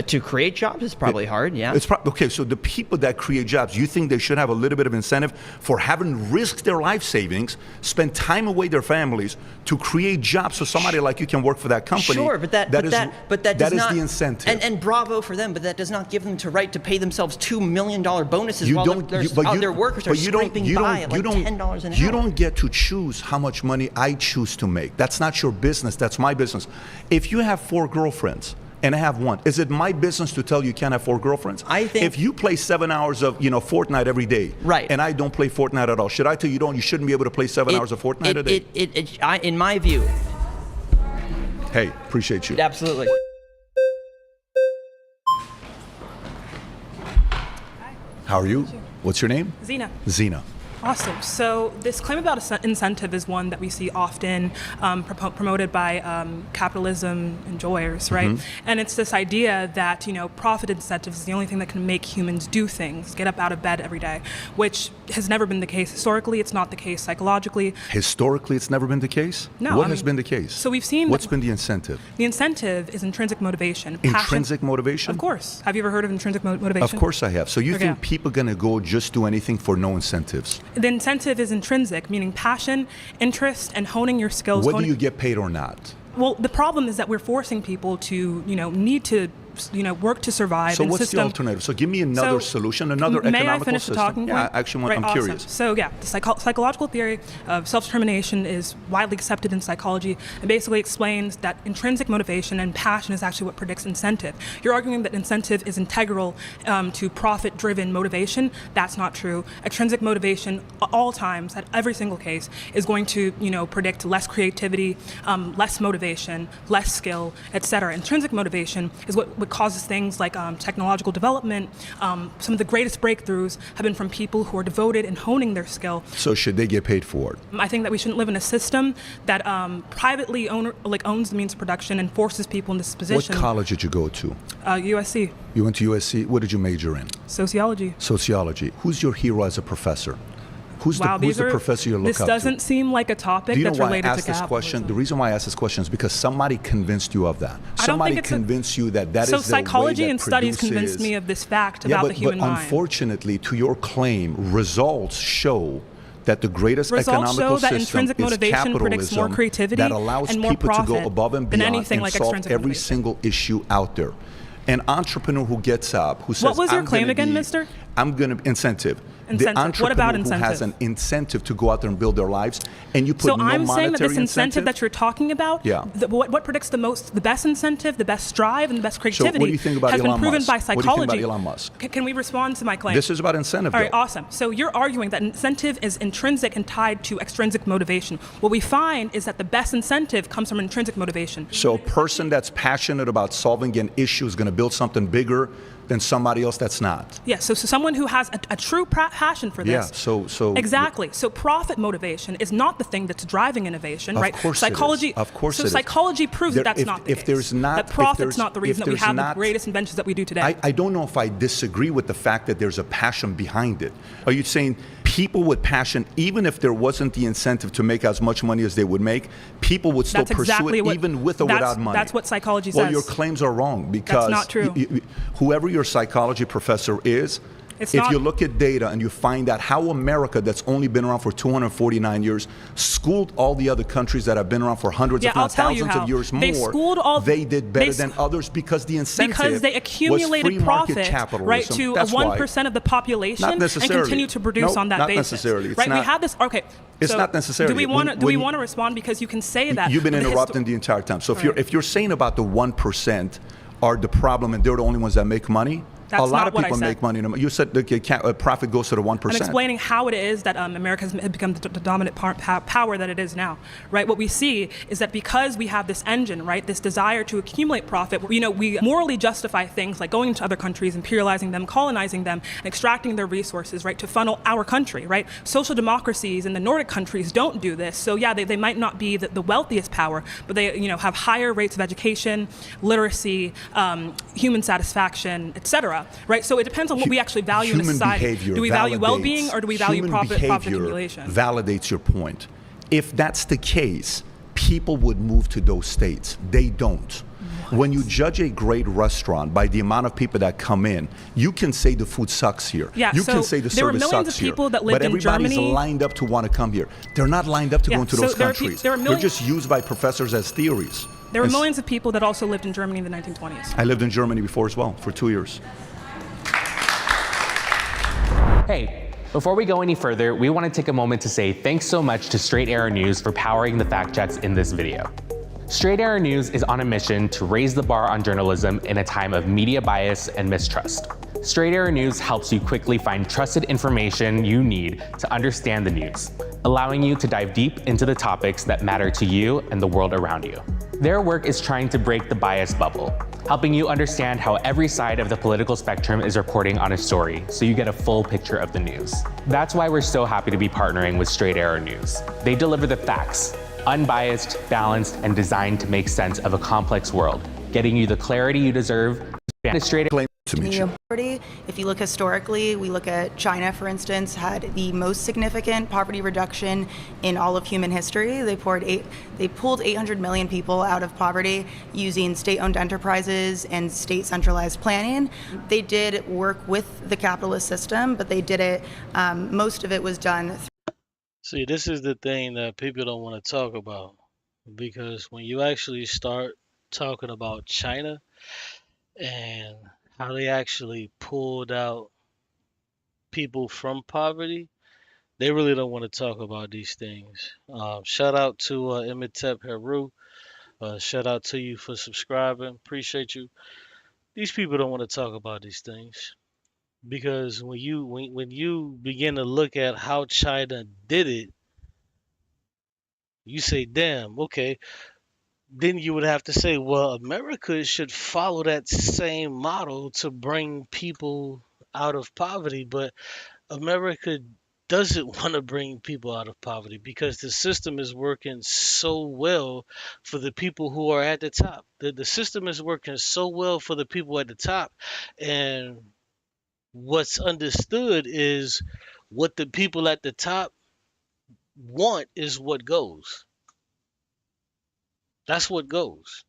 To create jobs is probably hard, yeah. Okay, so the people that create jobs, you think they should have a little bit of incentive for having risked their life savings, spend time away their families to create jobs so somebody like you can work for that company? Sure, but that is the incentive. And bravo for them, but that does not give them the right to pay themselves $2 million bonuses while their workers are scraping by at like $10 an hour. You don't get to choose how much money I choose to make. That's not your business. That's my business. If you have 4 girlfriends, and I have 1. Is it my business to tell you can't have 4 girlfriends? I think if you play 7 hours of Fortnite every day, right, and I don't play Fortnite at all, should I tell you you shouldn't be able to play 7 hours of Fortnite a day? In my view. Hey, appreciate you. Absolutely. How are you? What's your name? Zena. Zena. Awesome. So this claim about incentive is one that we see often promoted by capitalism enjoyers, right? Mm-hmm. And it's this idea that, profit incentives is the only thing that can make humans do things, get up out of bed every day, which has never been the case. Historically, it's not the case. Psychologically. Historically, it's never been the case? No. What has been the case? So we've seen... What's been the incentive? The incentive is intrinsic motivation. Intrinsic motivation? Of course. Have you ever heard of intrinsic motivation? Of course I have. So you think people are going to go just do anything for no incentives? The incentive is intrinsic, meaning passion, interest, and honing your skills. Whether you get paid or not. Well, the problem is that we're forcing people to, need to, work to survive. So what's the alternative? So give me another solution, another economical system. May I finish the talking point? Yeah, actually, I'm curious. So the psychological theory of self-determination is widely accepted in psychology and basically explains that intrinsic motivation and passion is actually what predicts incentive. You're arguing that incentive is integral to profit-driven motivation. That's not true. Extrinsic motivation, at all times, at every single case, is going to, predict less creativity, less motivation, less skill, etc. Intrinsic motivation is what causes things like technological development. Some of the greatest breakthroughs have been from people who are devoted in honing their skill. So should they get paid for it? I think that we shouldn't live in a system that privately owns the means of production and forces people in this position. What college did you go to? USC. You went to USC. What did you major in? Sociology. Sociology. Who's your hero as a professor? Who's the professor you look up to? This doesn't seem like a topic that's related to capitalism. This question? The reason why I ask this question is because somebody convinced you of that. Somebody convinced you that is the way that psychology and studies convinced me of this fact about the human mind. But unfortunately, to your claim, results show that the greatest economical system is capitalism that allows people to go above and beyond and solve every single issue out there. An entrepreneur who gets up, who says, "What was your claim again, mister?" I'm going to incentive. The entrepreneur what about incentive? Who has an incentive to go out there and build their lives, and you put no monetary incentive. So I'm saying that this incentive that you're talking about, what predicts the best incentive, the best drive, and the best creativity, so what do you think about has Elon been proven Musk? by psychology. What do you think about Elon Musk? Can we respond to my claim? This is about incentive. All right, awesome. So you're arguing that incentive is intrinsic and tied to extrinsic motivation. What we find is that the best incentive comes from intrinsic motivation. So a person that's passionate about solving an issue is going to build something bigger than somebody else that's not. Yeah, so someone who has a true passion for this. Yeah, so exactly. So profit motivation is not the thing that's driving innovation, right? Of course psychology. It is. Of course so it is. psychology proves that that's not the case. That profit's not the reason that we have the greatest inventions that we do today. I don't know if I disagree with the fact that there's a passion behind it. Are you saying people with passion, even if there wasn't the incentive to make as much money as they would make, people would still pursue it even with or without money? That's what psychology says. Well, your claims are wrong because that's not true. Whoever your psychology professor is, if you look at data and you find out how America, that's only been around for 249 years, schooled all the other countries that have been around for hundreds, if not thousands of years more, they did better than others because the incentive because they accumulated profit, right, to 1% of the population and continue to produce on that not basis. Necessarily. It's right? not, we have this. Okay. It's not necessarily. Do we want to respond because you can say that? You've been interrupting the entire time. So if you're saying about the 1% are the problem and they're the only ones that make money, That's a lot not of what I people said. make money. You said the profit goes to the 1%. I'm explaining how it is that America has become the dominant power that it is now, right? What we see is that because we have this engine, right, this desire to accumulate profit, we morally justify things like going into other countries, imperializing them, colonizing them, and extracting their resources, right, to funnel our country, right? Social democracies in the Nordic countries don't do this. So yeah, they might not be the wealthiest power, but they have higher rates of education, literacy, human satisfaction, etc. Right? So it depends on what we actually value in a society. Do we value well-being or do we value profit accumulation? Validates your point. If that's the case, people would move to those states. They don't. When you judge a great restaurant by the amount of people that come in, you can say the food sucks here. Yeah, you so can say the there were service millions sucks of people here. that lived but in everybody's Germany. lined up to want to come here. They're not lined up to go into so those there are countries. there are They're millions- just used by professors as theories. There were And millions of people that also lived in Germany in the 1920s. I lived in Germany before as well, for 2 years. Hey, before we go any further, we want to take a moment to say thanks so much to Straight Arrow News for powering the fact checks in this video. Straight Arrow News is on a mission to raise the bar on journalism in a time of media bias and mistrust. Straight Arrow News helps you quickly find trusted information you need to understand the news, allowing you to dive deep into the topics that matter to you and the world around you. Their work is trying to break the bias bubble, helping you understand how every side of the political spectrum is reporting on a story so you get a full picture of the news. That's why we're so happy to be partnering with Straight Arrow News. They deliver the facts, unbiased, balanced, and designed to make sense of a complex world, getting you the clarity you deserve. Straight to meet you. Poverty, if you look historically, we look at China, for instance, had the most significant poverty reduction in all of human history. They pulled 800 million people out of poverty using state-owned enterprises and state centralized planning. They did work with the capitalist system, but they did it, most of it was done. See, this is the thing that people don't want to talk about, because when you actually start talking about China and how they actually pulled out people from poverty, they really don't want to talk about these things. Shout out to Imitep Heru. Shout out to you for subscribing. Appreciate you. These people don't want to talk about these things, because when you begin to look at how China did it, you say, damn, okay. Then you would have to say, well, America should follow that same model to bring people out of poverty. But America doesn't want to bring people out of poverty because the system is working so well for the people who are at the top. The system is working so well for the people at the top. And what's understood is what the people at the top want is what goes. That's what goes.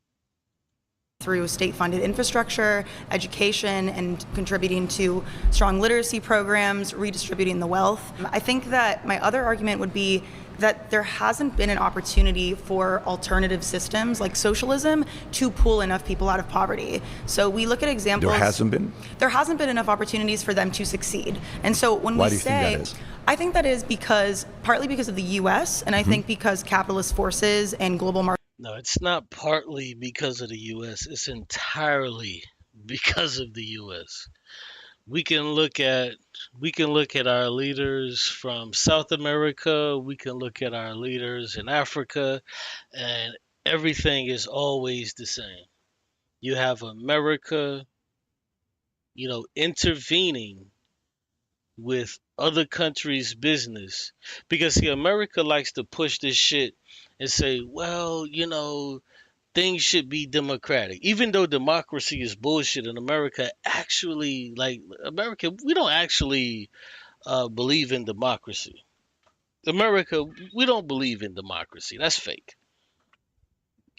Through state-funded infrastructure, education, and contributing to strong literacy programs, redistributing the wealth. I think that my other argument would be that there hasn't been an opportunity for alternative systems like socialism to pull enough people out of poverty. So we look at examples. There hasn't been? There hasn't been enough opportunities for them to succeed. And so when Why we do you say, think that is? I think that is partly because of the US, and I think because capitalist forces and global markets. No, it's not partly because of the U.S. It's entirely because of the U.S. We can look at our leaders from South America. We can look at our leaders in Africa, and everything is always the same. You have America, intervening with other countries' business, because see, America likes to push this shit and say, well, things should be democratic, even though democracy is bullshit. In America, we don't actually believe in democracy. America, we don't believe in democracy. That's fake.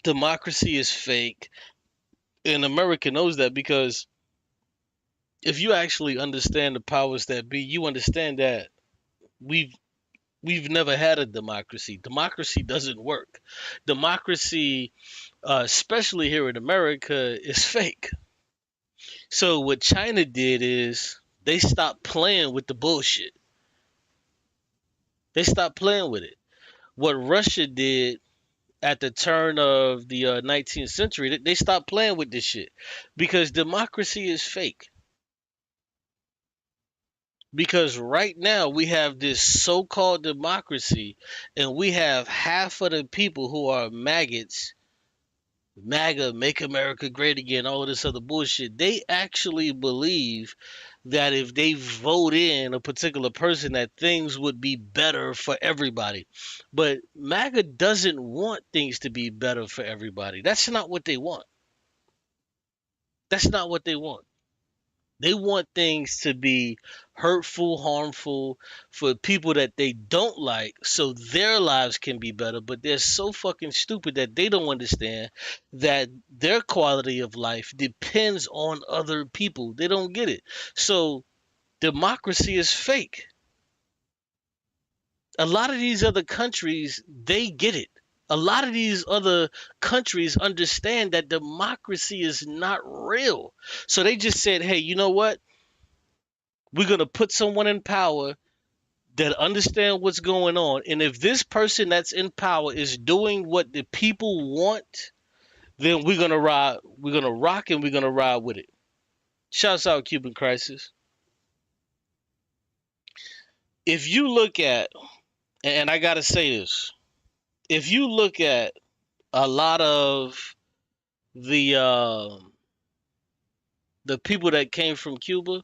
Democracy is fake, and America knows that, because if you actually understand the powers that be, you understand that we've never had a democracy. Democracy doesn't work. Democracy, especially here in America, is fake. So what China did is they stopped playing with the bullshit. They stopped playing with it. What Russia did at the turn of the 19th century, they stopped playing with this shit, because democracy is fake. Because right now we have this so-called democracy, and we have half of the people who are maggots, MAGA, Make America Great Again, all of this other bullshit. They actually believe that if they vote in a particular person, that things would be better for everybody. But MAGA doesn't want things to be better for everybody. That's not what they want. That's not what they want. They want things to be hurtful, harmful for people that they don't like so their lives can be better. But they're so fucking stupid that they don't understand that their quality of life depends on other people. They don't get it. So democracy is fake. A lot of these other countries, they get it. A lot of these other countries understand that democracy is not real. So they just said, hey, you know what? We're going to put someone in power that understand what's going on. And if this person that's in power is doing what the people want, then we're going to ride. We're going to rock and we're going to ride with it. Shouts out Cuban Crisis. If you look at, and I got to say this, if you look at a lot of the people that came from Cuba,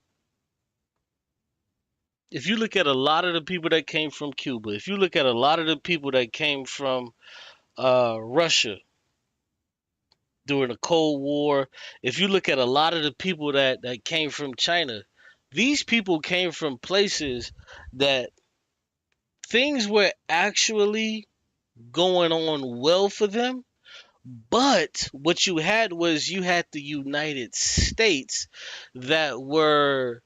if you look at a lot of the people that came from Cuba, if you look at a lot of the people that came from Russia during the Cold War, if you look at a lot of the people that came from China, these people came from places that things were actually going on well for them. But what you had was you had the United States that were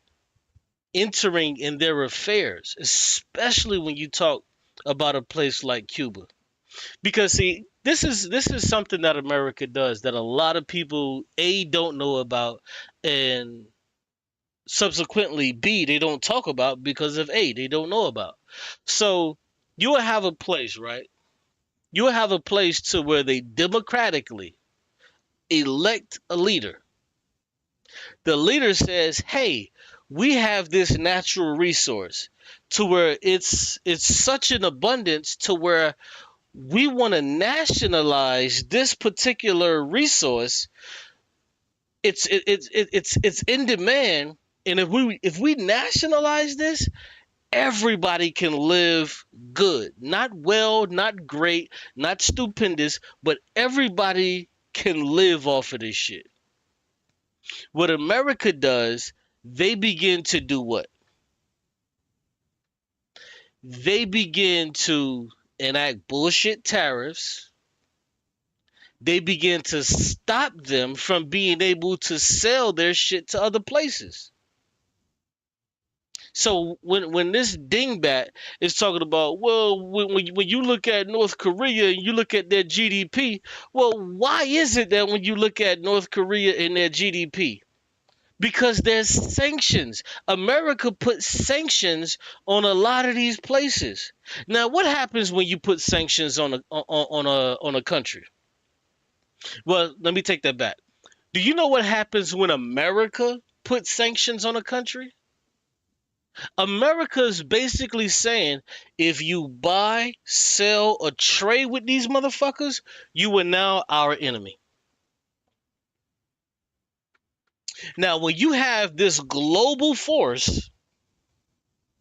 entering in their affairs, especially when you talk about a place like Cuba. Because see, this is something that America does that a lot of people A, don't know about, and subsequently B, they don't talk about because of A, they don't know about. So you will have a place, right? You will have a place to where they democratically elect a leader. The leader says, hey, we have this natural resource to where it's such an abundance to where we want to nationalize this particular resource. It's in demand, and if we nationalize this, everybody can live good. Not well, not great, not stupendous, but everybody can live off of this shit. What America does, they begin to do what? They begin to enact bullshit tariffs. They begin to stop them from being able to sell their shit to other places. So when this dingbat is talking about, well, when you look at North Korea and you look at their GDP, well, why is it that when you look at North Korea and their GDP? Because there's sanctions. America put sanctions on a lot of these places. Now, what happens when you put sanctions on a country? Well, let me take that back. Do you know what happens when America puts sanctions on a country? America's basically saying, if you buy, sell, or trade with these motherfuckers, you are now our enemy. Now, when you have this global force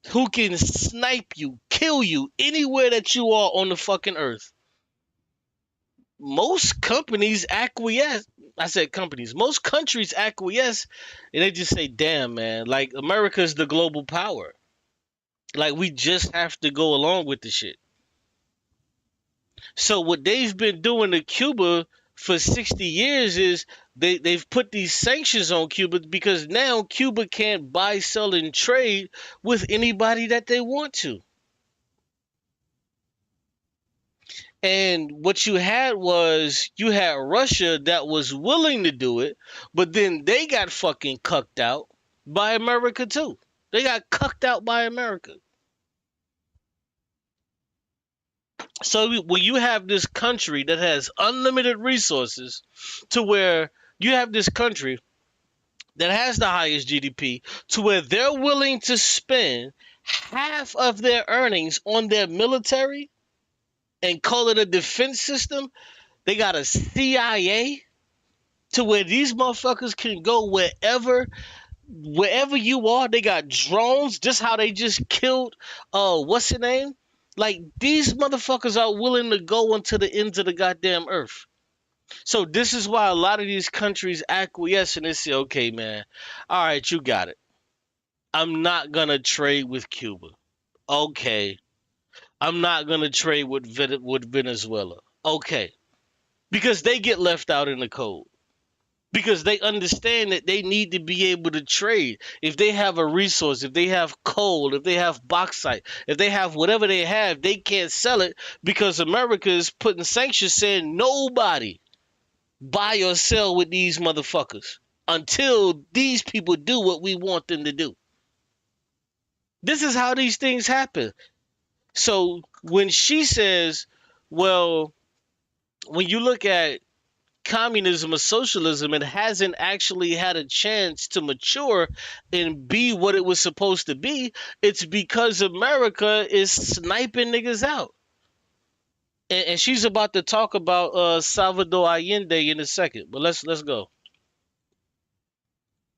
who can snipe you, kill you anywhere that you are on the fucking earth, most companies acquiesce. I said companies. Most countries acquiesce, and they just say, damn, man, like America's the global power. Like, we just have to go along with the shit. So what they've been doing to Cuba for 60 years is they've put these sanctions on Cuba because now Cuba can't buy, sell, and trade with anybody that they want to. And what you had was you had Russia that was willing to do it, but then they got fucking cucked out by America too. They got cucked out by America. So when you have this country that has unlimited resources to where you have this country that has the highest GDP, to where they're willing to spend half of their earnings on their military and call it a defense system. They got a CIA to where these motherfuckers can go wherever you are. They got drones, just how they just killed what's her name? Like, these motherfuckers are willing to go into the ends of the goddamn earth. So this is why a lot of these countries acquiesce and they say, okay, man, all right, you got it. I'm not gonna trade with Cuba. Okay. I'm not gonna trade with Venezuela. Okay. Because they get left out in the cold. Because they understand that they need to be able to trade. If they have a resource, if they have coal, if they have bauxite, if they have whatever they have, they can't sell it because America is putting sanctions saying nobody buy or sell with these motherfuckers until these people do what we want them to do. This is how these things happen. So when she says, well, when you look at communism or socialism, it hasn't actually had a chance to mature and be what it was supposed to be, it's because America is sniping niggas out. And she's about to talk about Salvador Allende in a second, but let's go.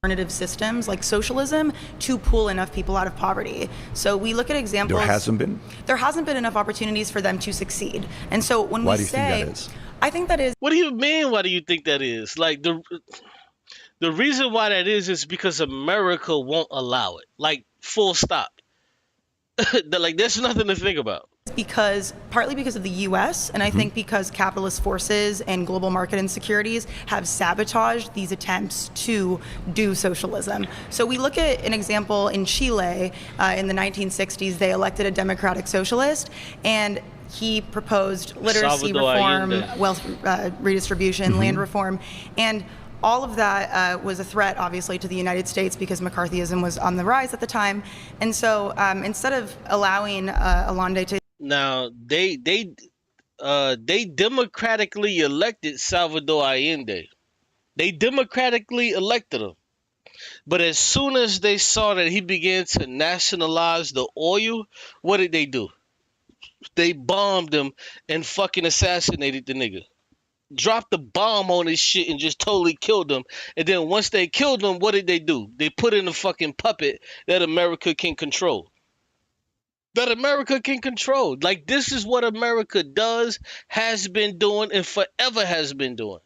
Alternative systems like socialism to pull enough people out of poverty. So we look at examples. There hasn't been enough opportunities for them to succeed. And so when Why we do you say, think that is? I think that is. What do you mean? Why do you think that is? Like, the reason why that is because America won't allow it. Like, full stop. Like, there's nothing to think about. Partly because of the U.S. and I think because capitalist forces and global market insecurities have sabotaged these attempts to do socialism. So we look at an example in Chile in the 1960s. They elected a democratic socialist, and he proposed literacy Salvador reform, Allende. wealth redistribution, land reform, and all of that was a threat, obviously, to the United States because McCarthyism was on the rise at the time. And so instead of allowing Allende to... Now, they democratically elected Salvador Allende. They democratically elected him. But as soon as they saw that he began to nationalize the oil, what did they do? They bombed him and fucking assassinated the nigga. Dropped the bomb on his shit and just totally killed him. And then once they killed him, what did they do? They put in a fucking puppet that America can control. That America can control. Like, this is what America does, has been doing, and forever has been doing.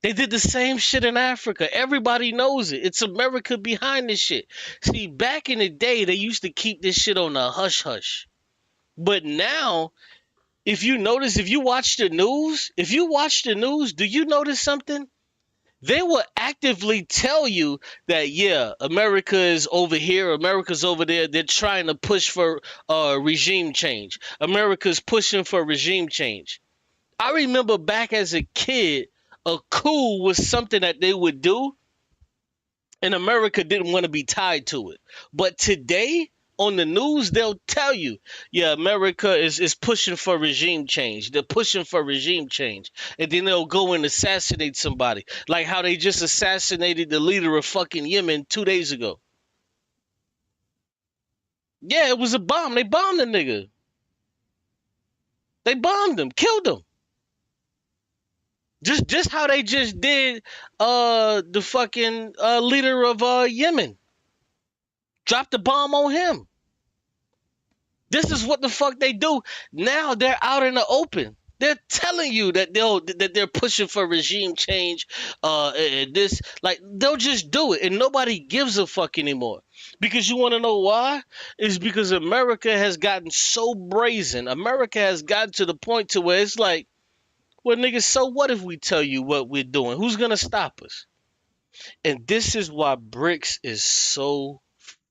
They did the same shit in Africa. Everybody knows it. It's America behind this shit. See, back in the day, they used to keep this shit on a hush-hush. But now, if you watch the news, do you notice something? They will actively tell you that, yeah, America is over here, America's over there. They're trying to push for regime change. America's pushing for regime change. I remember back as a kid, a coup was something that they would do, and America didn't want to be tied to it. But today, on the news, they'll tell you, yeah, America is pushing for regime change. They're pushing for regime change. And then they'll go and assassinate somebody. Like how they just assassinated the leader of fucking Yemen 2 days ago. Yeah, it was a bomb. They bombed the nigga. They bombed him, killed him. Just how they just did the fucking leader of Yemen. Dropped the bomb on him. This is what the fuck they do. Now they're out in the open. They're telling you that they're pushing for regime change. They'll just do it, and nobody gives a fuck anymore. Because you want to know why? It's because America has gotten so brazen. America has gotten to the point to where it's like, well, niggas, so what if we tell you what we're doing? Who's gonna stop us? And this is why BRICS is so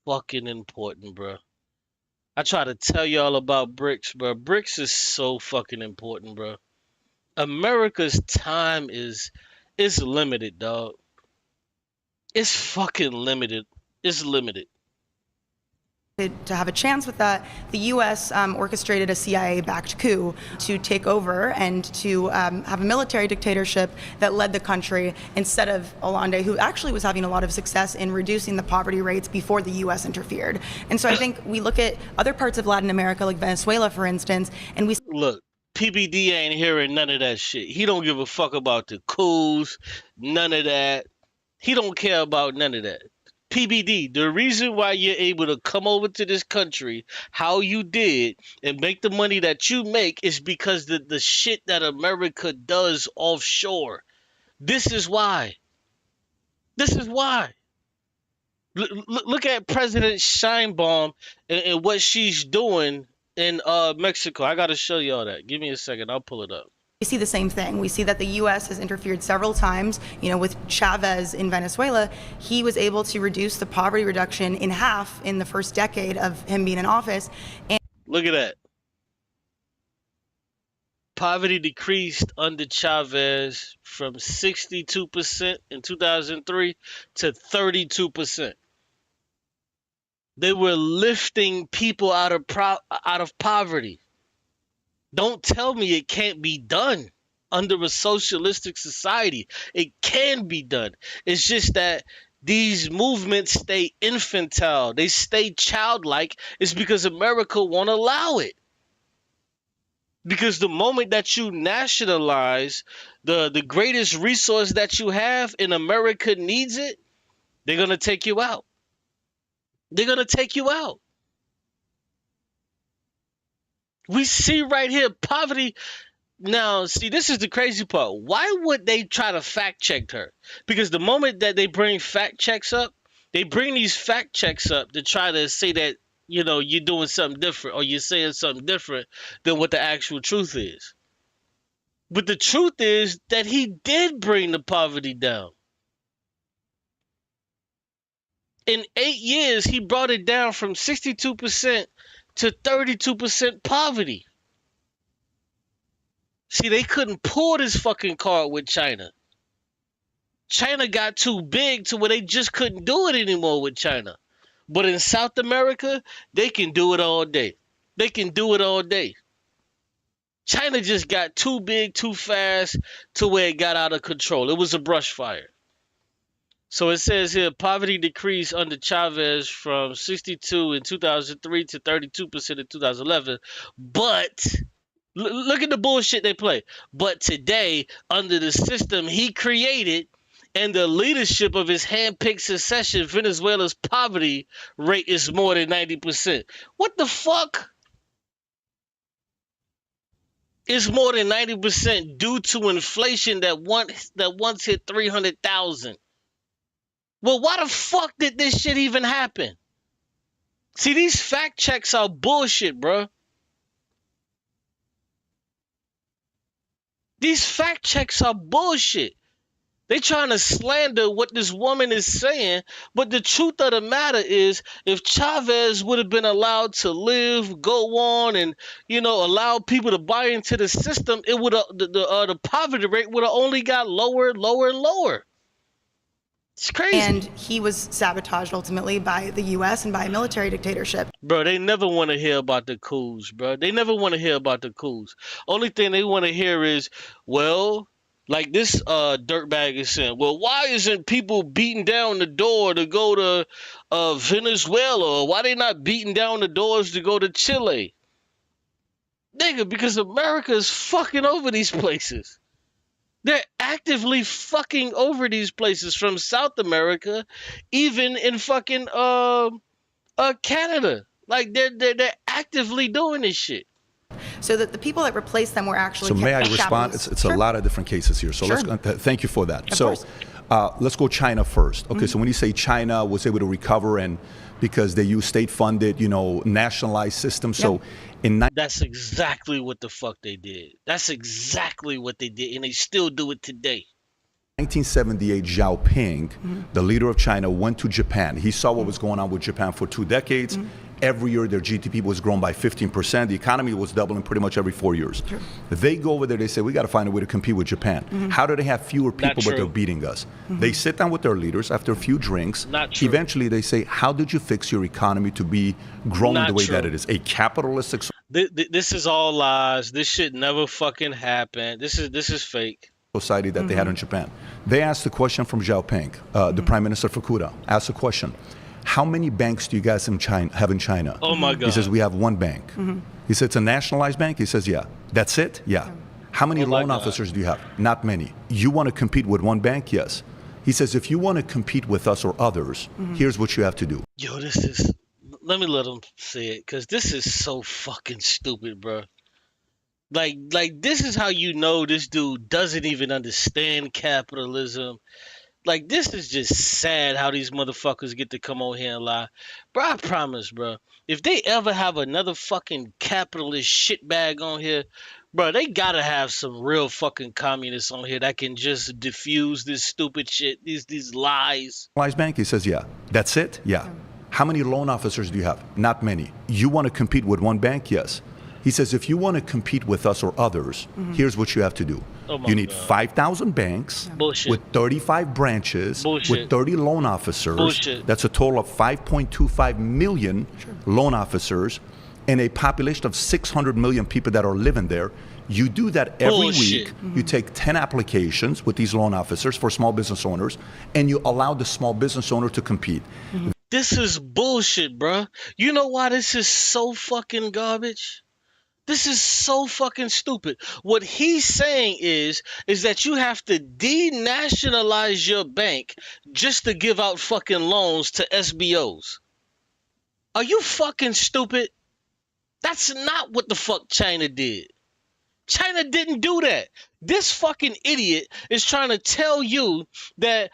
fucking important, bro. I try to tell y'all about BRICS, bro. BRICS is so fucking important, bro. America's time is limited, dog. It's fucking limited. It's limited. To have a chance with that, the U.S. Orchestrated a CIA-backed coup to take over and to have a military dictatorship that led the country instead of Hollande, who actually was having a lot of success in reducing the poverty rates before the U.S. interfered. And so I think we look at other parts of Latin America, like Venezuela, for instance, and we look. PBD ain't hearing none of that shit. He don't give a fuck about the coups, none of that. He don't care about none of that. PBD, the reason why you're able to come over to this country how you did and make the money that you make is because the shit that America does offshore. This is why. This is why. Look at President Sheinbaum and what she's doing in Mexico. I got to show y'all that. Give me a second. I'll pull it up. We see the same thing. We see that the U.S. has interfered several times. You know, with Chavez in Venezuela, he was able to reduce the poverty reduction in half in the first decade of him being in office. And look at that. Poverty decreased under Chavez from 62% in 2003 to 32%. They were lifting people out of poverty. Don't tell me it can't be done under a socialistic society. It can be done. It's just that these movements stay infantile. They stay childlike. It's because America won't allow it. Because the moment that you nationalize the greatest resource that you have and America needs it, they're going to take you out. They're going to take you out. We see right here poverty. Now, see, this is the crazy part. Why would they try to fact check her? Because the moment that they bring fact checks up, they bring these fact checks up to try to say that, you know, you're doing something different or you're saying something different than what the actual truth is. But the truth is that he did bring the poverty down. In 8 years, he brought it down from 62% to 32% poverty. See, they couldn't pull this fucking card with China. China got too big to where they just couldn't do it anymore with China. But in South America, they can do it all day. They can do it all day. China just got too big, too fast to where it got out of control. It was a brush fire. So it says here, poverty decreased under Chavez from 62 in 2003 to 32% in 2011. But look at the bullshit they play. But today, under the system he created and the leadership of his hand-picked succession, Venezuela's poverty rate is more than 90%. What the fuck? It's more than 90% due to inflation that once hit 300,000. Well, why the fuck did this shit even happen? See, these fact checks are bullshit, bro. These fact checks are bullshit. They trying to slander what this woman is saying, but the truth of the matter is, if Chavez would have been allowed to live, go on, and allow people to buy into the system, it would have the poverty rate would have only got lower and lower and lower. It's crazy. And he was sabotaged ultimately by the U.S. and by a military dictatorship. Bro, they never want to hear about the coups, bro. They never want to hear about the coups. Only thing they want to hear is, well, like this dirtbag is saying, well, why isn't people beating down the door to go to Venezuela? Or why they not beating down the doors to go to Chile? Nigga, because America is fucking over these places. They're actively fucking over these places from South America, even in fucking Canada. Like they're actively doing this shit. So that the people that replaced them were actually. So may I respond? It's Sure. a lot of different cases here. So let's thank you for that. Of so course. Let's go China first. Okay, so when you say China was able to recover and because they use state-funded, nationalized systems. So that's exactly what the fuck they did. That's exactly what they did, and they still do it today. 1978, Xiaoping, the leader of China, went to Japan. He saw what was going on with Japan for 2 decades, Every year their GDP was growing by 15%. The economy was doubling pretty much every 4 years. True. They go over there, they say, we got to find a way to compete with Japan. How do they have fewer people but they're beating us? They sit down with their leaders after a few drinks. Not true. Eventually they say, how did you fix your economy to be growing Not the way that true. it is? A capitalistic This is all lies. This shit never fucking happened. This is fake. society that they had in Japan. They asked the question from Xiaoping, the Prime Minister Fukuda, asked the question, how many banks do you guys have in China? Oh my God. He says, we have one bank. He said, it's a nationalized bank? He says, yeah. That's it? Yeah. How many loan officers do you have? Not many. You want to compete with one bank? Yes. He says, if you want to compete with us or others, here's what you have to do. Yo, this is... Let me let him say it, because this is so fucking stupid, bro. Like, this is how you know this dude doesn't even understand capitalism. Like, this is just sad how these motherfuckers get to come on here and lie. Bro, I promise, bro. If they ever have another fucking capitalist shitbag on here, bro, they gotta have some real fucking communists on here that can just diffuse this stupid shit, these lies. Nationalized bank? He says, yeah. That's it? Yeah. How many loan officers do you have? Not many. You want to compete with one bank? Yes. He says, if you want to compete with us or others, here's what you have to do. Oh my you need God. 5,000 banks Bullshit. with 35 branches Bullshit. with 30 loan officers. Bullshit. That's a total of 5.25 million loan officers and a population of 600 million people that are living there. You do that every Bullshit. week. You take 10 applications with these loan officers for small business owners, and you allow the small business owner to compete. This is bullshit, bruh. You know why this is so fucking garbage? This is so fucking stupid. What he's saying is that you have to denationalize your bank just to give out fucking loans to SBOs. Are you fucking stupid? That's not what the fuck China did. China didn't do that. This fucking idiot is trying to tell you that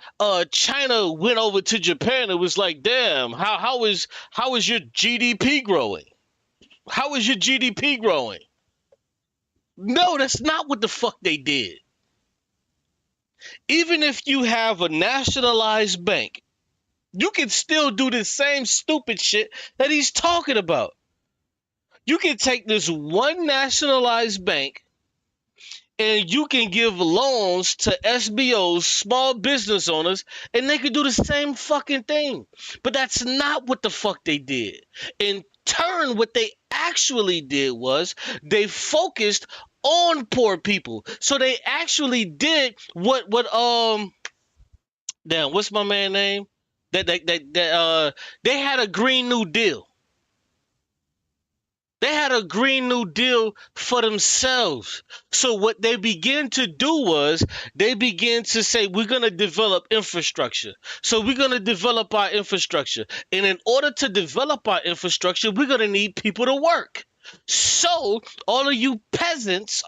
China went over to Japan and was like, damn, how is your GDP growing? How is your GDP growing? No, that's not what the fuck they did. Even if you have a nationalized bank, you can still do the same stupid shit that he's talking about. You can take this one nationalized bank and you can give loans to SBOs, small business owners, and they can do the same fucking thing. But that's not what the fuck they did. In turn, what they actually did was they focused on poor people. So they actually did what damn, what's my man's name? They had a Green New Deal. They had a Green New Deal for themselves. So what they began to do was they began to say, we're going to develop infrastructure. So we're going to develop our infrastructure. And in order to develop our infrastructure, we're going to need people to work. So all of you peasants,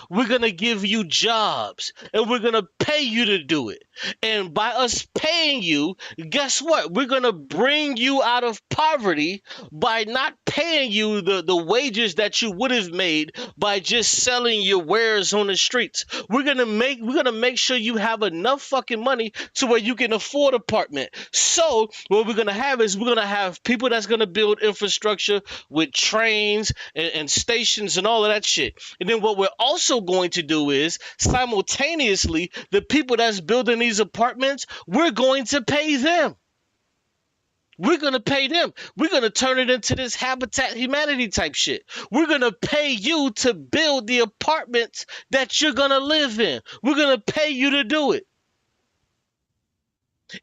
we're going to give you jobs and we're going to pay you to do it. And by us paying you, guess what? We're going to bring you out of poverty by not paying you the wages that you would have made by just selling your wares on the streets. We're going to make sure you have enough fucking money to where you can afford an apartment. So what we're going to have is we're going to have people that's going to build infrastructure with trains and stations and all of that shit. And then what we're also going to do is simultaneously the people that's building these apartments, we're going to pay them. We're going to pay them. We're going to turn it into this Habitat Humanity type shit. We're going to pay you to build the apartments that you're going to live in. We're going to pay you to do it.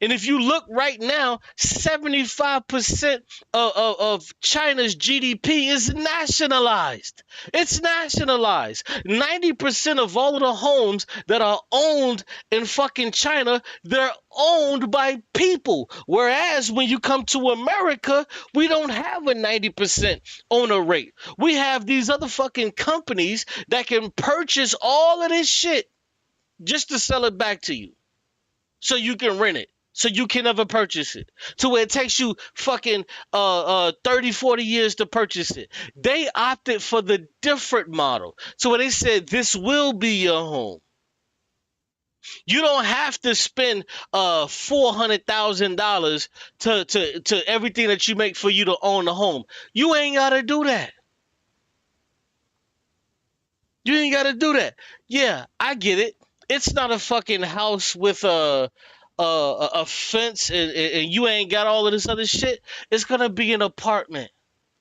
And if you look right now, 75% of China's GDP is nationalized. It's nationalized. 90% of all of the homes that are owned in fucking China, they're owned by people. Whereas when you come to America, we don't have a 90% owner rate. We have these other fucking companies that can purchase all of this shit just to sell it back to you so you can rent it. So you can never purchase it. To where it takes you fucking 30, 40 years to purchase it. They opted for the different model. So when they said this will be your home. You don't have to spend $400,000 to everything that you make for you to own a home. You ain't gotta do that. You ain't gotta do that. Yeah, I get it. It's not a fucking house with a fence and you ain't got all of this other shit. It's gonna be an apartment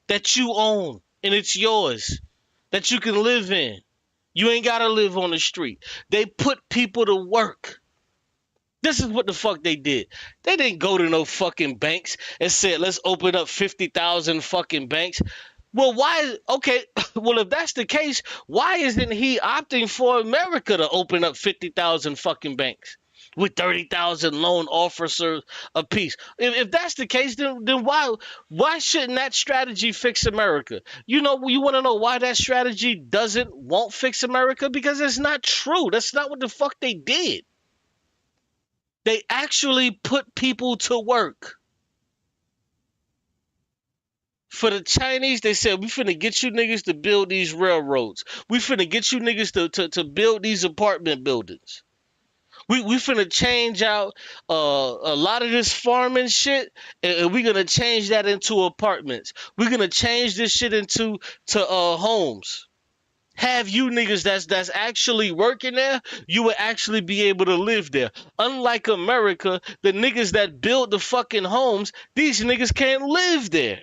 that you own and it's yours that you can live in. You ain't gotta live on the street. They put people to work. This is what the fuck they did. They didn't go to no fucking banks and said, let's open up 50,000 fucking banks. Well, why? Okay, well, if that's the case, why isn't he opting for America to open up 50,000 fucking banks with 30,000 loan officers apiece? If that's the case, then why shouldn't that strategy fix America? You know, you want to know why that strategy won't fix America? Because it's not true. That's not what the fuck they did. They actually put people to work. For the Chinese, they said, we finna get you niggas to build these railroads. We finna get you niggas to build these apartment buildings. We finna change out a lot of this farming shit, and we're gonna change that into apartments. We're gonna change this shit into homes. Have you niggas that's actually working there, you would actually be able to live there. Unlike America, the niggas that build the fucking homes, these niggas can't live there.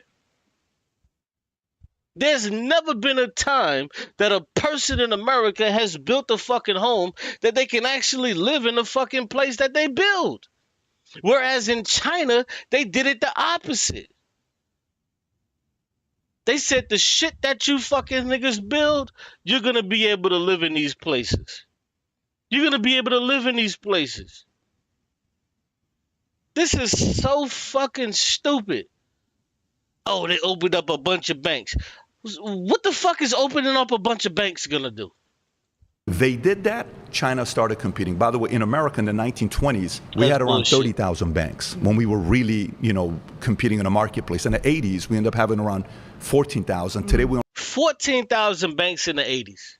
There's never been a time that a person in America has built a fucking home that they can actually live in the fucking place that they build. Whereas in China, they did it the opposite. They said the shit that you fucking niggas build, you're gonna be able to live in these places. You're gonna be able to live in these places. This is so fucking stupid. Oh, they opened up a bunch of banks. What the fuck is opening up a bunch of banks gonna do? They did that. China started competing. By the way, in America in the 1920s, we had around 30,000 banks when we were really, competing in a marketplace. In the 80s, we ended up having around 14,000. Today, we 14,000 banks in the 80s.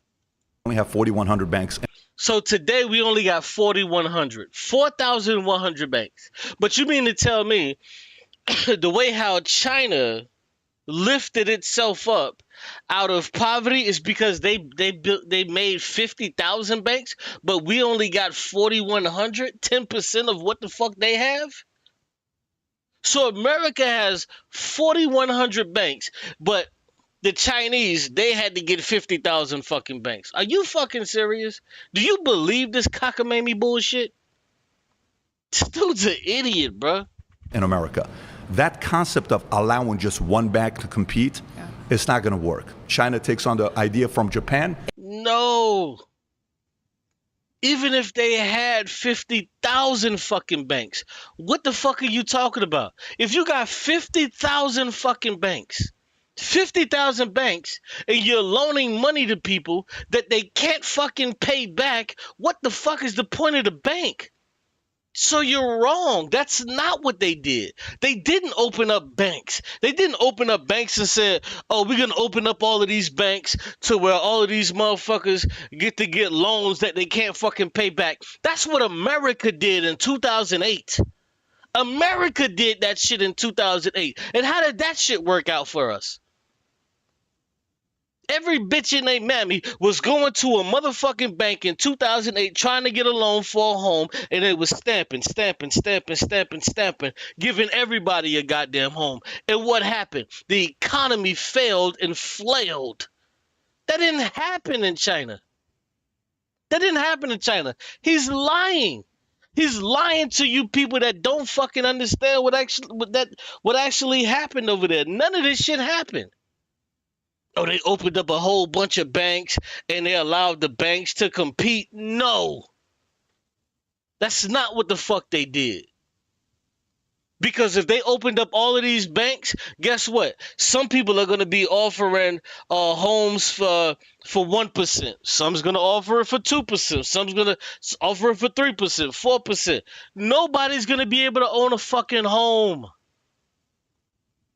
only have 4,100 banks. So today, we only got 4,100. 4,100 banks. But you mean to tell me the way how China lifted itself up out of poverty is because they made 50,000 banks, but we only got 4,100, 10% of what the fuck they have? So America has 4,100 banks, but the Chinese, they had to get 50,000 fucking banks. Are you fucking serious? Do you believe this cockamamie bullshit? This dude's an idiot, bro. In America, that concept of allowing just one bank to compete, it's not going to work. China takes on the idea from Japan. No. Even if they had 50,000 fucking banks, what the fuck are you talking about? If you got 50,000 fucking banks, 50,000 banks, and you're loaning money to people that they can't fucking pay back, what the fuck is the point of the bank? So you're wrong. That's not what they did. They didn't open up banks. They didn't open up banks and said, oh, we're going to open up all of these banks to where all of these motherfuckers get to get loans that they can't fucking pay back. That's what America did in 2008. America did that shit in 2008. And how did that shit work out for us? Every bitch in their mammy was going to a motherfucking bank in 2008 trying to get a loan for a home, and it was stamping, giving everybody a goddamn home. And what happened? The economy failed and flailed. That didn't happen in China. He's lying. He's lying to you people that don't fucking understand what actually happened over there. None of this shit happened. Oh, they opened up a whole bunch of banks and they allowed the banks to compete. No. That's not what the fuck they did. Because if they opened up all of these banks, guess what? Some people are going to be offering homes for 1%. Some's going to offer it for 2%. Some's going to offer it for 3%, 4%. Nobody's going to be able to own a fucking home.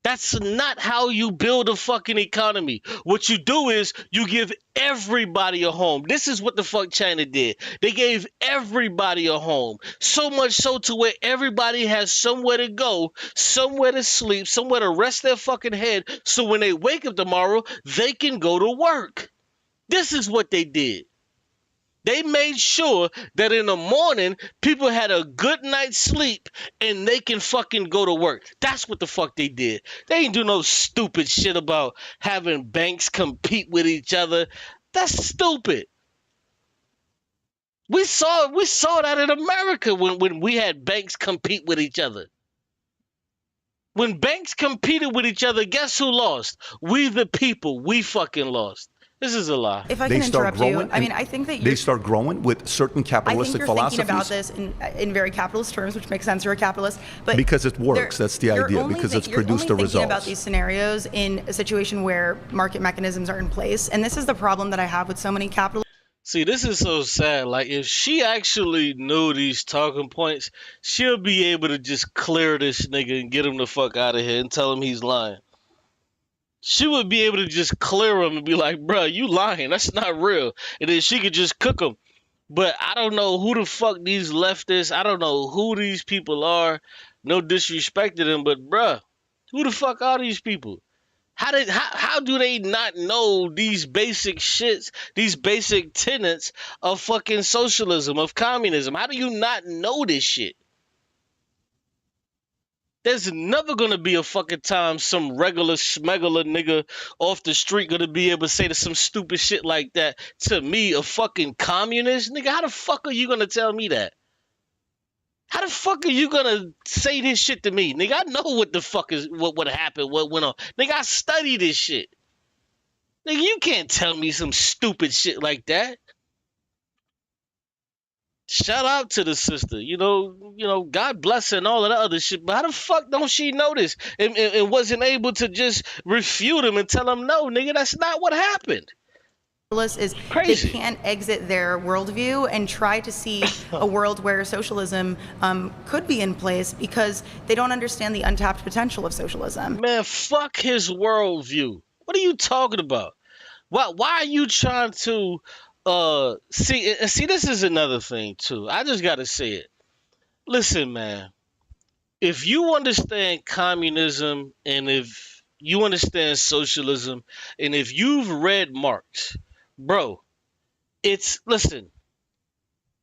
That's not how you build a fucking economy. What you do is you give everybody a home. This is what the fuck China did. They gave everybody a home. So much so to where everybody has somewhere to go, somewhere to sleep, somewhere to rest their fucking head. So when they wake up tomorrow, they can go to work. This is what they did. They made sure that in the morning, people had a good night's sleep and they can fucking go to work. That's what the fuck they did. They ain't do no stupid shit about having banks compete with each other. That's stupid. We saw that in America when we had banks compete with each other. When banks competed with each other, guess who lost? We the people. We fucking lost. This is a lie. If I can interrupt you, I mean, I think that they start growing with certain capitalistic philosophies. I think you're thinking about this in very capitalist terms, which makes sense. You're a capitalist, but because it works. That's the idea. Because it's produced the results. You're only thinking about these scenarios in a situation where market mechanisms are in place, and this is the problem that I have with so many capitalists. See, this is so sad. Like, if she actually knew these talking points, she'll be able to just clear this nigga and get him the fuck out of here and tell him he's lying. She would be able to just clear him and be like, bruh, you lying. That's not real. And then she could just cook him. But I don't know who the fuck these leftists, I don't know who these people are. No disrespect to them, but bruh, who the fuck are these people? How do they not know these basic shits, these basic tenets of fucking socialism, of communism? How do you not know this shit? There's never gonna be a fucking time some regular schmegular nigga off the street gonna be able to say to some stupid shit like that to me, a fucking communist. Nigga, how the fuck are you gonna tell me that? How the fuck are you gonna say this shit to me? Nigga, I know what the fuck is what happened, what went on. Nigga, I study this shit. Nigga, you can't tell me some stupid shit like that. Shout out to the sister, you know, God bless her and all of that other shit. But how the fuck don't she know this and wasn't able to just refute him and tell him, no, nigga, that's not what happened. Is crazy. They can't exit their worldview and try to see a world where socialism could be in place because they don't understand the untapped potential of socialism. Man, fuck his worldview. What are you talking about? Why are you trying to see, this is another thing too. I just gotta say it. Listen, man, if you understand communism and if you understand socialism and if you've read Marx, bro, listen,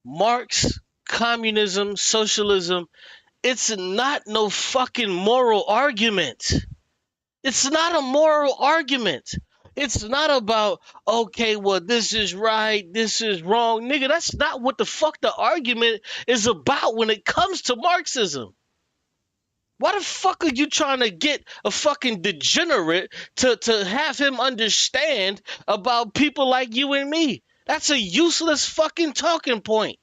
Marx, communism, socialism, it's not no fucking moral argument. It's not a moral argument. It's not about, okay, well, this is right, this is wrong. Nigga, that's not what the fuck the argument is about when it comes to Marxism. Why the fuck are you trying to get a fucking degenerate to have him understand about people like you and me? That's a useless fucking talking point.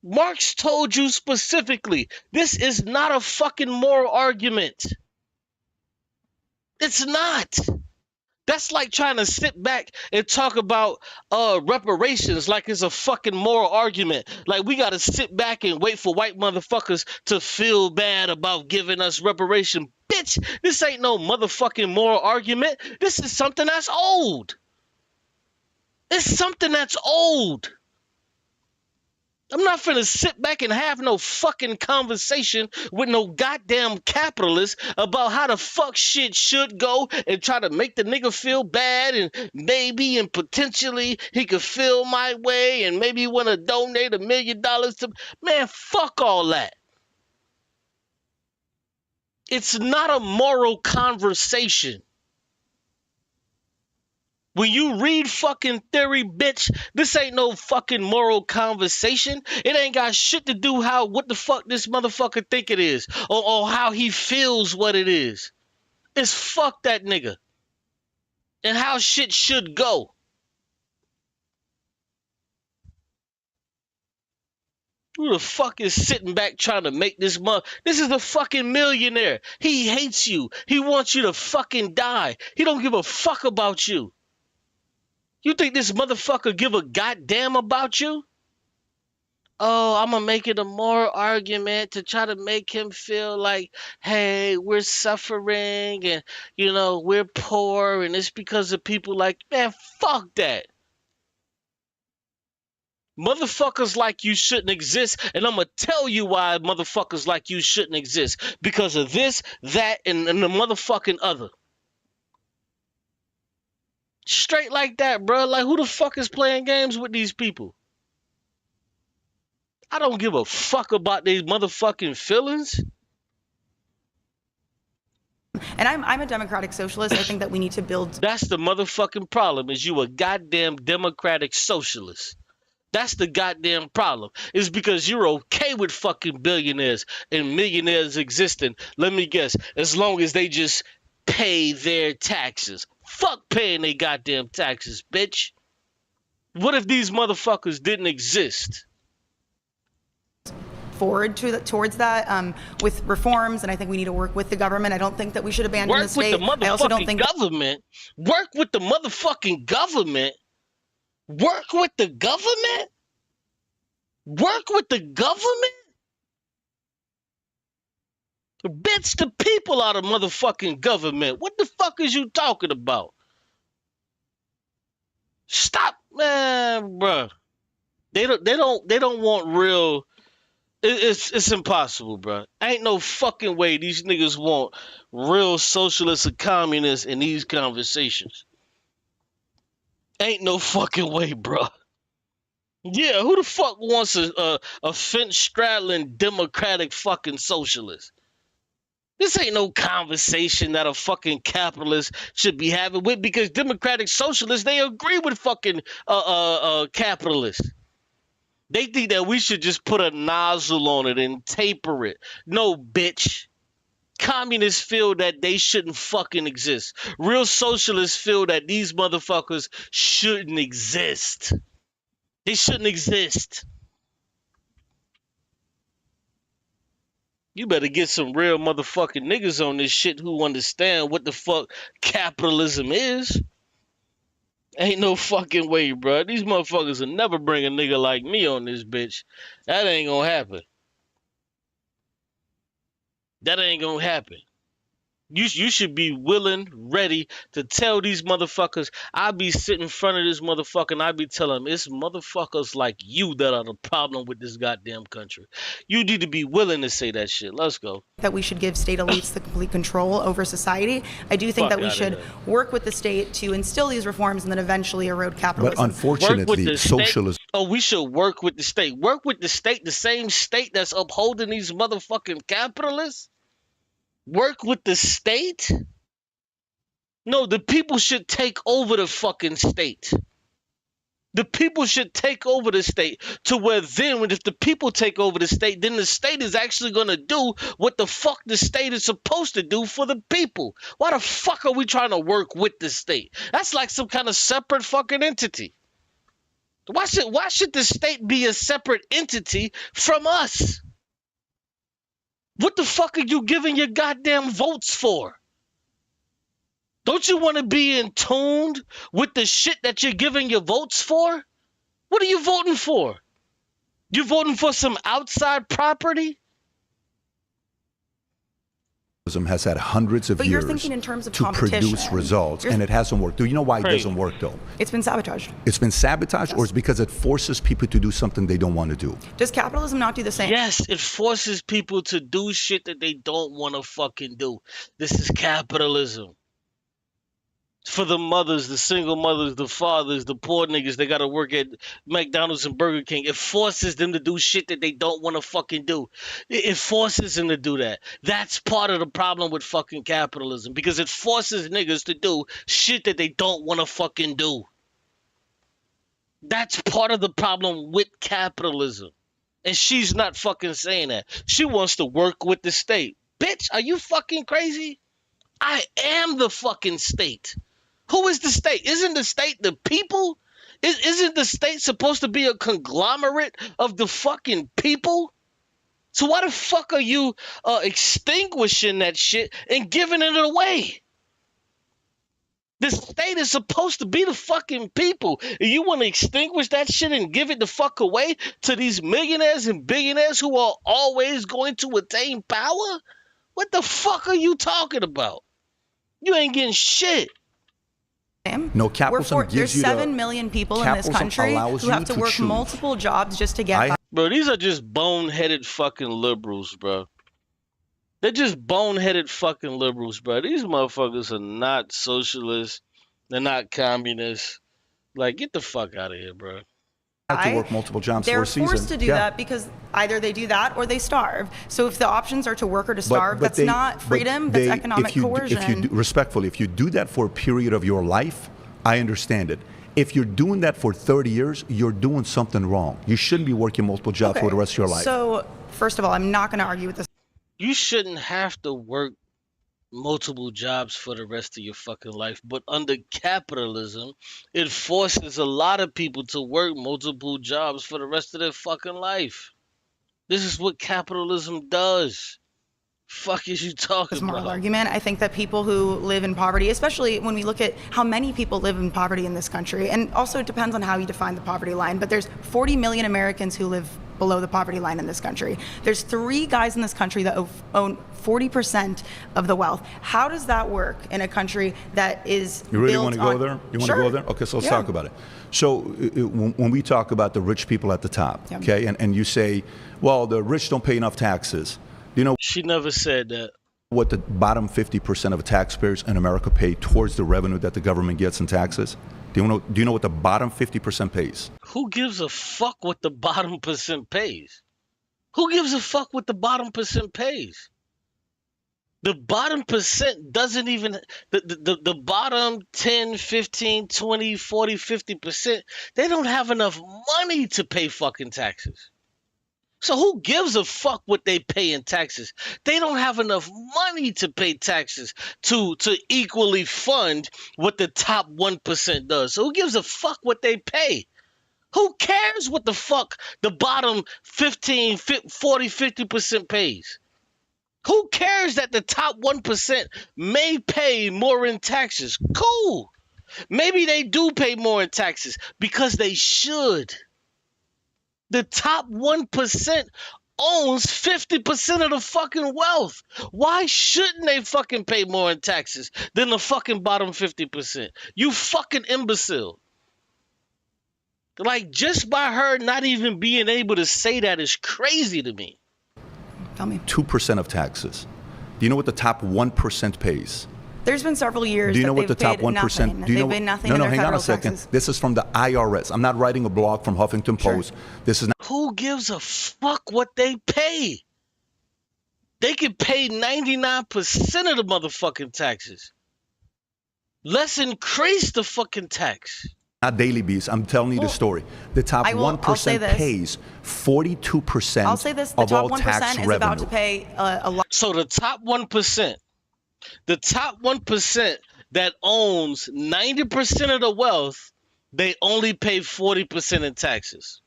Marx told you specifically, this is not a fucking moral argument. It's not. That's like trying to sit back and talk about reparations like it's a fucking moral argument. Like we got to sit back and wait for white motherfuckers to feel bad about giving us reparation. Bitch, this ain't no motherfucking moral argument. This is something that's old. It's something that's old. I'm not finna sit back and have no fucking conversation with no goddamn capitalist about how the fuck shit should go and try to make the nigga feel bad and maybe and potentially he could feel my way and maybe want to donate $1 million to... Man, fuck all that. It's not a moral conversation. When you read fucking theory, bitch, this ain't no fucking moral conversation. It ain't got shit to do what the fuck this motherfucker think it is or how he feels what it is. It's fuck that nigga and how shit should go. Who the fuck is sitting back trying to make this money? This is the fucking millionaire. He hates you. He wants you to fucking die. He don't give a fuck about you. You think this motherfucker give a goddamn about you? oh, I'm gonna make it a moral argument to try to make him feel like, hey, we're suffering and we're poor and it's because of people like, man, fuck that. Motherfuckers like you shouldn't exist, and I'm gonna tell you why motherfuckers like you shouldn't exist. Because of this, that, and the motherfucking other. Straight like that, bro. Like, who the fuck is playing games with these people? I don't give a fuck about these motherfucking feelings. And I'm a democratic socialist. I think that we need to build. That's the motherfucking problem, is you a goddamn democratic socialist. That's the goddamn problem. It's because you're okay with fucking billionaires and millionaires existing. Let me guess, as long as they just pay their taxes. Fuck paying their goddamn taxes, bitch. What if these motherfuckers didn't exist? Forward towards that with reforms, and I think we need to work with the government. I don't think that we should abandon the state. I also don't think government. Work with the motherfucking government. Work with the government? Work with the government? Bitch, the people are the motherfucking government. What the fuck is you talking about? Stop, man, bruh. They don't want real. It's impossible, bruh. Ain't no fucking way these niggas want real socialists or communists in these conversations. Ain't no fucking way, bro. Yeah, who the fuck wants a fence-straddling democratic fucking socialist? This ain't no conversation that a fucking capitalist should be having with, because democratic socialists, they agree with fucking capitalists. They think that we should just put a nozzle on it and taper it. No, bitch. Communists feel that they shouldn't fucking exist. Real socialists feel that these motherfuckers shouldn't exist. They shouldn't exist. You better get some real motherfucking niggas on this shit who understand what the fuck capitalism is. Ain't no fucking way, bro. These motherfuckers will never bring a nigga like me on this bitch. That ain't gonna happen. That ain't gonna happen. You should be willing, ready to tell these motherfuckers. I be sitting in front of this motherfucker and I be telling them, it's motherfuckers like you that are the problem with this goddamn country. You need to be willing to say that shit. Let's go. That we should give state elites the complete control over society. I do think that we should work with the state to instill these reforms and then eventually erode capitalism. But unfortunately, socialism. Oh, we should work with the state. Work with the state, the same state that's upholding these motherfucking capitalists? Work with the state? No, the people should take over the fucking state. The people should take over the state to where then, if the people take over the state, then the state is actually going to do what the fuck the state is supposed to do for the people. Why the fuck are we trying to work with the state? That's like some kind of separate fucking entity. Why should the state be a separate entity from us? What the fuck are you giving your goddamn votes for? Don't you want to be in tune with the shit that you're giving your votes for? What are you voting for? You voting for some outside property? Has had hundreds of years in terms of to produce results, and it hasn't worked. Do you know why it doesn't work, though? It's been sabotaged. It's been sabotaged, or it's because it forces people to do something they don't want to do? Does capitalism not do the same? Yes, it forces people to do shit that they don't want to fucking do. This is capitalism. For the mothers, the single mothers, the fathers, the poor niggas, they gotta work at McDonald's and Burger King. It forces them to do shit that they don't want to fucking do. It forces them to do that. That's part of the problem with fucking capitalism, because it forces niggas to do shit that they don't want to fucking do. That's part of the problem with capitalism. And she's not fucking saying that. She wants to work with the state. Bitch, are you fucking crazy? I am the fucking state. Who is the state? Isn't the state the people? Isn't the state supposed to be a conglomerate of the fucking people? So why the fuck are you extinguishing that shit and giving it away? The state is supposed to be the fucking people. And you want to extinguish that shit and give it the fuck away to these millionaires and billionaires who are always going to attain power? What the fuck are you talking about? You ain't getting shit. No, capitalism gives there's you 7 million people in this country who have to work choose. multiple jobs just to get by. Bro, these are just boneheaded fucking liberals, bro. They're just boneheaded fucking liberals, bro. These motherfuckers are not socialists. They're not communists. Like, get the fuck out of here, bro. Have to work multiple jobs for They're a season. forced to do that because either they do that or they starve. So if the options are to work or to starve, that's not freedom, that's economic coercion. Respectfully, if you do that for a period of your life, I understand it. If you're doing that for 30 years, you're doing something wrong. You shouldn't be working multiple jobs for the rest of your life. So, first of all, I'm not going to argue with this. You shouldn't have to work multiple jobs for the rest of your fucking life. But under capitalism, it forces a lot of people to work multiple jobs for the rest of their fucking life. This is what capitalism does. Fuck is you talking moral about? Argument. I think that people who live in poverty, especially when we look at how many people live in poverty in this country, and also it depends on how you define the poverty line, but there's 40 million Americans who live below the poverty line in this country. There's 3 guys in this country that own 40% of the wealth. How does that work in a country that is You really built want to go on... there? You want to go there? Okay, so let's talk about it. So when we talk about the rich people at the top, okay, and you say, well, the rich don't pay enough taxes. You know, she never said that. What the bottom 50% of taxpayers in America pay towards the revenue that the government gets in taxes? Do you know what the bottom 50% pays? Who gives a fuck what the bottom percent pays? Who gives a fuck what the bottom percent pays? The bottom percent doesn't even, the bottom 10, 15, 20, 40, 50%, they don't have enough money to pay fucking taxes. So who gives a fuck what they pay in taxes? They don't have enough money to pay taxes to equally fund what the top 1% does. So who gives a fuck what they pay? Who cares what the fuck the bottom 15, 40, 50% pays? Who cares that the top 1% may pay more in taxes? Cool. Maybe they do pay more in taxes because they should. The top 1% owns 50% of the fucking wealth. Why shouldn't they fucking pay more in taxes than the fucking bottom 50%? You fucking imbecile. Like, just by her not even being able to say that is crazy to me. Tell me. 2% of taxes. Do you know what the top 1% pays? There's been several years. Do you know that what the top 1%? Nothing. Do you know? They've been nothing. No, in their hang on a federal second. taxes. This is from the IRS. I'm not writing a blog from Huffington Post. This is not. Who gives a fuck what they pay? They can pay 99% of the motherfucking taxes. Let's increase the fucking tax. Not Daily Beast. I'm telling you the story. The top 1% pays 42% I'll say this: the of top all 1% tax is revenue. about to pay a lot. So the top 1%, the top 1% that owns 90% of the wealth, they only pay 40% in taxes.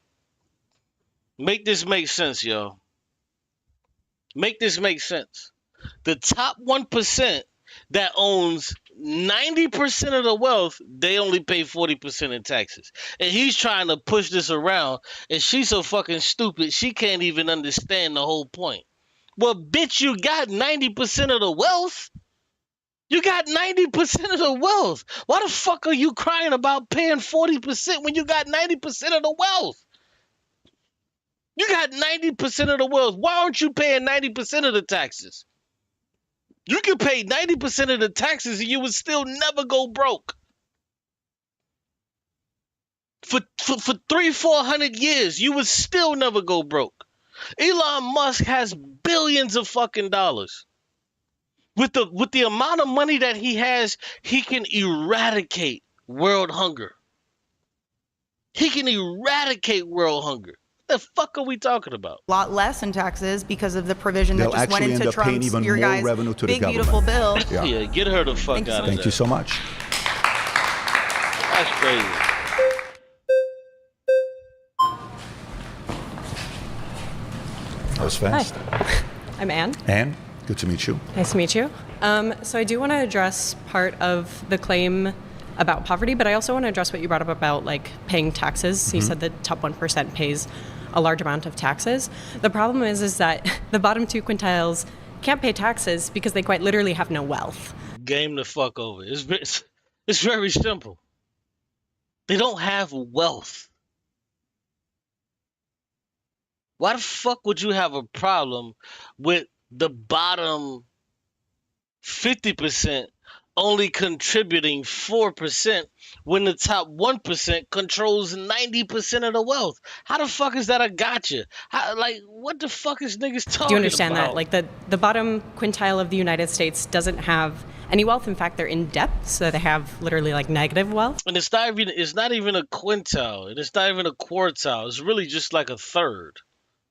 Make this make sense, yo. Make this make sense. The top 1% that owns 90% of the wealth, they only pay 40% in taxes. And he's trying to push this around, and she's so fucking stupid, she can't even understand the whole point. Well, bitch, you got 90% of the wealth. You got 90% of the wealth. Why the fuck are you crying about paying 40% when you got 90% of the wealth? You got 90% of the wealth. Why aren't you paying 90% of the taxes? You can pay 90% of the taxes and you would still never go broke. For 300-400 years, you would still never go broke. Elon Musk has billions of fucking dollars. With the amount of money that he has, he can eradicate world hunger. He can eradicate world hunger. What the fuck are we talking about? A lot less in taxes because of the provision They'll that just went actually into end up paying Trump's, even your more guys' revenue to the big government. beautiful bill. Yeah, get her the fuck out of there. Thank you so much. That's crazy. That was fast. Hi, I'm Anne. Anne, good to meet you. Nice to meet you. So I do want to address part of the claim about poverty, but I also want to address what you brought up about like paying taxes. You said the top 1% pays a large amount of taxes. The problem is that the bottom 2 quintiles can't pay taxes because they quite literally have no wealth. Game the fuck over. It's very simple. They don't have wealth. Why the fuck would you have a problem with the bottom 50% only contributing 4% when the top 1% controls 90% of the wealth? How the fuck is that a gotcha? What the fuck is niggas talking about? Do you understand that? Like the bottom quintile of the United States doesn't have any wealth. In fact, they're in debt, so they have literally like negative wealth. And it's not even a quintile, and it's not even a quartile. It's really just like a third,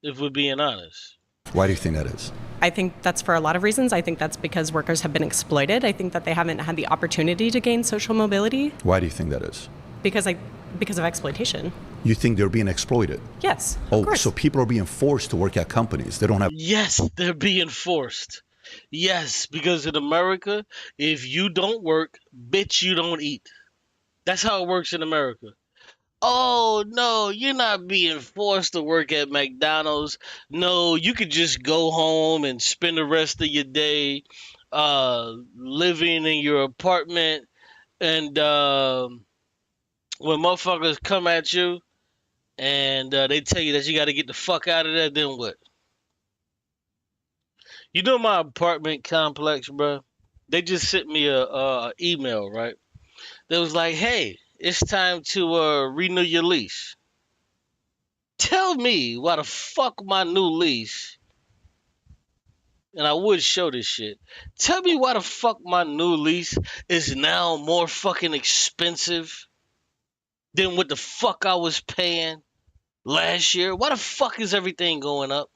if we're being honest. Why do you think that is? I think that's for a lot of reasons. I think that's because workers have been exploited. I think that they haven't had the opportunity to gain social mobility. Why do you think that is? Because of exploitation. You think they're being exploited? Yes. Oh, of course. so people are being forced to work at companies. They don't have. Yes, they're being forced. Yes, because in America, if you don't work, bitch, you don't eat. That's how it works in America. Oh, no, you're not being forced to work at McDonald's. No, you could just go home and spend the rest of your day living in your apartment. And when motherfuckers come at you and they tell you that you got to get the fuck out of there, then what? You know my apartment complex, bro? They just sent me a email, right? They was like, hey, it's time to renew your lease. Tell me why the fuck my new lease, and I would show this shit. Tell me why the fuck my new lease is now more fucking expensive than what the fuck I was paying last year. Why the fuck is everything going up?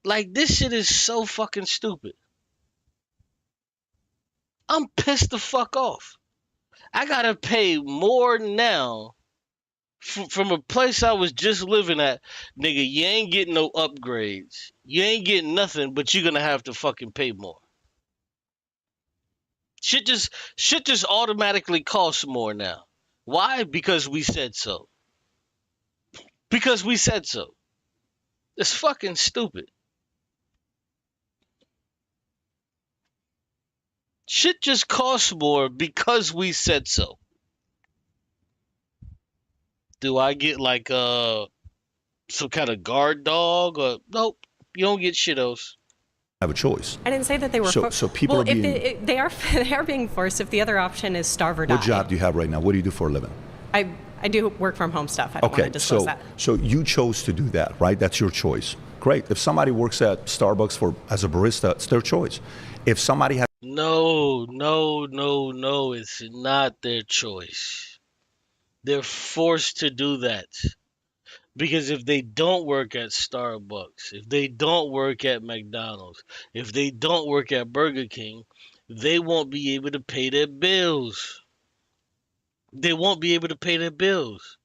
Like, this shit is so fucking stupid. I'm pissed the fuck off. I gotta pay more now from a place I was just living at. Nigga, you ain't getting no upgrades. You ain't getting nothing, but you're gonna have to fucking pay more. Shit just automatically costs more now. Why? Because we said so. Because we said so. It's fucking stupid. Shit just costs more because we said so. Do I get like some kind of guard dog? Or nope, you don't get shittos. Have a choice. I didn't say that they were. So people are being. They are being forced. If the other option is starve or die. What job do you have right now? What do you do for a living? I do work from home stuff. I don't want to disclose that. So you chose to do that, right? That's your choice. Great. If somebody works at Starbucks as a barista, it's their choice. If somebody has No, it's not their choice. They're forced to do that. Because if they don't work at Starbucks, if they don't work at McDonald's, if they don't work at Burger King, they won't be able to pay their bills. They won't be able to pay their bills.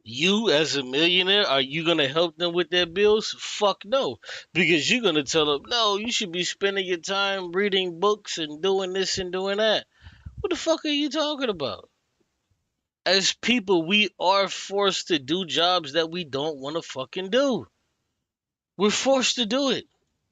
You, as a millionaire, are you going to help them with their bills? Fuck no. Because you're going to tell them, no, you should be spending your time reading books and doing this and doing that. What the fuck are you talking about? As people, we are forced to do jobs that we don't want to fucking do. We're forced to do it.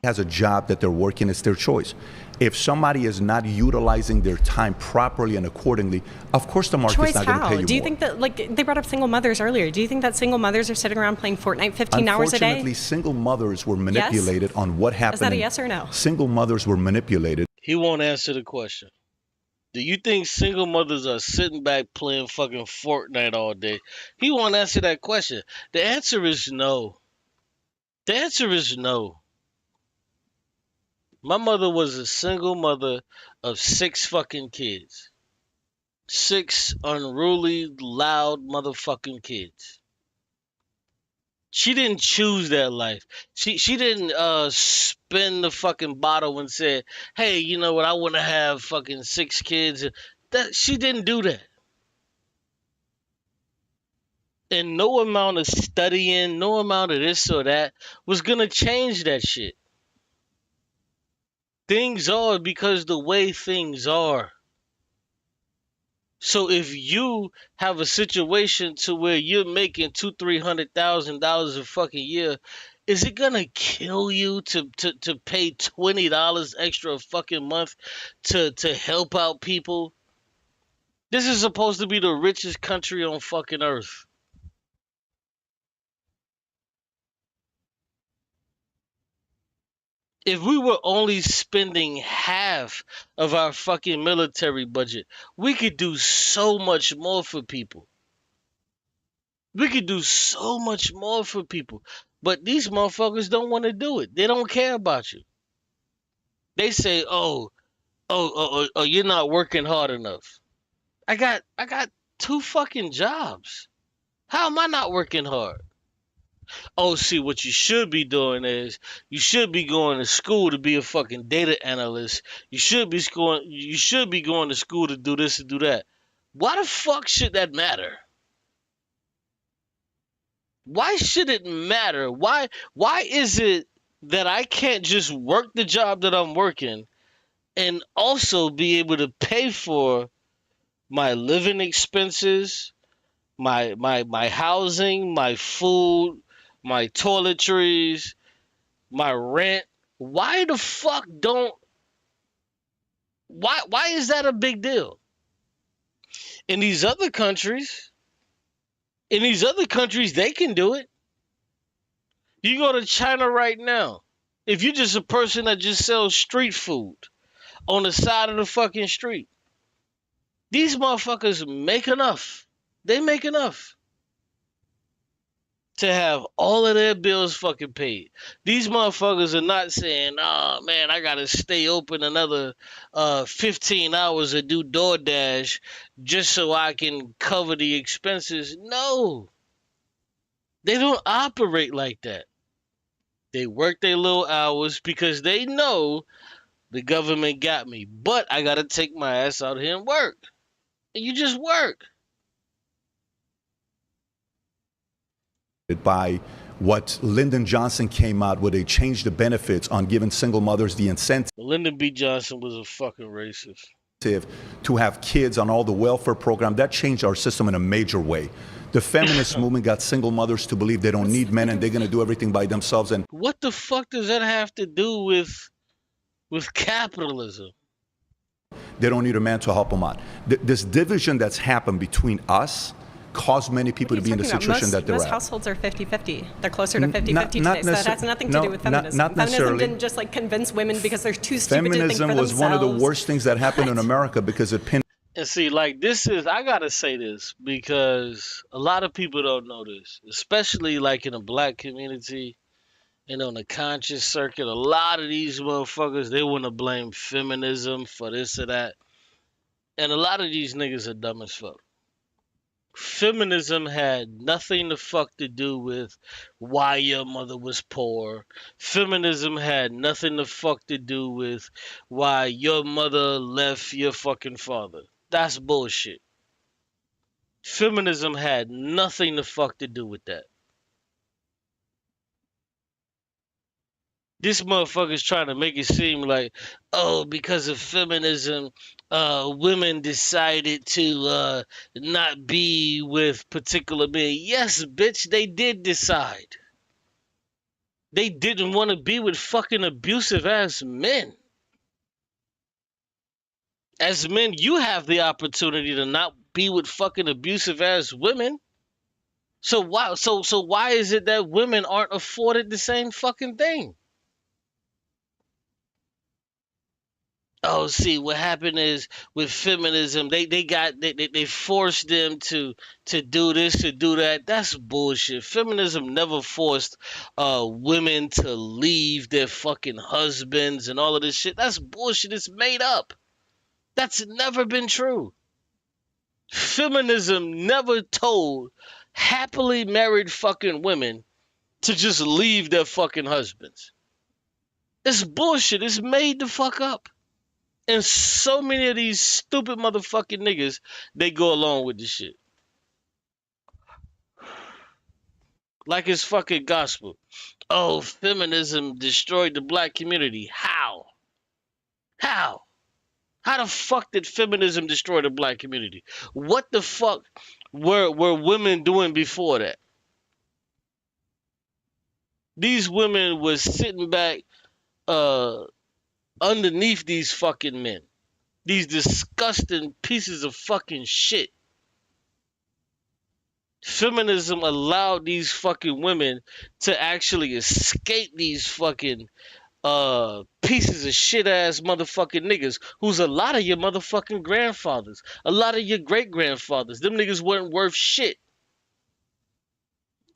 Has a job that they're working, it's their choice. If somebody is not utilizing their time properly and accordingly, of course the market's not going to pay you more. Do you think that, like, they brought up single mothers earlier. Do you think that single mothers are sitting around playing Fortnite 15 hours a day? Unfortunately, single mothers were manipulated on what happened. Is that a yes or no? Single mothers were manipulated. He won't answer the question. Do you think single mothers are sitting back playing fucking Fortnite all day? He won't answer that question. The answer is no. The answer is no. My mother was a single mother of 6 fucking kids. 6 unruly, loud motherfucking kids. She didn't choose that life. She didn't spin the fucking bottle and say, hey, you know what, I want to have fucking 6 kids. She didn't do that. And no amount of studying, no amount of this or that was going to change that shit. Things are because the way things are. So if you have a situation to where you're making $200,000-$300,000 a fucking year, is it gonna kill you to pay $20 extra a fucking month to help out people? This is supposed to be the richest country on fucking earth. If we were only spending half of our fucking military budget, we could do so much more for people. We could do so much more for people. But these motherfuckers don't want to do it. They don't care about you. They say, oh, you're not working hard enough. I got 2 fucking jobs. How am I not working hard? Oh, see, what you should be doing is you should be going to school to be a fucking data analyst. You should be going to school to do this and do that. Why the fuck should that matter? Why should it matter? Why is it that I can't just work the job that I'm working and also be able to pay for my living expenses, my housing, my food, my toiletries, my rent? Why the fuck don't why is that a big deal? In these other countries, they can do it. You go to China right now. If you're just a person that just sells street food on the side of the fucking street, these motherfuckers make enough. They make enough to have all of their bills fucking paid. These motherfuckers are not saying, oh man, I gotta stay open another 15 hours and do DoorDash just so I can cover the expenses. No. They don't operate like that. They work their little hours because they know the government got me. But I gotta take my ass out here and work. And you just work. By what Lyndon Johnson came out with, they changed the benefits on giving single mothers the incentive. Lyndon B. Johnson was a fucking racist. To have kids on all the welfare program. That changed our system in a major way. The feminist movement got single mothers to believe they don't need men and they're going to do everything by themselves. And what the fuck does that have to do with capitalism? They don't need a man to help them out. This division that's happened between us caused many people to be in the situation that they're most at. households are 50-50. They're closer to 50-50 today, so that has nothing to do with feminism. Not Feminism didn't just like convince women because they're too stupid to think for themselves. Feminism was one of the worst things that happened in America because it pinned. And see, like this is, I gotta say this because a lot of people don't know this, especially like in the black community and on the conscious circuit. A lot of these motherfuckers, they want to blame feminism for this or that. And a lot of these niggas are dumb as fuck. Feminism had nothing the fuck to do with why your mother was poor. Feminism had nothing the fuck to do with why your mother left your fucking father. That's bullshit. Feminism had nothing the fuck to do with that. This motherfucker's trying to make it seem like, oh, because of feminism, women decided to not be with particular men. Yes, bitch, they did decide. They didn't want to be with fucking abusive ass men. As men, you have the opportunity to not be with fucking abusive ass women. So why is it that women aren't afforded the same fucking thing? Oh, see, what happened is with feminism, they forced them to do this, to do that. That's bullshit. Feminism never forced women to leave their fucking husbands and all of this shit. That's bullshit. It's made up. That's never been true. Feminism never told happily married fucking women to just leave their fucking husbands. It's bullshit. It's made the fuck up. And so many of these stupid motherfucking niggas, they go along with this shit. Like it's fucking gospel. Oh, feminism destroyed the black community. How? How? How the fuck did feminism destroy the black community? What the fuck were women doing before that? These women was sitting back underneath these fucking men. These disgusting pieces of fucking shit. Feminism allowed these fucking women to actually escape these fucking pieces of shit ass motherfucking niggas who's a lot of your motherfucking grandfathers, a lot of your great grandfathers. Them niggas weren't worth shit.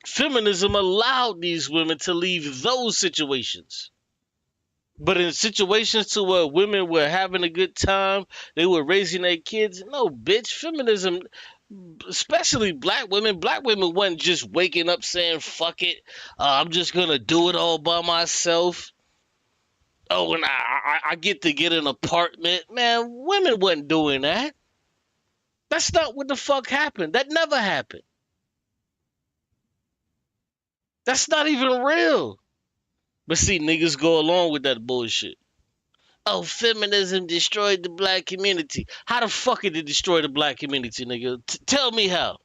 Feminism allowed these women to leave those situations. But in situations to where women were having a good time, they were raising their kids, no, bitch. Feminism, especially black women wasn't just waking up saying, fuck it, I'm just gonna do it all by myself. Oh, and I get to get an apartment. Man, women wasn't doing that. That's not what the fuck happened. That never happened. That's not even real. But see, niggas go along with that bullshit. Oh, feminism destroyed the black community. How the fuck did it destroy the black community, nigga? Tell me how.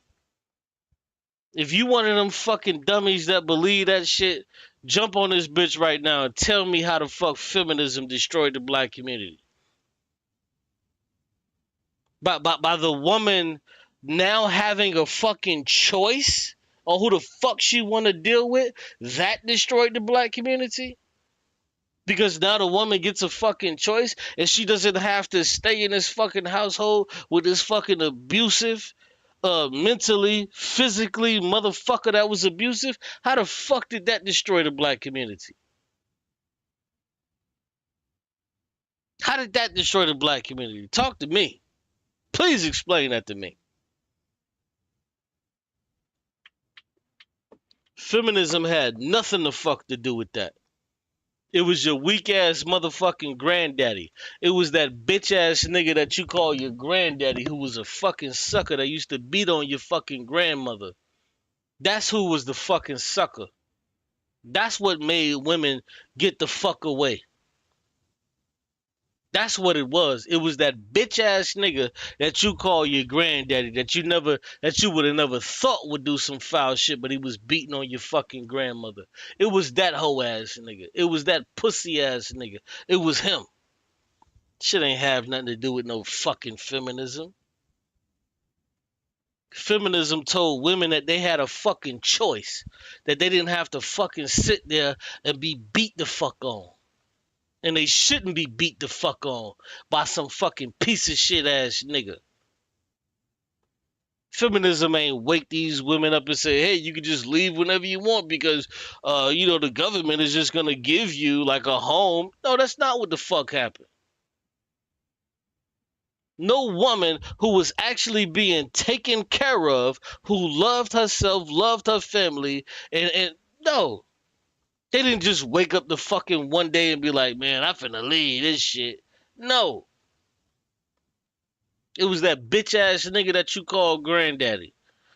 If you one of them fucking dummies that believe that shit, jump on this bitch right now and tell me how the fuck feminism destroyed the black community. By the woman now having a fucking choice on who the fuck she want to deal with, that destroyed the black community? Because now the woman gets a fucking choice and she doesn't have to stay in this fucking household with this fucking abusive, mentally, physically motherfucker that was abusive. How the fuck did that destroy the black community? How did that destroy the black community? Talk to me. Please explain that to me. Feminism had nothing the fuck to do with that. It was your weak ass motherfucking granddaddy. It was that bitch ass nigga that you call your granddaddy who was a fucking sucker that used to beat on your fucking grandmother. That's who was the fucking sucker. That's what made women get the fuck away. That's what it was. It was that bitch ass nigga that you call your granddaddy that you would have never thought would do some foul shit, but he was beating on your fucking grandmother. It was that hoe ass nigga. It was that pussy ass nigga. It was him. Shit ain't have nothing to do with no fucking feminism. Feminism told women that they had a fucking choice, that they didn't have to fucking sit there and be beat the fuck on. And they shouldn't be beat the fuck on by some fucking piece of shit ass nigga. Feminism ain't wake these women up and say, hey, you can just leave whenever you want because, the government is just going to give you like a home. No, that's not what the fuck happened. No woman who was actually being taken care of, who loved herself, loved her family, and no. They didn't just wake up the fucking one day and be like, man, I'm finna leave this shit. No. It was that bitch ass nigga that you call granddaddy,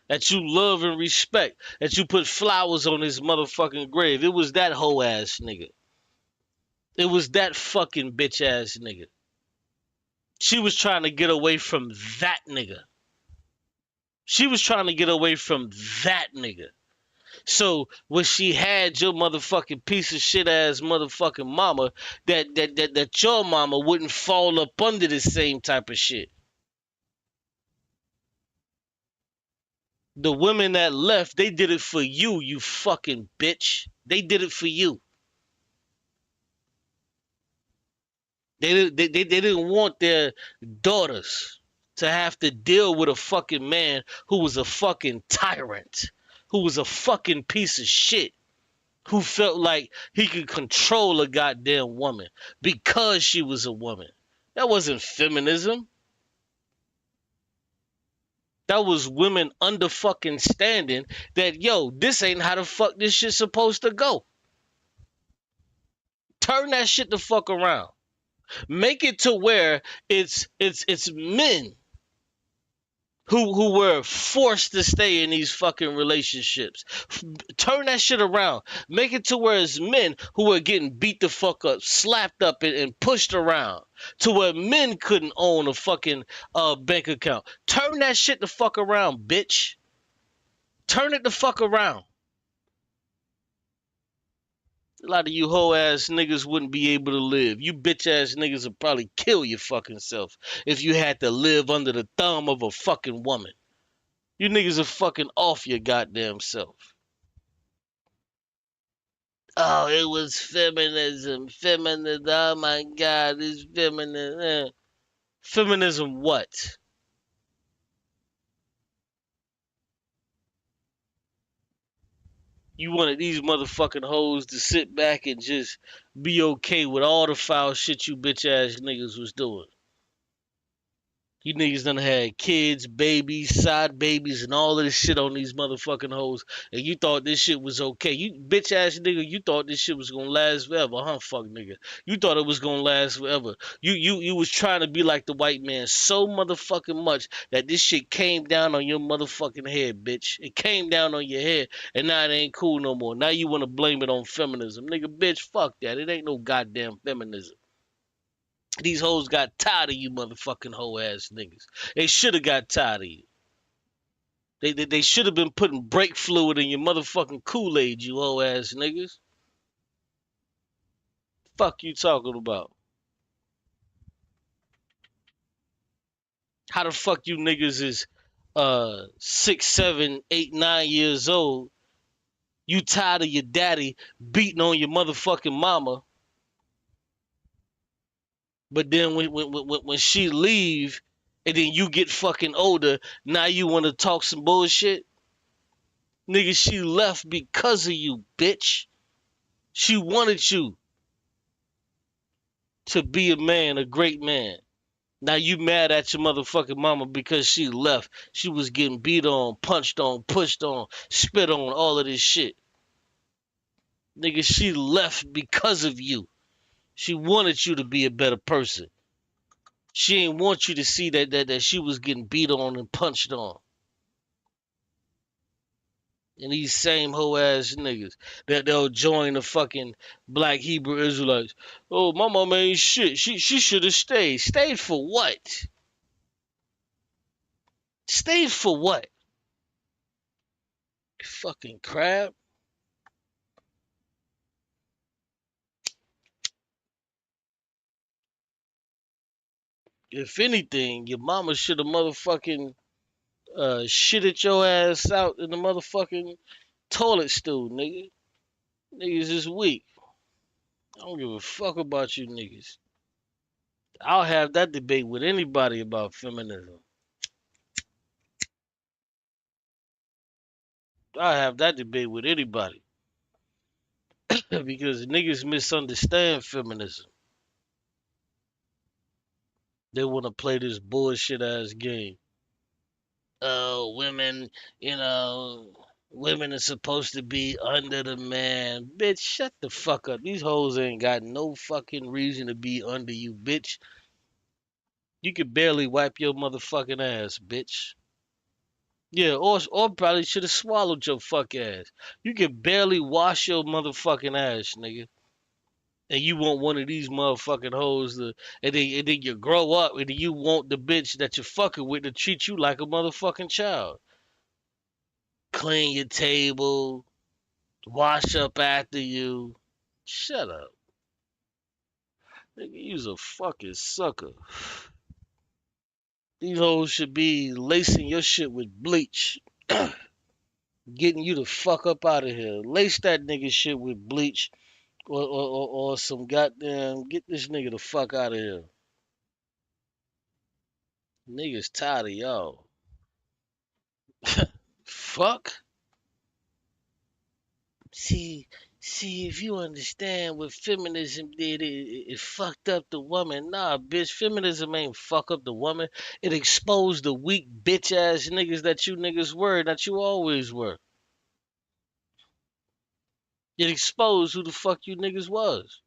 that you love and respect, that you put flowers on his motherfucking grave. It was that hoe ass nigga. It was that fucking bitch ass nigga. She was trying to get away from that nigga. She was trying to get away from that nigga. So when she had your motherfucking piece of shit ass motherfucking mama, that your mama wouldn't fall up under the same type of shit. The women that left, they did it for you, you fucking bitch. They did it for you. They didn't want their daughters to have to deal with a fucking man who was a fucking tyrant, who was a fucking piece of shit, who felt like he could control a goddamn woman because she was a woman. That wasn't feminism. That was women under fucking standing that, yo, this ain't how the fuck this shit's supposed to go. Turn that shit the fuck around. Make it to where it's men who were forced to stay in these fucking relationships. Turn that shit around. Make it to where it's men who were getting beat the fuck up, slapped up, and pushed around. To where men couldn't own a fucking bank account. Turn that shit the fuck around, bitch. Turn it the fuck around. A lot of you hoe ass niggas wouldn't be able to live. You bitch ass niggas would probably kill your fucking self if you had to live under the thumb of a fucking woman. You niggas are fucking off your goddamn self. Oh, it was feminism. Feminism. Oh my God, it's feminism. Feminism what? You wanted these motherfucking hoes to sit back and just be okay with all the foul shit you bitch ass niggas was doing. You niggas done had kids, babies, side babies, and all of this shit on these motherfucking hoes, and you thought this shit was okay. You bitch ass nigga, you thought this shit was gonna last forever, huh? Fuck nigga, you thought it was gonna last forever. You was trying to be like the white man so motherfucking much that this shit came down on your motherfucking head, bitch. It came down on your head, and now it ain't cool no more. Now you wanna blame it on feminism, nigga. Bitch, fuck that. It ain't no goddamn feminism. These hoes got tired of you motherfucking hoe ass niggas. They should have got tired of you. They should have been putting brake fluid in your motherfucking Kool-Aid, you hoe ass niggas. Fuck you talking about? How the fuck you niggas is 6, 7, 8, 9 years old? You tired of your daddy beating on your motherfucking mama? But then when she leave and then you get fucking older, now you want to talk some bullshit? Nigga, she left because of you, bitch. She wanted you to be a man, a great man. Now you mad at your motherfucking mama because she left. She was getting beat on, punched on, pushed on, spit on, all of this shit. Nigga, she left because of you. She wanted you to be a better person. She ain't want you to see that she was getting beat on and punched on. And these same hoe ass niggas that they'll join the fucking black Hebrew Israelites. Oh, my mama ain't shit. She should have stayed. Stayed for what? Stayed for what? Fucking crap. If anything, your mama should have motherfucking shitted your ass out in the motherfucking toilet stool, nigga. Niggas is weak. I don't give a fuck about you niggas. I'll have that debate with anybody about feminism. I'll have that debate with anybody. Because niggas misunderstand feminism. They want to play this bullshit ass game. Oh, women, women are supposed to be under the man. Bitch, shut the fuck up. These hoes ain't got no fucking reason to be under you, bitch. You could barely wipe your motherfucking ass, bitch. Yeah, or probably should have swallowed your fuck ass. You could barely wash your motherfucking ass, nigga. And you want one of these motherfucking hoes to, and then you grow up and you want the bitch that you're fucking with to treat you like a motherfucking child. Clean your table, wash up after you. Shut up. Nigga, you's a fucking sucker. These hoes should be lacing your shit with bleach. Getting you the fuck up out of here. Lace that nigga shit with bleach or some goddamn, get this nigga the fuck out of here. Niggas tired of y'all. Fuck. See, if you understand what feminism did, it fucked up the woman. Nah, bitch, feminism ain't fuck up the woman. It exposed the weak bitch ass niggas that you niggas were, that you always were. It exposed who the fuck you niggas was.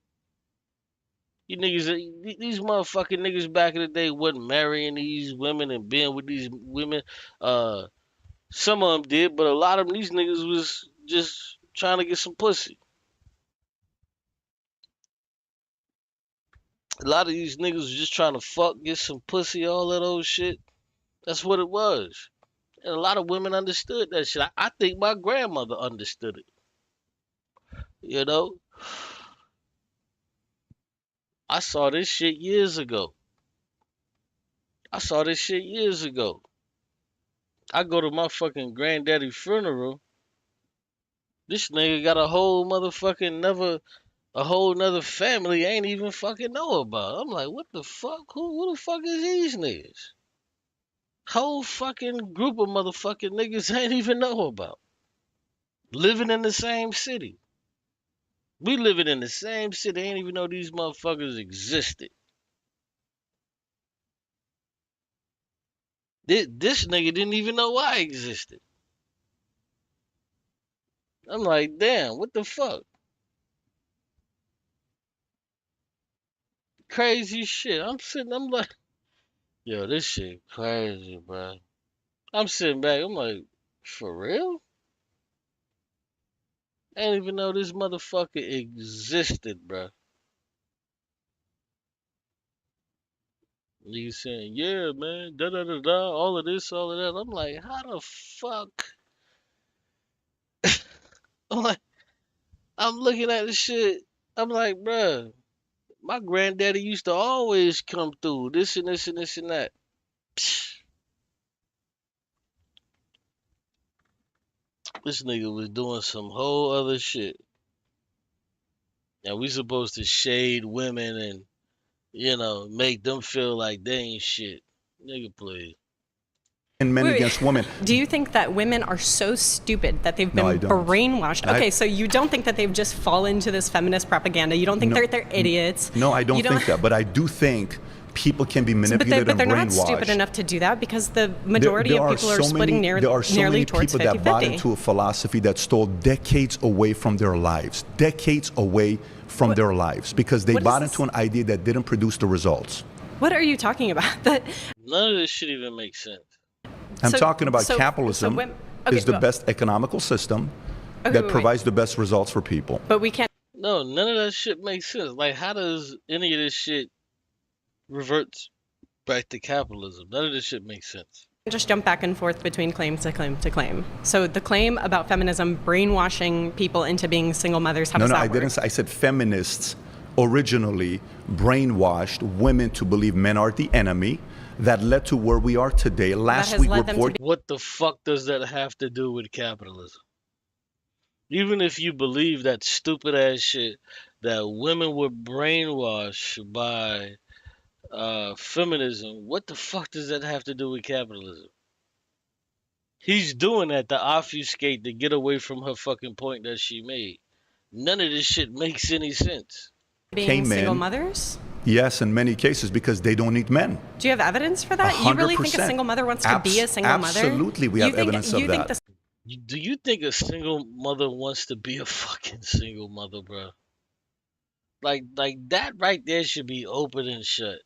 You niggas, these motherfucking niggas back in the day wasn't marrying these women and being with these women. Some of them did, but a lot of these niggas was just trying to get some pussy. A lot of these niggas was just trying to fuck, get some pussy, all that old shit. That's what it was. And a lot of women understood that shit. I think my grandmother understood it. You know? I saw this shit years ago. I go to my fucking granddaddy funeral. This nigga got a whole nother family I ain't even fucking know about. I'm like, what the fuck? Who the fuck is these niggas? Whole fucking group of motherfucking niggas I ain't even know about. Living in the same city. We living in the same city. I ain't even know these motherfuckers existed. This nigga didn't even know I existed. I'm like, damn, what the fuck? Crazy shit. I'm like, yo, this shit crazy, bro. I'm sitting back, I'm like, for real? I didn't even know this motherfucker existed, bro. You saying, yeah, man, da da da da, all of this, all of that. I'm like, how the fuck? I'm like, I'm looking at the shit. I'm like, bruh, my granddaddy used to always come through this and this and this and that. Psh, this nigga was doing some whole other shit. And we supposed to shade women and, make them feel like they ain't shit. Nigga, please. And men against women. Do you think that women are so stupid that they've been brainwashed? Okay, so you don't think that they've just fallen into this feminist propaganda? You don't think they're idiots? No, I don't think that. But I do think people can be manipulated but they're and brainwashed. not stupid enough to do that because the majority of people are splitting nearly towards 50-50. There are so many people that bought into a philosophy that stole decades away from their lives. Decades away from their lives because they bought into an idea that didn't produce the results. What are you talking about? None of this shit even makes sense. I'm talking about capitalism is the best economical system that provides the best results for people. But we can't. No, none of that shit makes sense. Like, how does any of this shit revert back to capitalism? None of this shit makes sense. Just jump back and forth between claim to claim to claim. So the claim about feminism brainwashing people into being single mothers, how does that work? No, I didn't say. I said feminists originally brainwashed women to believe men are the enemy. That led to where we are today. Last week reported. What the fuck does that have to do with capitalism? Even if you believe that stupid ass shit that women were brainwashed by feminism, what the fuck does that have to do with capitalism? He's doing that to obfuscate, to get away from her fucking point that she made. None of this shit makes any sense. Being single mothers? Yes, in many cases, because they don't need men. Do you have evidence for that? 100%. You really think a single mother wants to be a single mother? Absolutely, we have evidence of that. Do you think a single mother wants to be a fucking single mother, bro? Like that right there should be open and shut.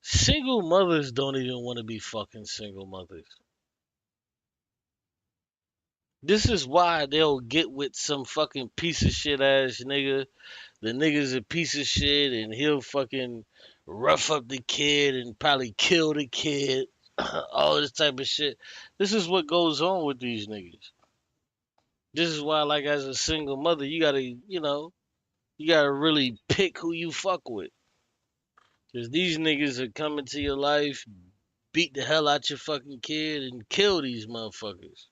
Single mothers don't even want to be fucking single mothers. This is why they'll get with some fucking piece of shit ass nigga. The nigga's a piece of shit and he'll fucking rough up the kid and probably kill the kid. All this type of shit. This is what goes on with these niggas. This is why, like, as a single mother, you gotta really pick who you fuck with. Because these niggas are coming to your life, beat the hell out your fucking kid, and kill these motherfuckers.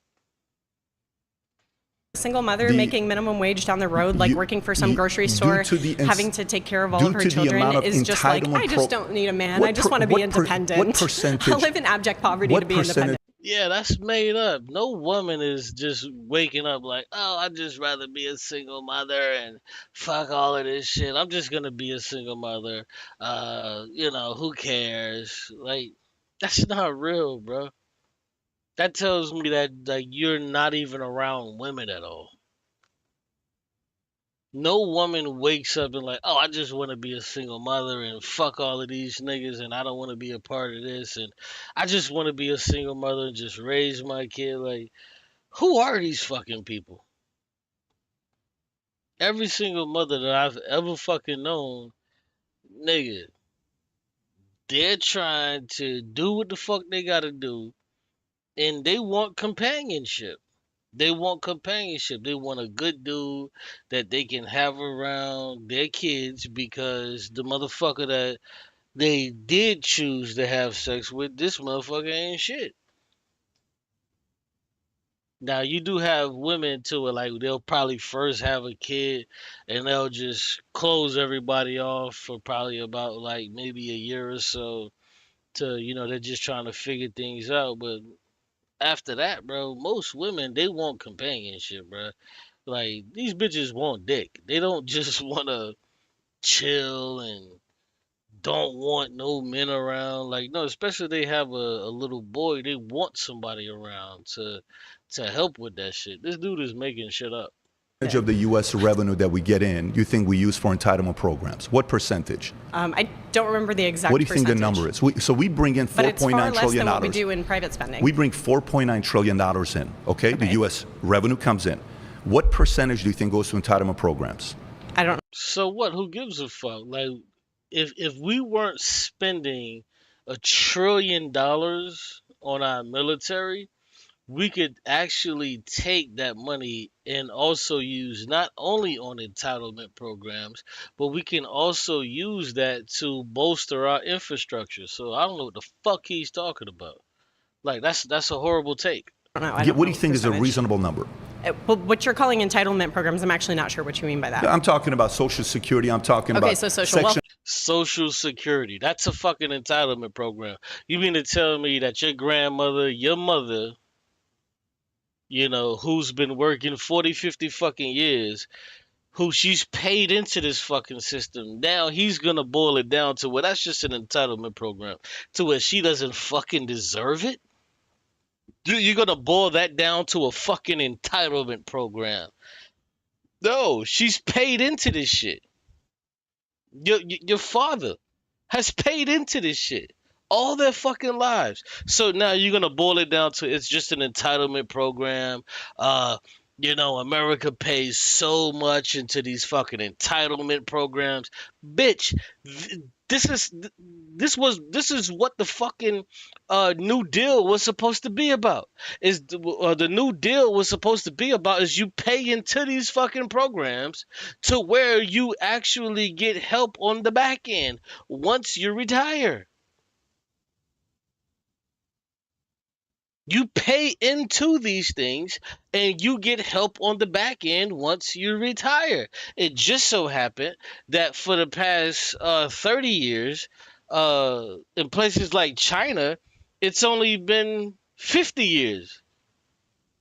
Single mother making minimum wage down the road, like working for some grocery store, having to take care of all of her children, is just like, I just don't need a man. I just want to be independent. What percentage? I'll live in abject poverty to be independent. Yeah, that's made up. No woman is just waking up like, oh, I'd just rather be a single mother and fuck all of this shit. I'm just gonna be a single mother. Who cares? Like, that's not real, bro. That tells me that you're not even around women at all. No woman wakes up and like, oh, I just want to be a single mother and fuck all of these niggas and I don't want to be a part of this and I just want to be a single mother and just raise my kid. Like, who are these fucking people? Every single mother that I've ever fucking known, nigga, they're trying to do what the fuck they gotta do and they want companionship. They want companionship. They want a good dude that they can have around their kids because the motherfucker that they did choose to have sex with, this motherfucker ain't shit. Now you do have women too, like they'll probably first have a kid and they'll just close everybody off for probably about like maybe a year or so to, they're just trying to figure things out. But after that, bro, most women they want companionship, bro. Like these bitches want dick. They don't just want to chill and don't want no men around. Like no, especially they have a little boy. They want somebody around to help with that shit. This dude is making shit up. Percentage of the U.S. revenue that we get in, you think we use for entitlement programs? What percentage? I don't remember the exact. What do you think the number is? So we bring in $4.9 trillion. But it's far less than what we do in private spending. We bring $4.9 trillion in. Okay, the U.S. revenue comes in. What percentage do you think goes to entitlement programs? I don't know. So what? Who gives a fuck? Like, if we weren't spending $1 trillion on our military, we could actually take that money and also use not only on entitlement programs, but we can also use that to bolster our infrastructure. So I don't know what the fuck he's talking about. Like that's a horrible take. What do you think is a reasonable number? Well, what you're calling entitlement programs, I'm actually not sure what you mean by that. I'm talking about Social Security. I'm talking about so social welfare. Social Security. That's a fucking entitlement program. You mean to tell me that your grandmother, your mother, who's been working 40, 50 fucking years, who she's paid into this fucking system. Now he's gonna boil it down to, well, that's just an entitlement program. To where she doesn't fucking deserve it? You're gonna boil that down to a fucking entitlement program. No, she's paid into this shit. Your father has paid into this shit all their fucking lives. So now you're gonna boil it down to it's just an entitlement program. America pays so much into these fucking entitlement programs. Bitch, this is what the fucking New Deal was supposed to be about. The New Deal was supposed to be about is you pay into these fucking programs to where you actually get help on the back end once you retire. You pay into these things and you get help on the back end once you retire. It just so happened that for the past 30 years, in places like China, it's only been 50 years.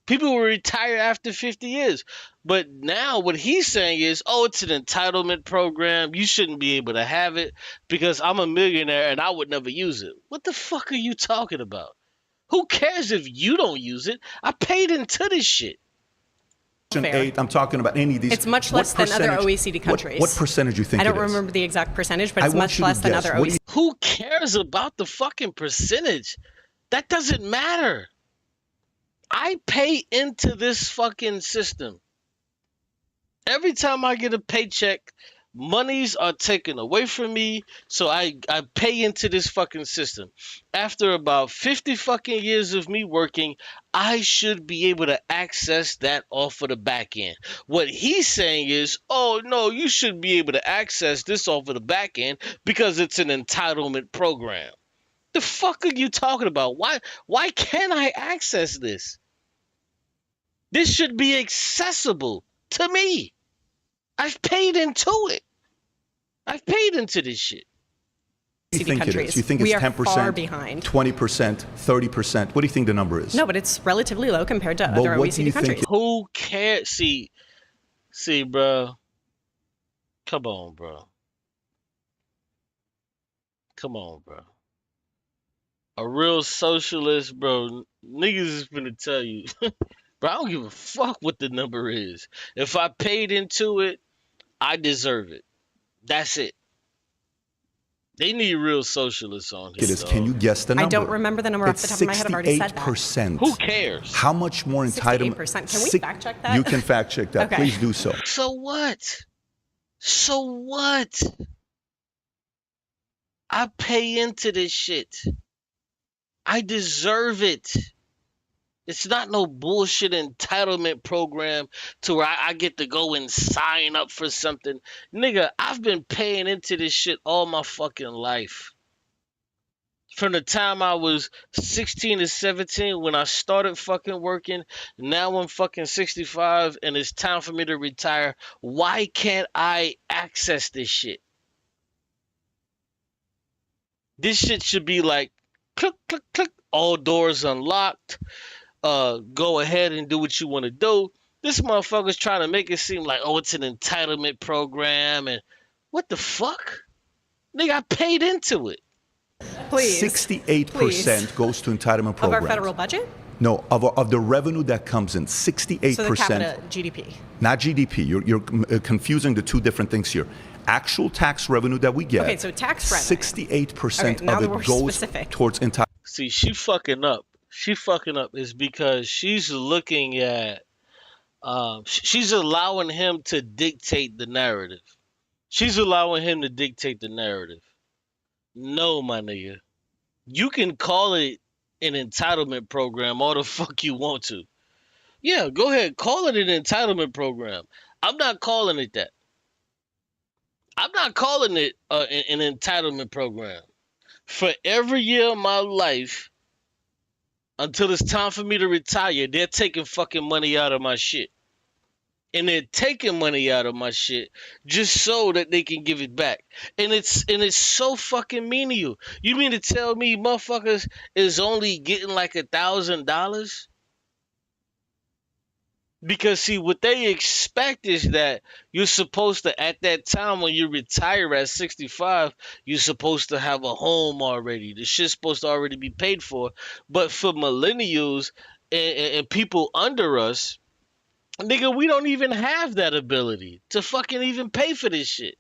People will retire after 50 years. But now what he's saying is, oh, it's an entitlement program. You shouldn't be able to have it because I'm a millionaire and I would never use it. What the fuck are you talking about? Who cares if you don't use it? I paid into this shit. I'm talking about any of these. It's much less than other OECD countries. What percentage do you think I don't remember the exact percentage, but it's much less than other OECD. Who cares about the fucking percentage? That doesn't matter. I pay into this fucking system. Every time I get a paycheck, monies are taken away from me, so I pay into this fucking system. After about 50 fucking years of me working, I should be able to access that off of the back end. What he's saying is, oh no, you should be able to access this off of the back end because it's an entitlement program. The fuck are you talking about? Why can't I access this? This should be accessible to me. I've paid into it. I've paid into this shit. What do you think it is? You think it's 10%, far behind. 20%, 30%? What do you think the number is? No, but it's relatively low compared to other OECD countries. Who cares? See, bro. Come on, bro. A real socialist, bro. Niggas is finna tell you. Bro, I don't give a fuck what the number is. If I paid into it, I deserve it. That's it. They need real socialists on here. Can you guess the number? I don't remember the number off the top of my head. I've already said that. 68%. Who cares? How much more entitlement? 68%. Can we fact check that? You can fact check that. Okay. Please do so. So what? So what? I pay into this shit. I deserve it. It's not no bullshit entitlement program to where I get to go and sign up for something. Nigga, I've been paying into this shit all my fucking life. From the time I was 16 to 17 when I started fucking working, now I'm fucking 65 and it's time for me to retire. Why can't I access this shit? This shit should be like, click, click, click, all doors unlocked. Go ahead and do what you want to do. This motherfucker's trying to make it seem like, oh, it's an entitlement program. And what the fuck? Nigga, I paid into it. Please. 68% goes to entitlement programs. Of our federal budget? No, of the revenue that comes in, 68%. So the capita GDP. Not GDP. You're confusing the two different things here. Actual tax revenue that we get. Okay, so tax revenue. 68% of it goes towards entitlement. See, she fucking up. She fucking up is because she's looking at, she's allowing him to dictate the narrative. She's allowing him to dictate the narrative. No, my nigga. You can call it an entitlement program all the fuck you want to. Yeah, go ahead. Call it an entitlement program. I'm not calling it that. I'm not calling it an entitlement program. For every year of my life, until it's time for me to retire, they're taking fucking money out of my shit. And they're taking money out of my shit just so that they can give it back. And it's so fucking mean to you. You mean to tell me motherfuckers is only getting like $1,000? Because see, what they expect is that you're supposed to, at that time when you retire at 65, you're supposed to have a home already. The shit's supposed to already be paid for. But for millennials and people under us, nigga, we don't even have that ability to fucking even pay for this shit.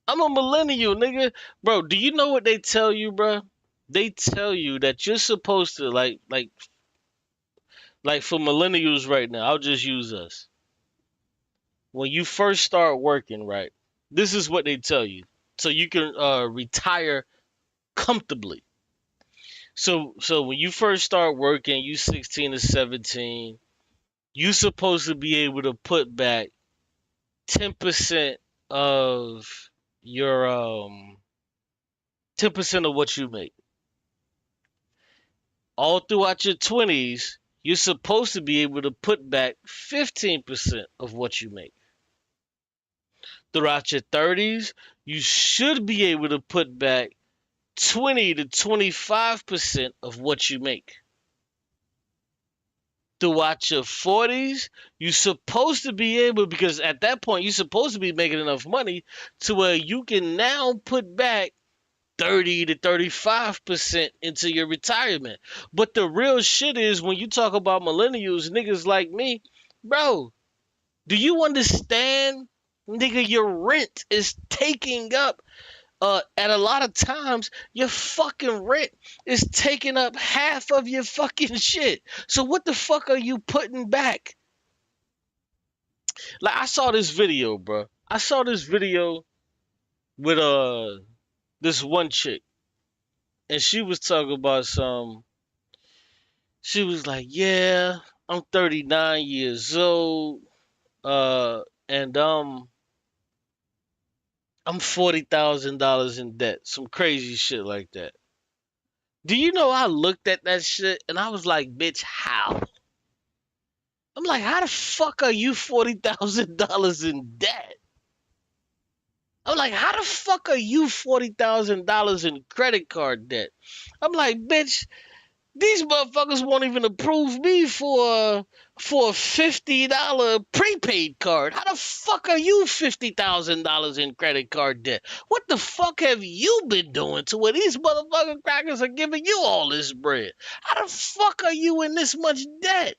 I'm a millennial, nigga. Bro, do you know what they tell you, bro? They tell you that you're supposed to, like for millennials right now, I'll just use us. When you first start working, right, this is what they tell you. So you can retire comfortably. So when you first start working, you 16 to 17, you supposed to be able to put back 10% of your 10% of what you make. All throughout your 20s, you're supposed to be able to put back 15% of what you make. Throughout your 30s, you should be able to put back 20 to 25% of what you make. Throughout your 40s, you're supposed to be able, because at that point, you're supposed to be making enough money to where you can now put back 30 to 35% into your retirement. But the real shit is, when you talk about millennials, niggas like me, bro, do you understand, nigga, your rent is taking up, at a lot of times, your fucking rent is taking up half of your fucking shit. So what the fuck are you putting back? Like, I saw this video, bro. I saw this video with this one chick, and she was talking about she was like, yeah, I'm 39 years old, and I'm $40,000 in debt. Some crazy shit like that. Do you know, I looked at that shit and I was like, bitch, how? I'm like, how the fuck are you $40,000 in debt? I'm like, how the fuck are you $40,000 in credit card debt? I'm like, bitch, these motherfuckers won't even approve me for a $50 prepaid card. How the fuck are you $50,000 in credit card debt? What the fuck have you been doing to where these motherfucking crackers are giving you all this bread? How the fuck are you in this much debt?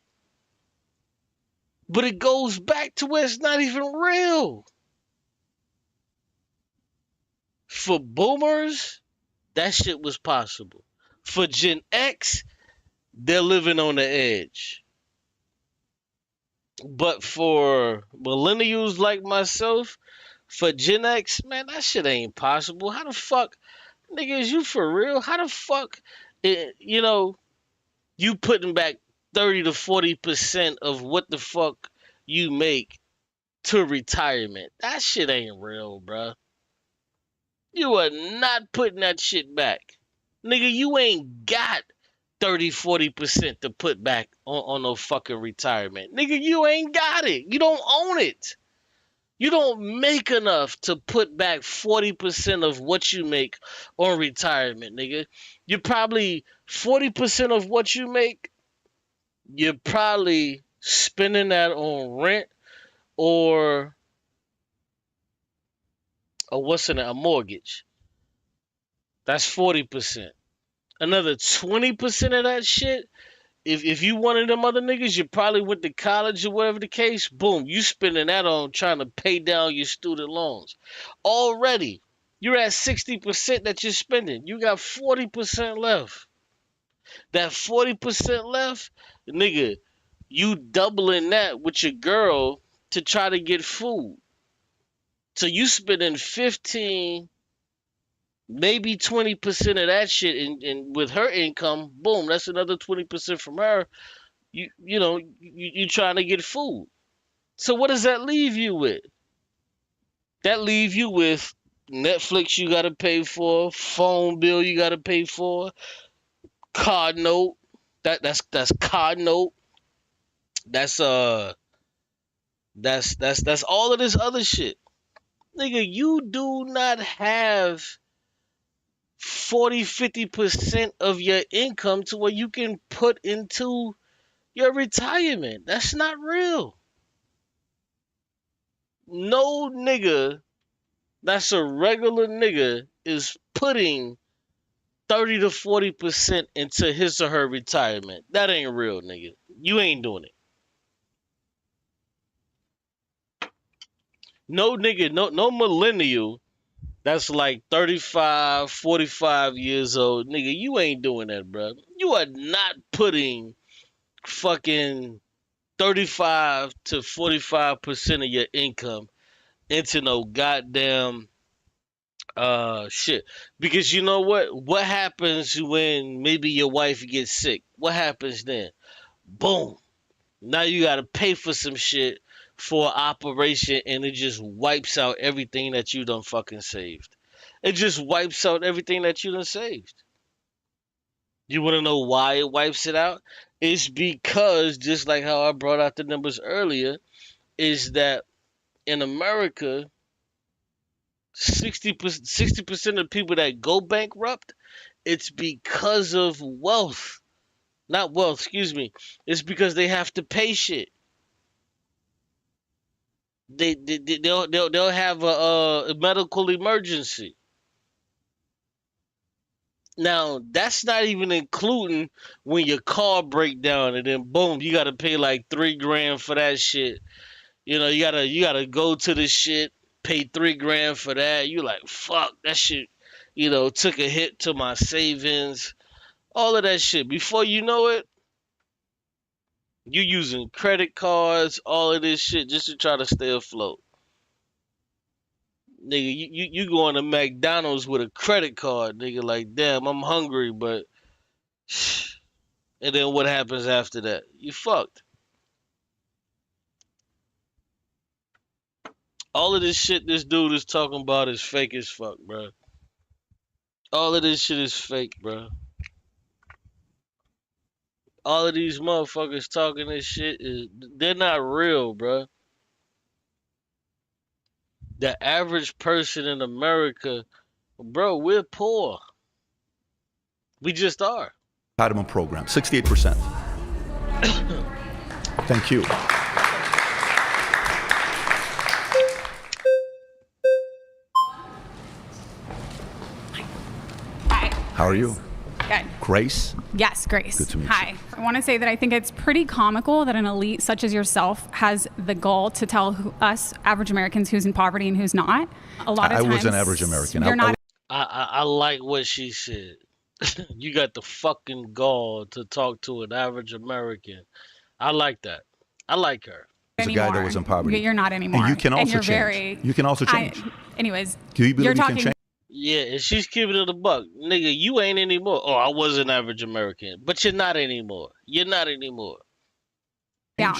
But it goes back to where it's not even real. For boomers, that shit was possible. For Gen X, they're living on the edge. But for millennials like myself, for Gen X, man, that shit ain't possible. How the fuck, nigga, is you for real? How the fuck, you know, you putting back 30 to 40% of what the fuck you make to retirement? That shit ain't real, bruh. You are not putting that shit back. Nigga, you ain't got 30, 40% to put back on no fucking retirement. Nigga, you ain't got it. You don't own it. You don't make enough to put back 40% of what you make on retirement, nigga. You're probably 40% of what you make, you're probably spending that on rent or what's in it, a mortgage. That's 40%. Another 20% of that shit, if you one of them other niggas, you probably went to college or whatever the case, boom, you spending that on trying to pay down your student loans. Already, you're at 60% that you're spending. You got 40% left. That 40% left, nigga, you doubling that with your girl to try to get food. So you spending 15, maybe 20% of that shit, and with her income, boom, that's another 20% from her. You trying to get food. So what does that leave you with? That leave you with Netflix you gotta pay for, phone bill you gotta pay for, card note. That's card note. That's all of this other shit. Nigga, you do not have 40-50% of your income to where you can put into your retirement. That's not real. No nigga that's a regular nigga is putting 30 to 40% into his or her retirement. That ain't real, nigga. You ain't doing it. No nigga, no millennial that's like 35, 45 years old, nigga, you ain't doing that, bro. You are not putting fucking 35 to 45% of your income into no goddamn shit. Because you know what? What happens when maybe your wife gets sick? What happens then? Boom. Now you gotta pay for some shit for an operation, and it just wipes out everything that you done fucking saved. It just wipes out everything that you done saved. You wanna know why it wipes it out? It's because, just like how I brought out the numbers earlier, is that in America, 60% of people that go bankrupt, it's because of wealth. Not wealth, excuse me. It's because they have to pay shit. They'll have a medical emergency. Now, that's not even including when your car break down and then boom, you gotta pay like $3,000 for that shit. You know, you gotta go to this shit, pay $3,000 for that. You like, fuck, that shit, took a hit to my savings. All of that shit. Before you know it, you using credit cards, all of this shit just to try to stay afloat. Nigga, you going to McDonald's with a credit card, nigga, like, damn, I'm hungry, but and then what happens after that? You fucked. All of this shit this dude is talking about is fake as fuck, bro. All of this shit is fake, bro. All of these motherfuckers talking this shit they're not real, bro. The average person in America, bro, we're poor. We just are. Entitlement program, 68%. Thank you. How are you? Good. Grace? Yes, Grace. Good to meet you. Hi. I want to say that I think it's pretty comical that an elite such as yourself has the goal to tell us average Americans who's in poverty and who's not. A lot of times, I was an average American. You're not. I like what she said. You got the fucking gall to talk to an average American. I like that. I like her. As a guy that was in poverty. You're not anymore. And you can also you're change. You can also change. Anyways, Do you believe you're you can talking. change? Yeah, and she's keeping it a buck. Nigga, you ain't anymore. Oh, I was an average American. But you're not anymore. You're not anymore. Yeah.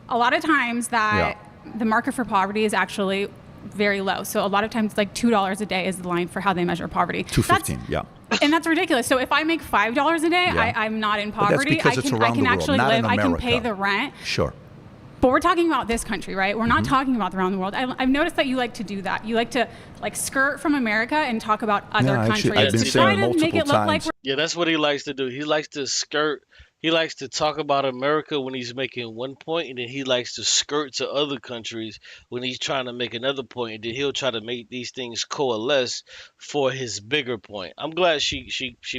A lot of times that the market for poverty is actually very low. So a lot of times like $2 a day is the line for how they measure poverty. $2.15, yeah. And that's ridiculous. So if I make $5 a day, I'm not in But that's poverty. because I it's can around the world, actually not live. in I can pay America. the rent. Sure. But we're talking about this country, right? We're not talking about around the world. I've noticed that you like to do that. You like to skirt from America and talk about other countries. I've been saying to make it look like Yeah, that's what he likes to do. He likes to skirt. He likes to talk about America when he's making one point, and then he likes to skirt to other countries when he's trying to make another point, and then he'll try to make these things coalesce for his bigger point. I'm glad she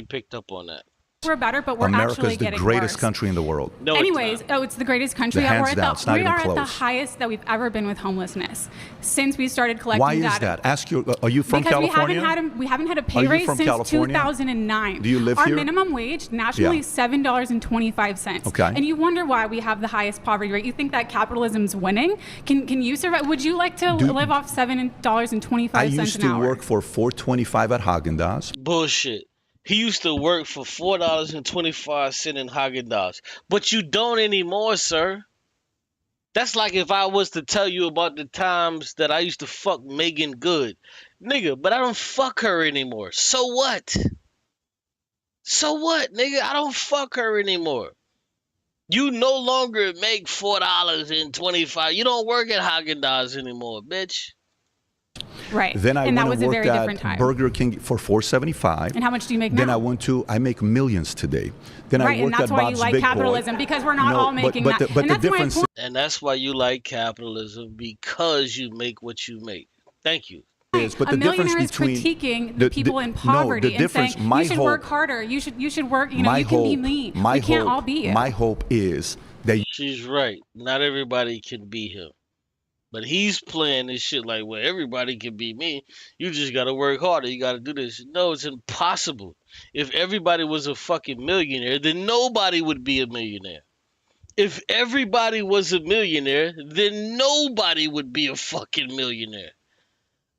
picked up on that. we're better, but we're America's actually the getting greatest worse. country in the world. No, Anyways, it's the greatest country. Hands We're at down. It's not we even are at the close. highest that we've ever been with homelessness since we started collecting Why is data. that? Ask your. Are you from because California? we haven't had a Are pay you raise from since California? 2009. Do you live Our here? minimum wage nationally is $7.25. Okay. And you wonder why we have the highest poverty rate. You think that capitalism's winning? Can you survive? Would you like to live off $7.25 I used an to hour? work for $4.25 at Haagen-Dazs. Bullshit. He used to work for $4.25 in Haagen-Dazs. But you don't anymore, sir. That's like if I was to tell you about the times that I used to fuck Megan Good. Nigga, but I don't fuck her anymore. So what? So what, nigga? I don't fuck her anymore. You no longer make $4.25. You don't work at Haagen-Dazs anymore, bitch. Right. Then I and that went was and a worked very different at time. Burger King for $4.75. And how much do you make Then now? I make millions today. Then Right, I and worked that's at why Bob's you like Big Boy. capitalism, because we're not all making that. But And the that's my difference. point. And that's why you like capitalism, because you make what you make. Thank you. Is, but a the difference millionaire is between critiquing the people in poverty the and difference, saying my you should hope, work harder. You should work. You know, my you can be hope, me. my We can't hope, all be you. My hope is that She's right. Not everybody can be him. But he's playing this shit like, well, everybody can be me. You just got to work harder. You got to do this. No, it's impossible. If everybody was a fucking millionaire, then nobody would be a millionaire. If everybody was a millionaire, then nobody would be a fucking millionaire.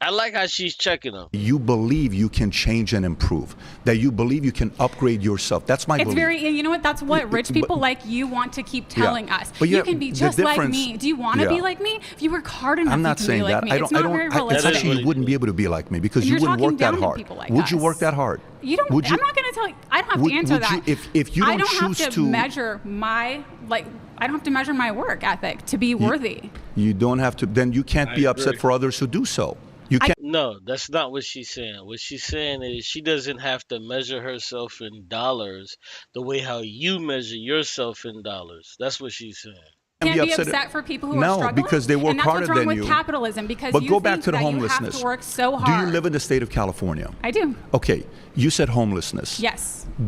I like how she's checking them. you believe you can change and improve, that you believe you can upgrade yourself. That's my It's belief. very, you know what? That's what rich people like you want to keep telling us. But you yeah, can be the just like difference- me. Do you want to yeah. be like me? If you work hard enough, I'm not you can saying be like that. me. I It's don't. not I don't. very I, realistic. essentially, you wouldn't be able to be like me because You're you wouldn't talking work that down to hard. people like Would you us. work that hard? You don't. Would you? I'm not going to tell you. I don't have Would- to answer would you- that. if you I don't don't have choose to to- measure my I don't have to measure my work ethic to be worthy. You don't have to. Then you can't be upset agree. for others who do so. You can't. No, that's not what she's saying. What she's saying is she doesn't have to measure herself in dollars the way how you measure yourself in dollars. That's what she's saying. You can't be upset for people who are No, struggling. because they work and that's harder what's wrong than with you. capitalism, because But you go back think to the that homelessness. you have to work so Do hard. you live in the state of California? I do. Okay, you said homelessness. Yes. What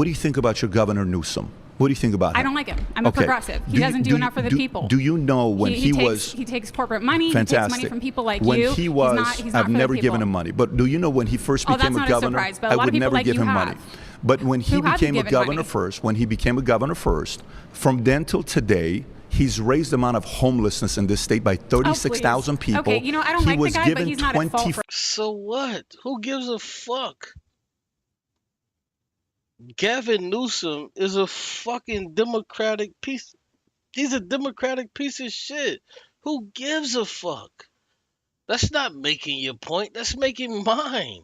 do you think about your Governor Newsom? What do you think about him? I don't like him. I'm a Okay. progressive. He doesn't do enough for the people. Do you know when he was he takes corporate money. fantastic? He takes money from people like when you. he was, he's not I've for never the given people. him money. But do you know when he first Oh, that's became a not a governor? surprise, but a I lot of would people never like give you him have. money. But when he Who have you became a given governor money? first, when he became a governor first, from then till today, he's raised the amount of homelessness in this state by 36,000 people. Okay, you know, I don't he like the was guy, but given he's not at fault for- So what? Who gives a fuck? Gavin Newsom is a fucking Democratic piece. He's a Democratic piece of shit. Who gives a fuck? That's not making your point. That's making mine.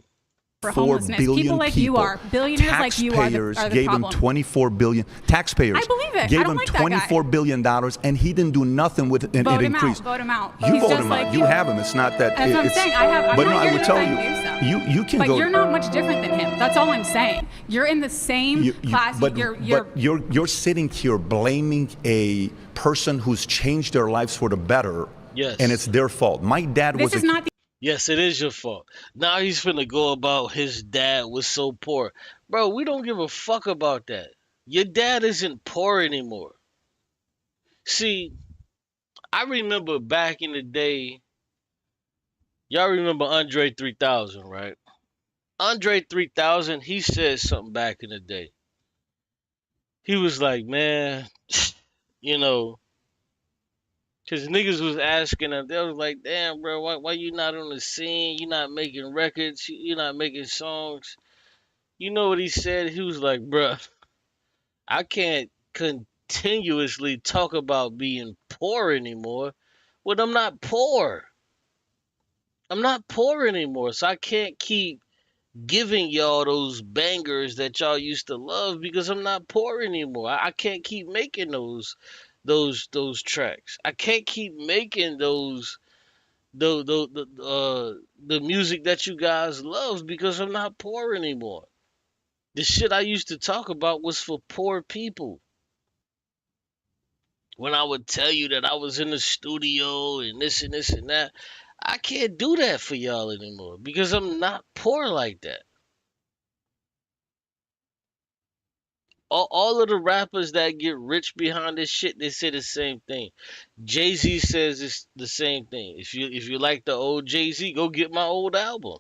For 4 homelessness. billion People like you are. Billionaires like you are Taxpayers the gave him problem. 24 billion. Taxpayers I believe it. I gave don't him like that guy. $24 billion, and he didn't do nothing with it. Vote It him increased. out. Vote him out. You He's vote just him like out. You have him. It's not that. That's what I'm it's, saying. I'm but not no, here I would to tell defend you. You can but go. you're not much different than him. That's all I'm saying. You're in the same class. But you're you're sitting here blaming a person who's changed their lives for the better. Yes. And it's their fault. My dad This was. is not the Yes, it is your fault. Now he's finna go about his dad was so poor. Bro, we don't give a fuck about that. Your dad isn't poor anymore. See, I remember back in the day, y'all remember Andre 3000, right? Andre 3000, he said something back in the day. He was like, man, you know, because niggas was asking him, they was like, damn, bro, why you not on the scene? You not making records? You not making songs? You know what he said? He was like, bro, I can't continuously talk about being poor anymore when I'm not poor. I'm not poor anymore, so I can't keep giving y'all those bangers that y'all used to love because I'm not poor anymore. I can't keep making those tracks. I can't keep making the music that you guys love because I'm not poor anymore. The shit I used to talk about was for poor people. When I would tell you that I was in the studio and this and this and that, I can't do that for y'all anymore because I'm not poor like that. All of the rappers that get rich behind this shit, they say the same thing. Jay-Z says it's the same thing. If you like the old Jay-Z, go get my old album.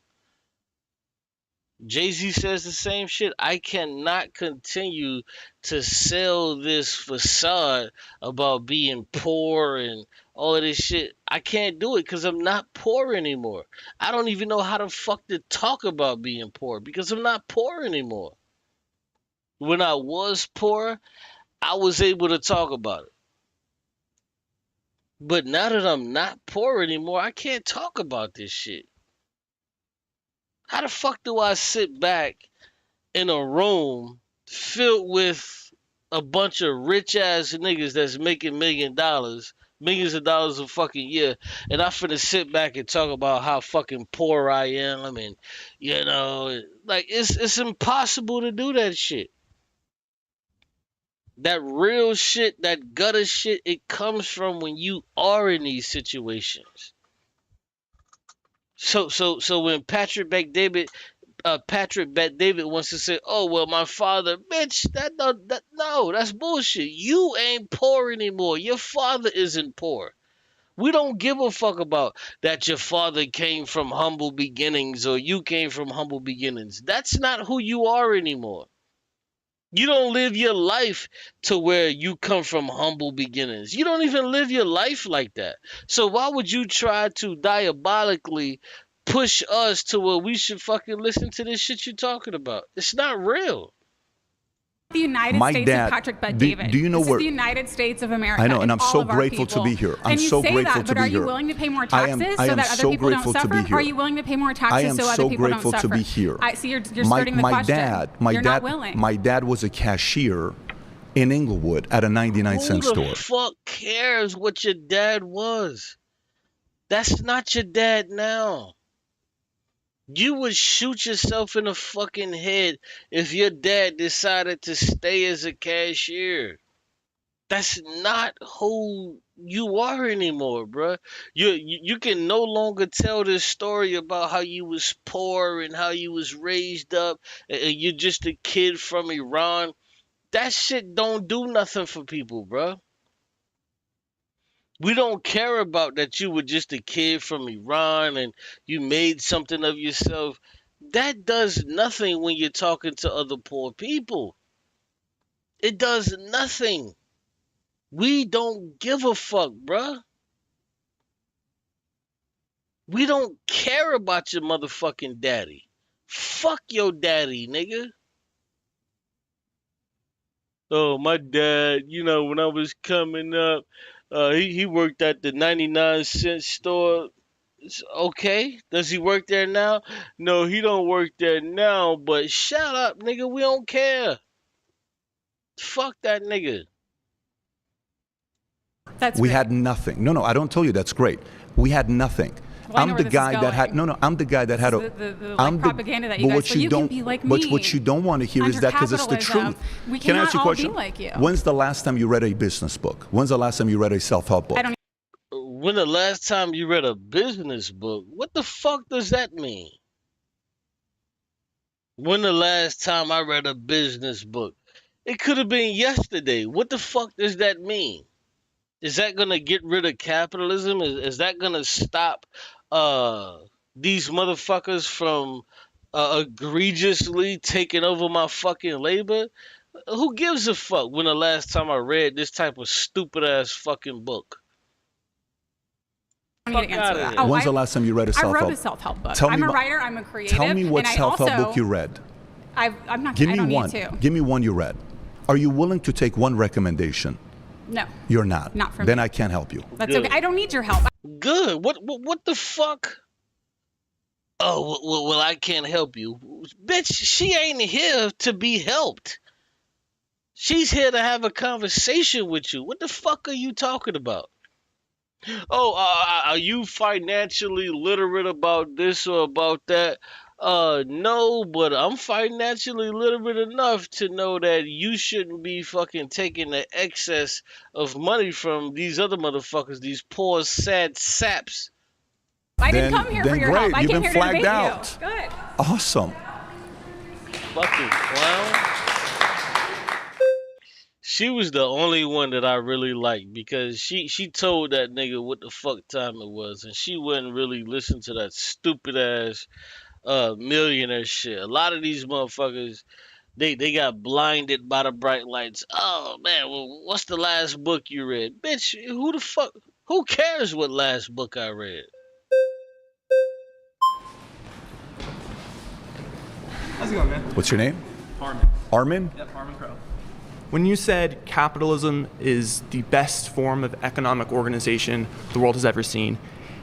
Jay-Z says the same shit. I cannot continue to sell this facade about being poor and all of this shit. I can't do it because I'm not poor anymore. I don't even know how the fuck to talk about being poor because I'm not poor anymore. When I was poor, I was able to talk about it. But now that I'm not poor anymore, I can't talk about this shit. How the fuck do I sit back in a room filled with a bunch of rich ass niggas that's making millions of dollars a fucking year, and I finna sit back and talk about how fucking poor I am, and you know, like it's impossible to do that shit. That real shit, that gutter shit, it comes from when you are in these situations. So when Patrick Bet David wants to say, "Oh well, my father," bitch, no, that's bullshit. You ain't poor anymore. Your father isn't poor. We don't give a fuck about that. Your father came from humble beginnings or you came from humble beginnings. That's not who you are anymore. You don't live your life to where you come from humble beginnings. You don't even live your life like that. So why would you try to diabolically push us to where we should fucking listen to this shit you're talking about? It's not real. The United States of Patrick Bet David. Do you know this where? Is the United States of America. I know, and I'm so all of our grateful to people. be here. I'm and you so say grateful that, to but are be you here. willing to pay more taxes I so am that so other people don't grateful to suffer? be here. Are you willing to pay more I taxes am so so other people don't grateful suffer? to be here. So you're skirting the question. You're not willing. My dad was a cashier in Inglewood at a 99-cent store. Who the fuck cares what your dad was? That's not your dad now. You would shoot yourself in the fucking head if your dad decided to stay as a cashier. That's not who you are anymore, bruh. You can no longer tell this story about how you was poor and how you was raised up and you're just a kid from Iran. That shit don't do nothing for people, bruh. We don't care about that you were just a kid from Iran and you made something of yourself. That does nothing when you're talking to other poor people. It does nothing. We don't give a fuck, bruh. We don't care about your motherfucking daddy. Fuck your daddy, nigga. Oh, my dad, you know, when I was coming up, he worked at the 99-cent store. Okay, does he work there now? No, he don't work there now, but shut up, nigga, we don't care. Fuck that nigga. We had nothing. No, I don't tell you that's great. We had nothing. Well, I'm the guy that had I'm the guy that had a the propaganda that you guys, what you can don't be like but me. what you don't want to hear is Under that because it's the capitalism, truth. we Can I ask you a cannot all question? be like you. When's the last time you read a business book? When's the last time you read a self-help book? When the last time you read a business book? What the fuck does that mean? When the last time I read a business book? It could have been yesterday. What the fuck does that mean? Is that gonna get rid of capitalism? Is that gonna stop these motherfuckers from egregiously taking over my fucking labor? Who gives a fuck when the last time I read this type of stupid ass fucking book? I need to answer that. When's the last time you read a I self-help? wrote a self-help book. Tell I'm me a what- writer. I'm a creative. Tell me what and self-help I also, book you read. I'm not. Give I me don't one. need to. Give me one you read. Are you willing to take one recommendation? No. You're not. Not for Then me. I can't help you. That's okay. I don't need your help. Good. What the fuck? Oh, well, I can't help you. Bitch, she ain't here to be helped. She's here to have a conversation with you. What the fuck are you talking about? Oh, are you financially literate about this or about that? No, but I'm financially literate enough to know that you shouldn't be fucking taking the excess of money from these other motherfuckers, these poor, sad saps. I didn't come here for your help. I You've came been here to flagged debate out. you. Good. Awesome. Fucking clown. She was the only one that I really liked because she told that nigga what the fuck time it was, and she wouldn't really listen to that stupid ass millionaire shit. A lot of these motherfuckers, they got blinded by the bright lights. Oh man, well, what's the last book you read? Bitch, who cares what last book I read? How's it going, man? What's your name? Armin. Armin? Yep, Armin Crow. When you said capitalism is the best form of economic organization the world has ever seen,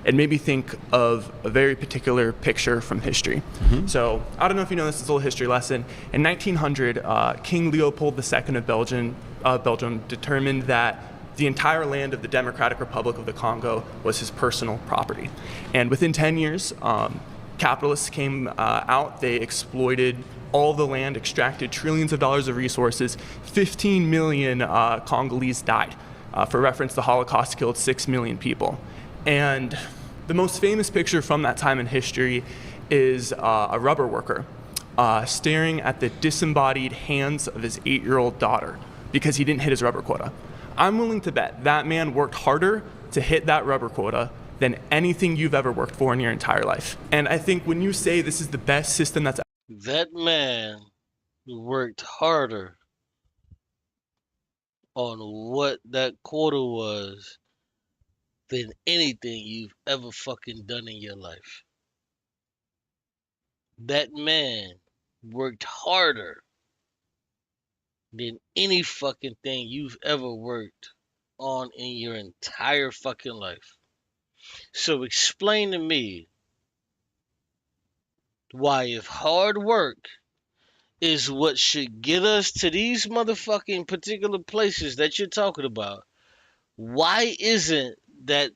it made me think of a very particular picture from history. So I don't know if you know this, it's a little history lesson. In 1900, King Leopold II of Belgium determined that the entire land of the Democratic Republic of the Congo was his personal property. And within 10 years, capitalists came out, they exploited all the land, extracted trillions of dollars of resources. 15 million Congolese died. For reference, the Holocaust killed 6 million people. And the most famous picture from that time in history is a rubber worker staring at the disembodied hands of his 8-year-old daughter because he didn't hit his rubber quota. I'm willing to bet that man worked harder to hit that rubber quota than anything you've ever worked for in your entire life. And I think when you say this is the best system that's That man worked harder on what that quota was than anything you've ever fucking done in your life. That man worked harder than any fucking thing you've ever worked on in your entire fucking life. So explain to me why, if hard work is what should get us to these motherfucking particular places that you're talking about, why isn't that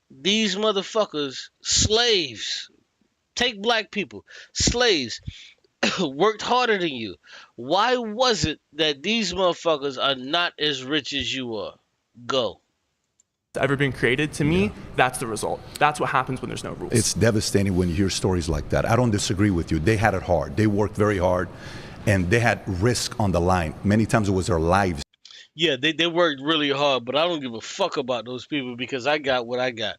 these motherfuckers, slaves, take black people, slaves, worked harder than you? Why was it that these motherfuckers are not as rich as you are? Go. ever been created, to me, that's the result. That's what happens when there's no rules. It's devastating when you hear stories like that. I don't disagree with you. They had it hard. They worked very hard, and they had risk on the line. Many times it was their lives. Yeah, they worked really hard, but I don't give a fuck about those people because I got what I got.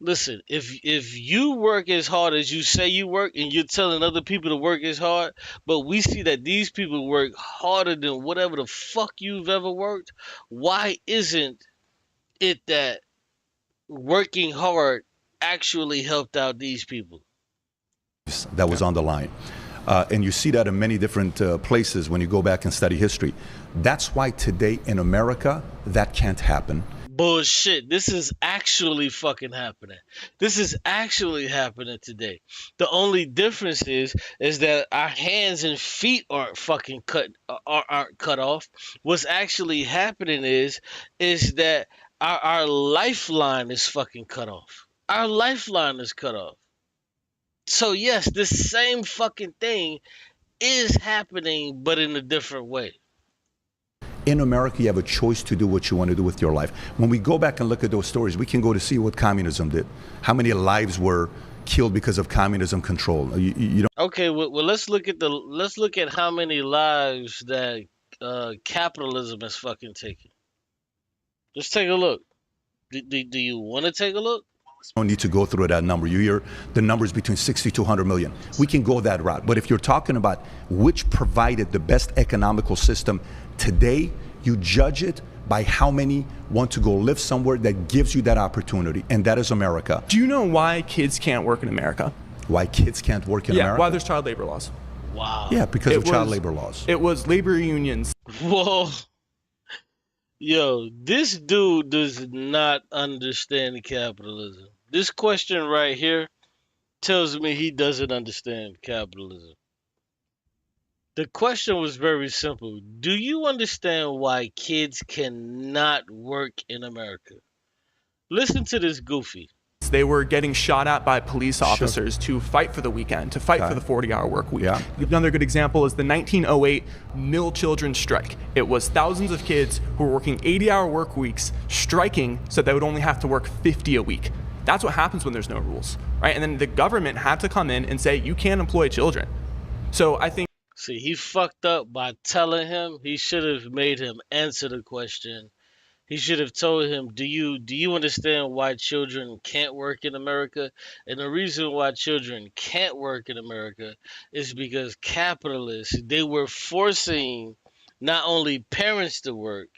Listen, if you work as hard as you say you work and you're telling other people to work as hard, but we see that these people work harder than whatever the fuck you've ever worked, why isn't it that working hard actually helped out these people? That was on the line. And you see that in many different places when you go back and study history. That's why today in America, that can't happen. Bullshit. This is actually fucking happening. This is actually happening today. The only difference is that our hands and feet aren't fucking aren't cut off. What's actually happening is that our lifeline is fucking cut off. Our lifeline is cut off. So yes, this same fucking thing is happening, but in a different way. In America, you have a choice to do what you want to do with your life. When we go back and look at those stories, we can go to see what communism did. How many lives were killed because of communism control. You don't Okay, well let's look at how many lives that capitalism has fucking taken. Just take a look. Do you want to take a look? Don't need to go through that number. You hear the numbers between 60 to 100 million. We can go that route. But if you're talking about which provided the best economical system today, you judge it by how many want to go live somewhere that gives you that opportunity, and that is America. Do you know why kids can't work in America? Why kids can't work in America? Yeah, why there's child labor laws. Wow. Yeah, because of child labor laws. It was labor unions. Whoa. Yo, this dude does not understand capitalism. This question right here tells me he doesn't understand capitalism. The question was very simple. Do you understand why kids cannot work in America? Listen to this goofy. They were getting shot at by police officers to fight for the weekend, to fight for the 40-hour work week. Yeah. Another good example is the 1908 mill children's strike. It was thousands of kids who were working 80-hour work weeks striking so they would only have to work 50 a week. That's what happens when there's no rules, right? And then the government had to come in and say, you can't employ children. So I think... See, he fucked up by telling him. He should have made him answer the question. He should have told him, do you understand why children can't work in America? And the reason why children can't work in America is because capitalists, they were forcing not only parents to work,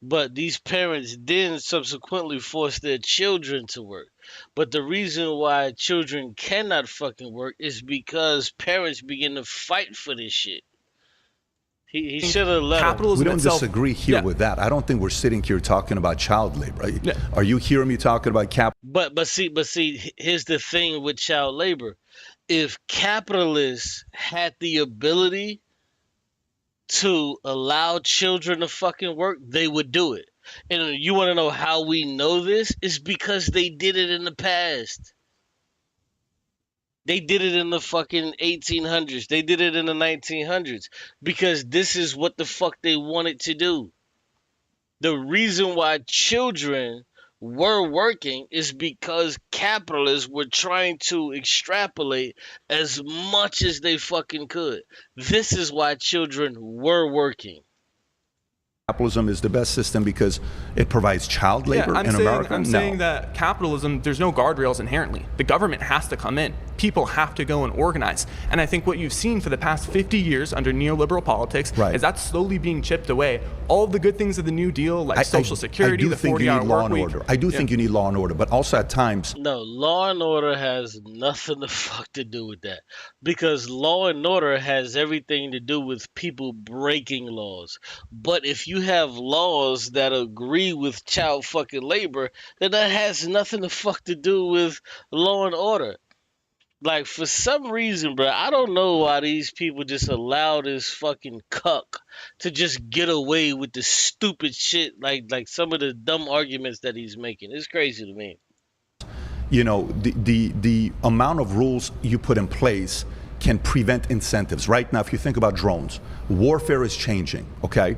but these parents then subsequently force their children to work. But the reason why children cannot fucking work is because parents begin to fight for this shit. He should have let him. We don't disagree here with that. I don't think we're sitting here talking about child labor. Yeah. Are you hearing me talking about But see, here's the thing with child labor. If capitalists had the ability to allow children to fucking work, they would do it. And you want to know how we know this? It's because they did it in the past. They did it in the fucking 1800s. They did it in the 1900s because this is what the fuck they wanted to do. The reason why children were working is because capitalists were trying to extrapolate as much as they fucking could. This is why children were working. capitalism is the best system because it provides child labor in America? I'm saying that capitalism, there's no guardrails inherently. The government has to come in. People have to go and organize. And I think what you've seen for the past 50 years under neoliberal politics is that's slowly being chipped away. All of the good things of the New Deal, like Social Security, the 40-hour work week. I do think you need law and order, but also at times... No, law and order has nothing the fuck to do with that. Because law and order has everything to do with people breaking laws. But if you have laws that agree with child fucking labor, then that has nothing the fuck to do with law and order. Like, for some reason, bro, I don't know why these people just allow this fucking cuck to just get away with the stupid shit, like some of the dumb arguments that he's making. It's crazy to me. You know, the amount of rules you put in place can prevent incentives. Right now, if you think about drones, warfare is changing, okay?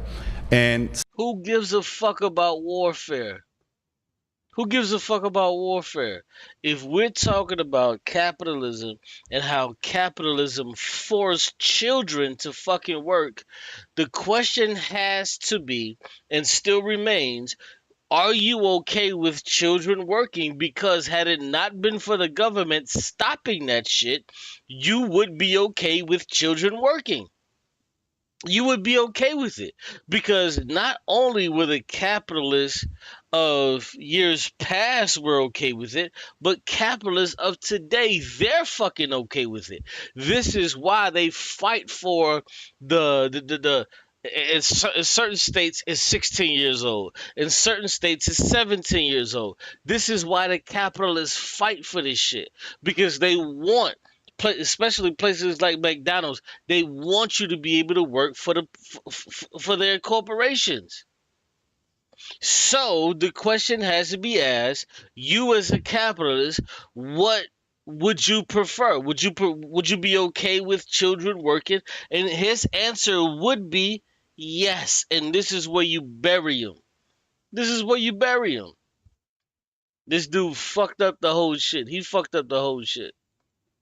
And who gives a fuck about warfare? Who gives a fuck about warfare? If we're talking about capitalism and how capitalism forced children to fucking work, the question has to be, and still remains, are you okay with children working? Because had it not been for the government stopping that shit, you would be okay with children working. You would be okay with it, because not only were the capitalists of years past were okay with it, but capitalists of today, they're fucking okay with it. This is why they fight for in certain states it's 16 years old. In certain states it's 17 years old. This is why the capitalists fight for this shit, because they want, especially places like McDonald's, they want you to be able to work for their corporations. So the question has to be asked: you as a capitalist, what would you prefer? Would you be okay with children working? And his answer would be yes. And this is where you bury him. This is where you bury him. This dude fucked up the whole shit. He fucked up the whole shit.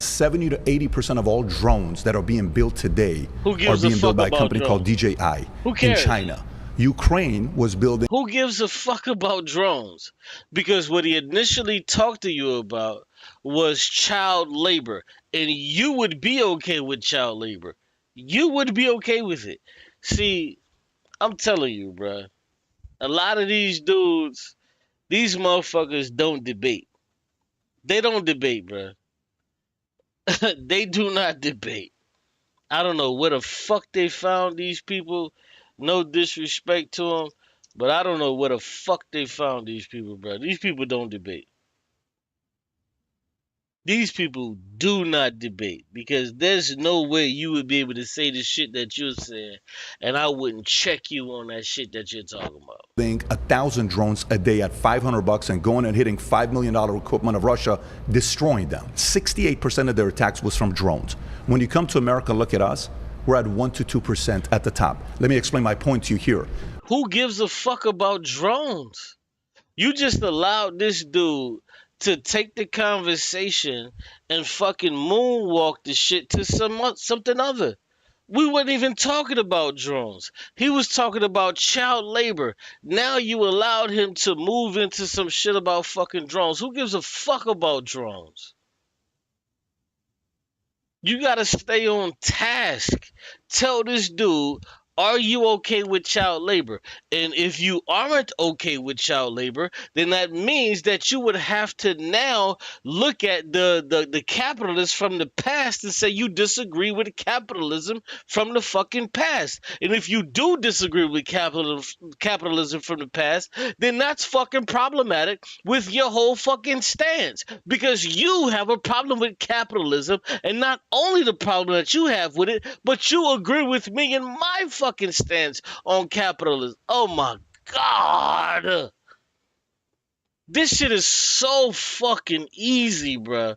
70 to 80% of all drones that are being built today Who are gives a being built fuck by a about company called drones? DJI Who in cares? China. Ukraine was building. Who gives a fuck about drones? Because what he initially talked to you about was child labor, and you would be okay with child labor. You would be okay with it. See, I'm telling you, bruh. A lot of these dudes, these motherfuckers don't debate. They don't debate, bruh. They do not debate. I don't know where the fuck they found these people. No disrespect to them, but I don't know where the fuck they found these people, bro. These people don't debate. These people do not debate because there's no way you would be able to say the shit that you're saying, and I wouldn't check you on that shit that you're talking about. 1,000 drones a day at $500 and going and hitting $5 million equipment of Russia, destroying them. 68% of their attacks was from drones. When you come to America, look at us. We're at 1 to 2% at the top. Let me explain my point to you here. Who gives a fuck about drones? You just allowed this dude to take the conversation and fucking moonwalk the shit to something other. We weren't even talking about drones. He was talking about child labor. Now you allowed him to move into some shit about fucking drones. Who gives a fuck about drones? You gotta stay on task. Tell this dude, are you okay with child labor? And if you aren't okay with child labor, then that means that you would have to now look at the capitalists from the past and say you disagree with capitalism from the fucking past. And if you do disagree with capitalism from the past, then that's fucking problematic with your whole fucking stance. Because you have a problem with capitalism, and not only the problem that you have with it, but you agree with me in my fucking stance on capitalism. Oh my god. This shit is so fucking easy, bruh.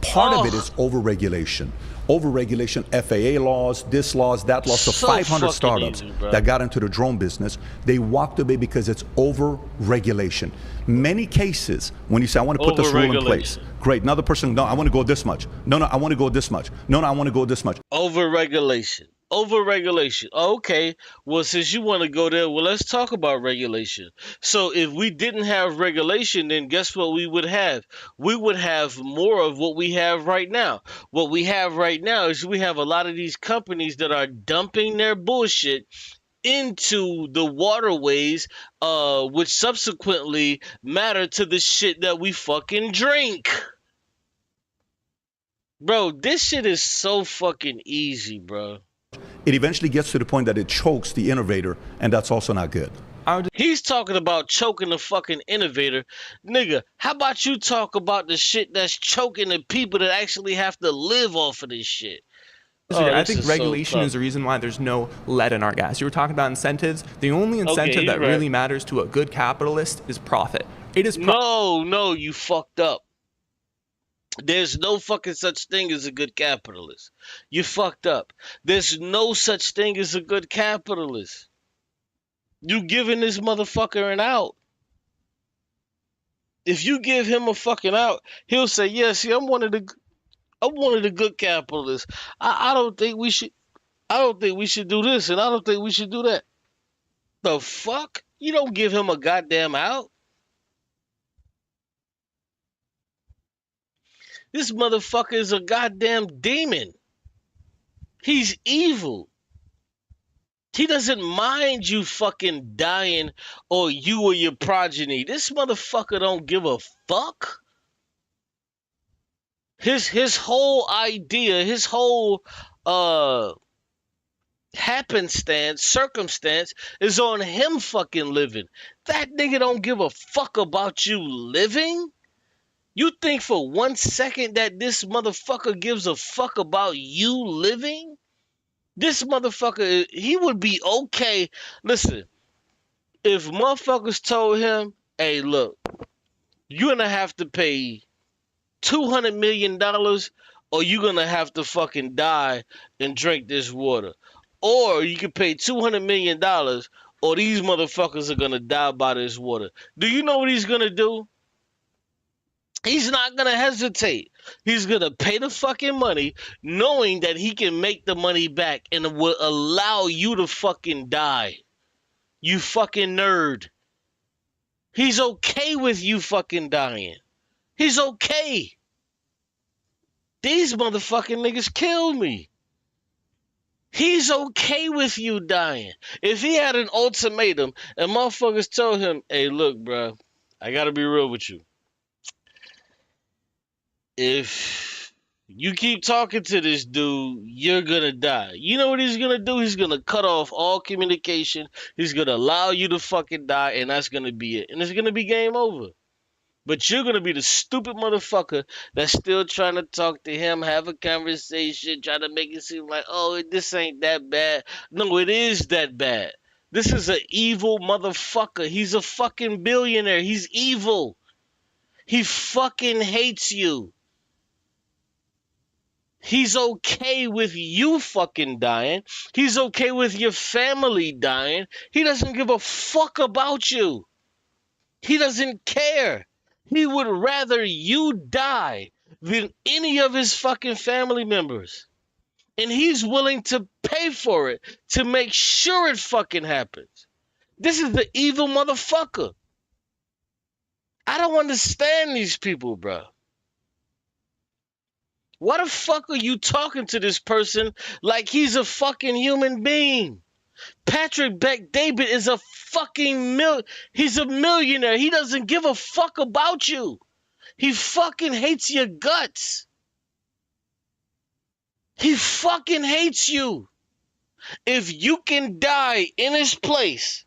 Part of it is overregulation. Overregulation, FAA laws, this laws, that laws. So 500 startups that got into the drone business, they walked away because it's overregulation. Many cases, when you say, I want to put this rule in place, great. Another person, no, I want to go this much. No, I want to go this much. No, I want to go this much. Overregulation. Overregulation. Okay, well, since you want to go there, well, let's talk about regulation. So if we didn't have regulation, then guess what we would have? We would have more of what we have right now. What we have right now is we have a lot of these companies that are dumping their bullshit into the waterways, which subsequently matter to the shit that we fucking drink. Bro, this shit is so fucking easy, bro. It eventually gets to the point that it chokes the innovator, and that's also not good. He's talking about choking the fucking innovator. Nigga, how about you talk about the shit that's choking the people that actually have to live off of this shit? I think regulation is the reason why there's no lead in our gas. You were talking about incentives. The only incentive that really matters to a good capitalist is profit. It is no, you fucked up. There's no fucking such thing as a good capitalist. You fucked up. There's no such thing as a good capitalist. You giving this motherfucker an out. If you give him a fucking out, he'll say, yeah, see, I'm one of the good capitalists. I don't think we should do this, and I don't think we should do that. The fuck? You don't give him a goddamn out. This motherfucker is a goddamn demon. He's evil. He doesn't mind you fucking dying or you or your progeny. This motherfucker don't give a fuck. His whole idea, his whole happenstance, circumstance is on him fucking living. That nigga don't give a fuck about you living. You think for 1 second that this motherfucker gives a fuck about you living? This motherfucker, he would be okay. Listen, if motherfuckers told him, hey, look, you're going to have to pay $200 million or you're going to have to fucking die and drink this water. Or you can pay $200 million or these motherfuckers are going to die by this water. Do you know what he's going to do? He's not going to hesitate. He's going to pay the fucking money knowing that he can make the money back and it will allow you to fucking die. You fucking nerd. He's okay with you fucking dying. He's okay. These motherfucking niggas killed me. He's okay with you dying. If he had an ultimatum and motherfuckers told him, hey, look, bro, I got to be real with you. If you keep talking to this dude, you're going to die. You know what he's going to do? He's going to cut off all communication. He's going to allow you to fucking die, and that's going to be it. And it's going to be game over. But you're going to be the stupid motherfucker that's still trying to talk to him, have a conversation, try to make it seem like, oh, this ain't that bad. No, it is that bad. This is an evil motherfucker. He's a fucking billionaire. He's evil. He fucking hates you. He's okay with you fucking dying. He's okay with your family dying. He doesn't give a fuck about you. He doesn't care. He would rather you die than any of his fucking family members. And he's willing to pay for it to make sure it fucking happens. This is the evil motherfucker. I don't understand these people, bro. Why the fuck are you talking to this person like he's a fucking human being? Patrick Bet-David is a fucking he's a millionaire. He doesn't give a fuck about you. He fucking hates your guts. He fucking hates you. If you can die in his place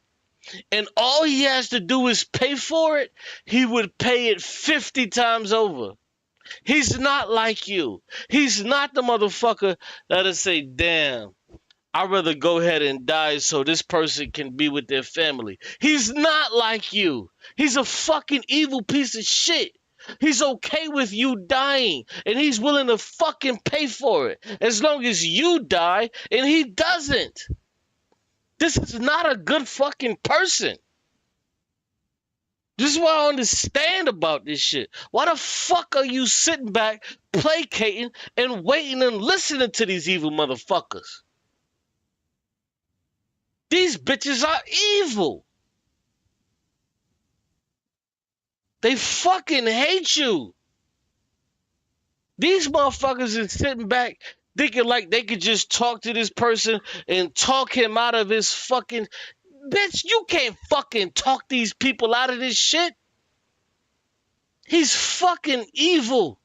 and all he has to do is pay for it, he would pay it 50 times over. He's not like you. He's not the motherfucker that'll say, damn, I'd rather go ahead and die so this person can be with their family. He's not like you. He's a fucking evil piece of shit. He's okay with you dying, and he's willing to fucking pay for it as long as you die and he doesn't. This is not a good fucking person. This is what I understand about this shit. Why the fuck are you sitting back, placating, and waiting and listening to these evil motherfuckers? These bitches are evil. They fucking hate you. These motherfuckers is sitting back thinking like they could just talk to this person and talk him out of his fucking... Bitch, you can't fucking talk these people out of this shit. He's fucking evil.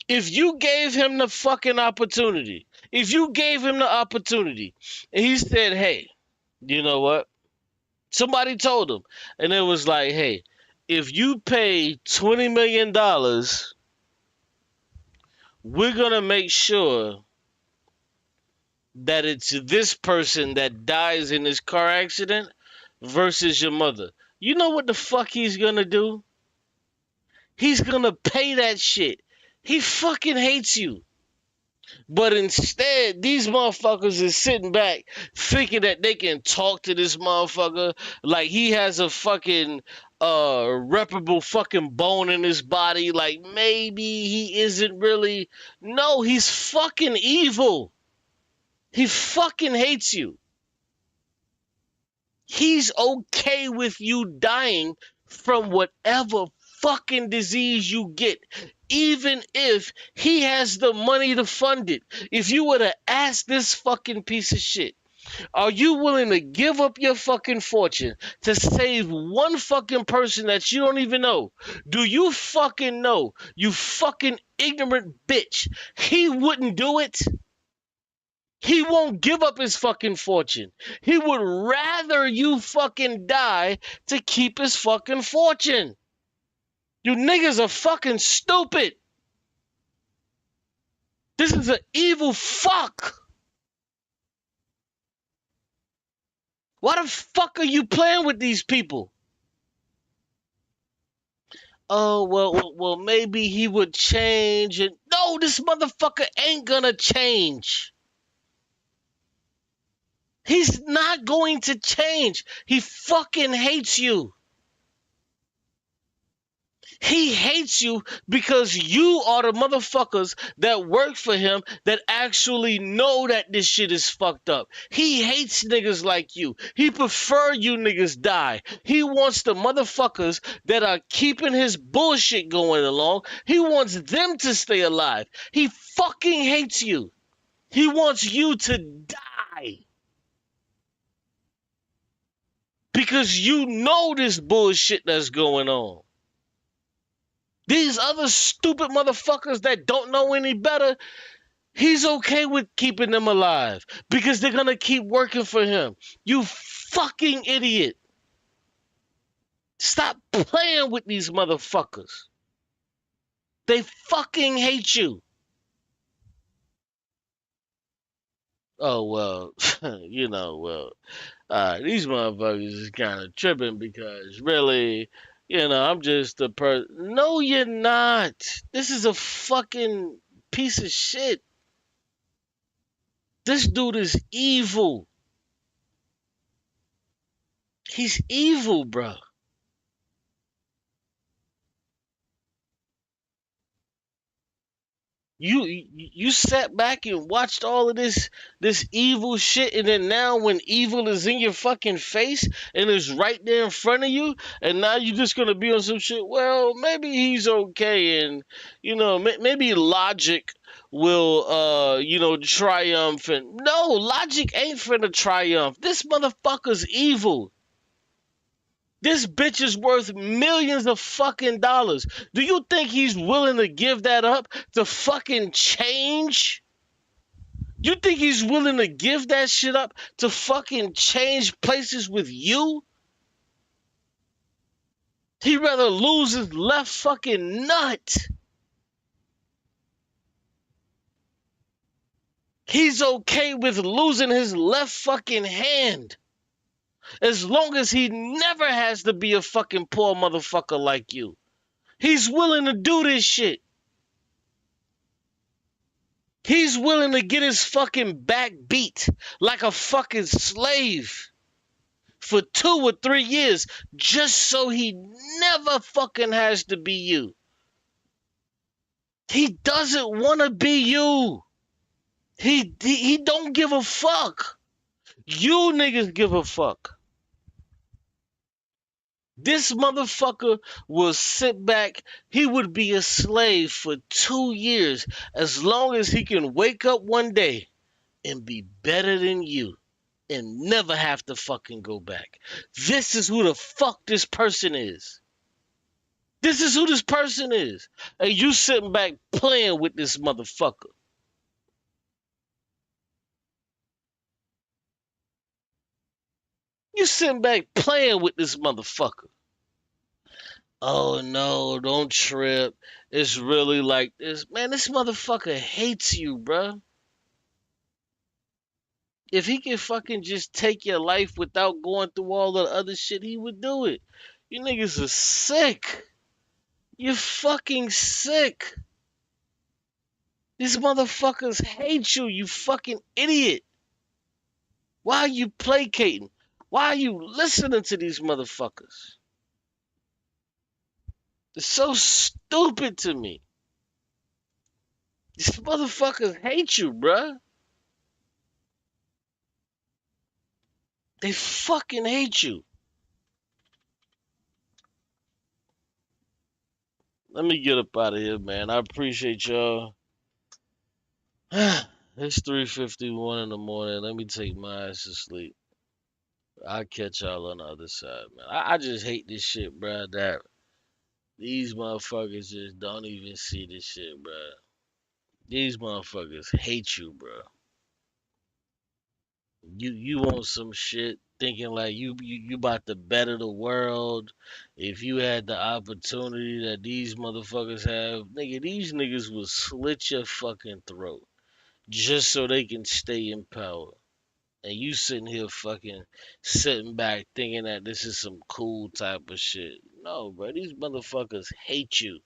If you gave him the fucking opportunity, and he said, hey, you know what? Somebody told him, and it was like, hey, if you pay $20 million, we're going to make sure that it's this person that dies in this car accident versus your mother. You know what the fuck he's gonna do? He's gonna pay that shit. He fucking hates you. But instead, these motherfuckers is sitting back thinking that they can talk to this motherfucker like he has a fucking reparable fucking bone in his body. Like maybe he isn't really. No, he's fucking evil. He fucking hates you. He's okay with you dying from whatever fucking disease you get, even if he has the money to fund it. If you were to ask this fucking piece of shit, are you willing to give up your fucking fortune to save one fucking person that you don't even know? Do you fucking know, you fucking ignorant bitch, he wouldn't do it? He won't give up his fucking fortune. He would rather you fucking die to keep his fucking fortune. You niggas are fucking stupid. This is an evil fuck. Why the fuck are you playing with these people? Oh, well, maybe he would change. And no, this motherfucker ain't gonna change. He's not going to change. He fucking hates you. He hates you because you are the motherfuckers that work for him that actually know that this shit is fucked up. He hates niggas like you. He prefer you niggas die. He wants the motherfuckers that are keeping his bullshit going along. He wants them to stay alive. He fucking hates you. He wants you to die. Because you know this bullshit that's going on. These other stupid motherfuckers that don't know any better, he's okay with keeping them alive because they're gonna keep working for him. You fucking idiot. Stop playing with these motherfuckers. They fucking hate you. Oh, well, these motherfuckers is kind of tripping because really, I'm just a person. No, you're not. This is a fucking piece of shit. This dude is evil. He's evil, bro. You sat back and watched all of this evil shit, and then now when evil is in your fucking face and is right there in front of you, and now you're just gonna be on some shit. Well, maybe he's okay, and maybe logic will triumph. And no, logic ain't finna triumph. This motherfucker's evil. This bitch is worth millions of fucking dollars. Do you think he's willing to give that up to fucking change? You think he's willing to give that shit up to fucking change places with you? He'd rather lose his left fucking nut. He's okay with losing his left fucking hand. As long as he never has to be a fucking poor motherfucker like you. He's willing to do this shit. He's willing to get his fucking back beat like a fucking slave for 2 or 3 years just so he never fucking has to be you. He doesn't want to be you. He don't give a fuck. You niggas give a fuck. This motherfucker will sit back. He would be a slave for 2 years as long as he can wake up one day and be better than you and never have to fucking go back. This is who the fuck this person is. This is who this person is. And you sitting back playing with this motherfucker. You sitting back playing with this motherfucker. Oh no, don't trip. It's really like this. Man, this motherfucker hates you, bruh. If he could fucking just take your life without going through all the other shit, he would do it. You niggas are sick. You're fucking sick. These motherfuckers hate you, you fucking idiot. Why are you placating? Why are you listening to these motherfuckers? It's so stupid to me. These motherfuckers hate you, bruh. They fucking hate you. Let me get up out of here, man. I appreciate y'all. It's 3:51 in the morning. Let me take my ass to sleep. I'll catch y'all on the other side, man. I just hate this shit, bruh. That these motherfuckers just don't even see this shit, bruh. These motherfuckers hate you, bruh. You want some shit thinking like you about to better the world. If you had the opportunity that these motherfuckers have, nigga, these niggas will slit your fucking throat just so they can stay in power. And you sitting here fucking sitting back thinking that this is some cool type of shit. No, bro, these motherfuckers hate you.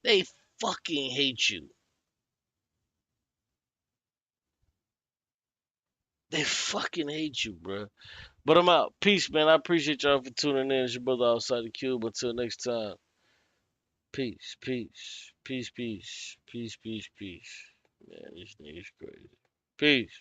They fucking hate you. They fucking hate you, bro. But I'm out. Peace, man. I appreciate y'all for tuning in. It's your brother outside the Qube. Until next time. Peace, peace, peace, peace, peace, peace, peace. Man, this nigga's crazy. Peace.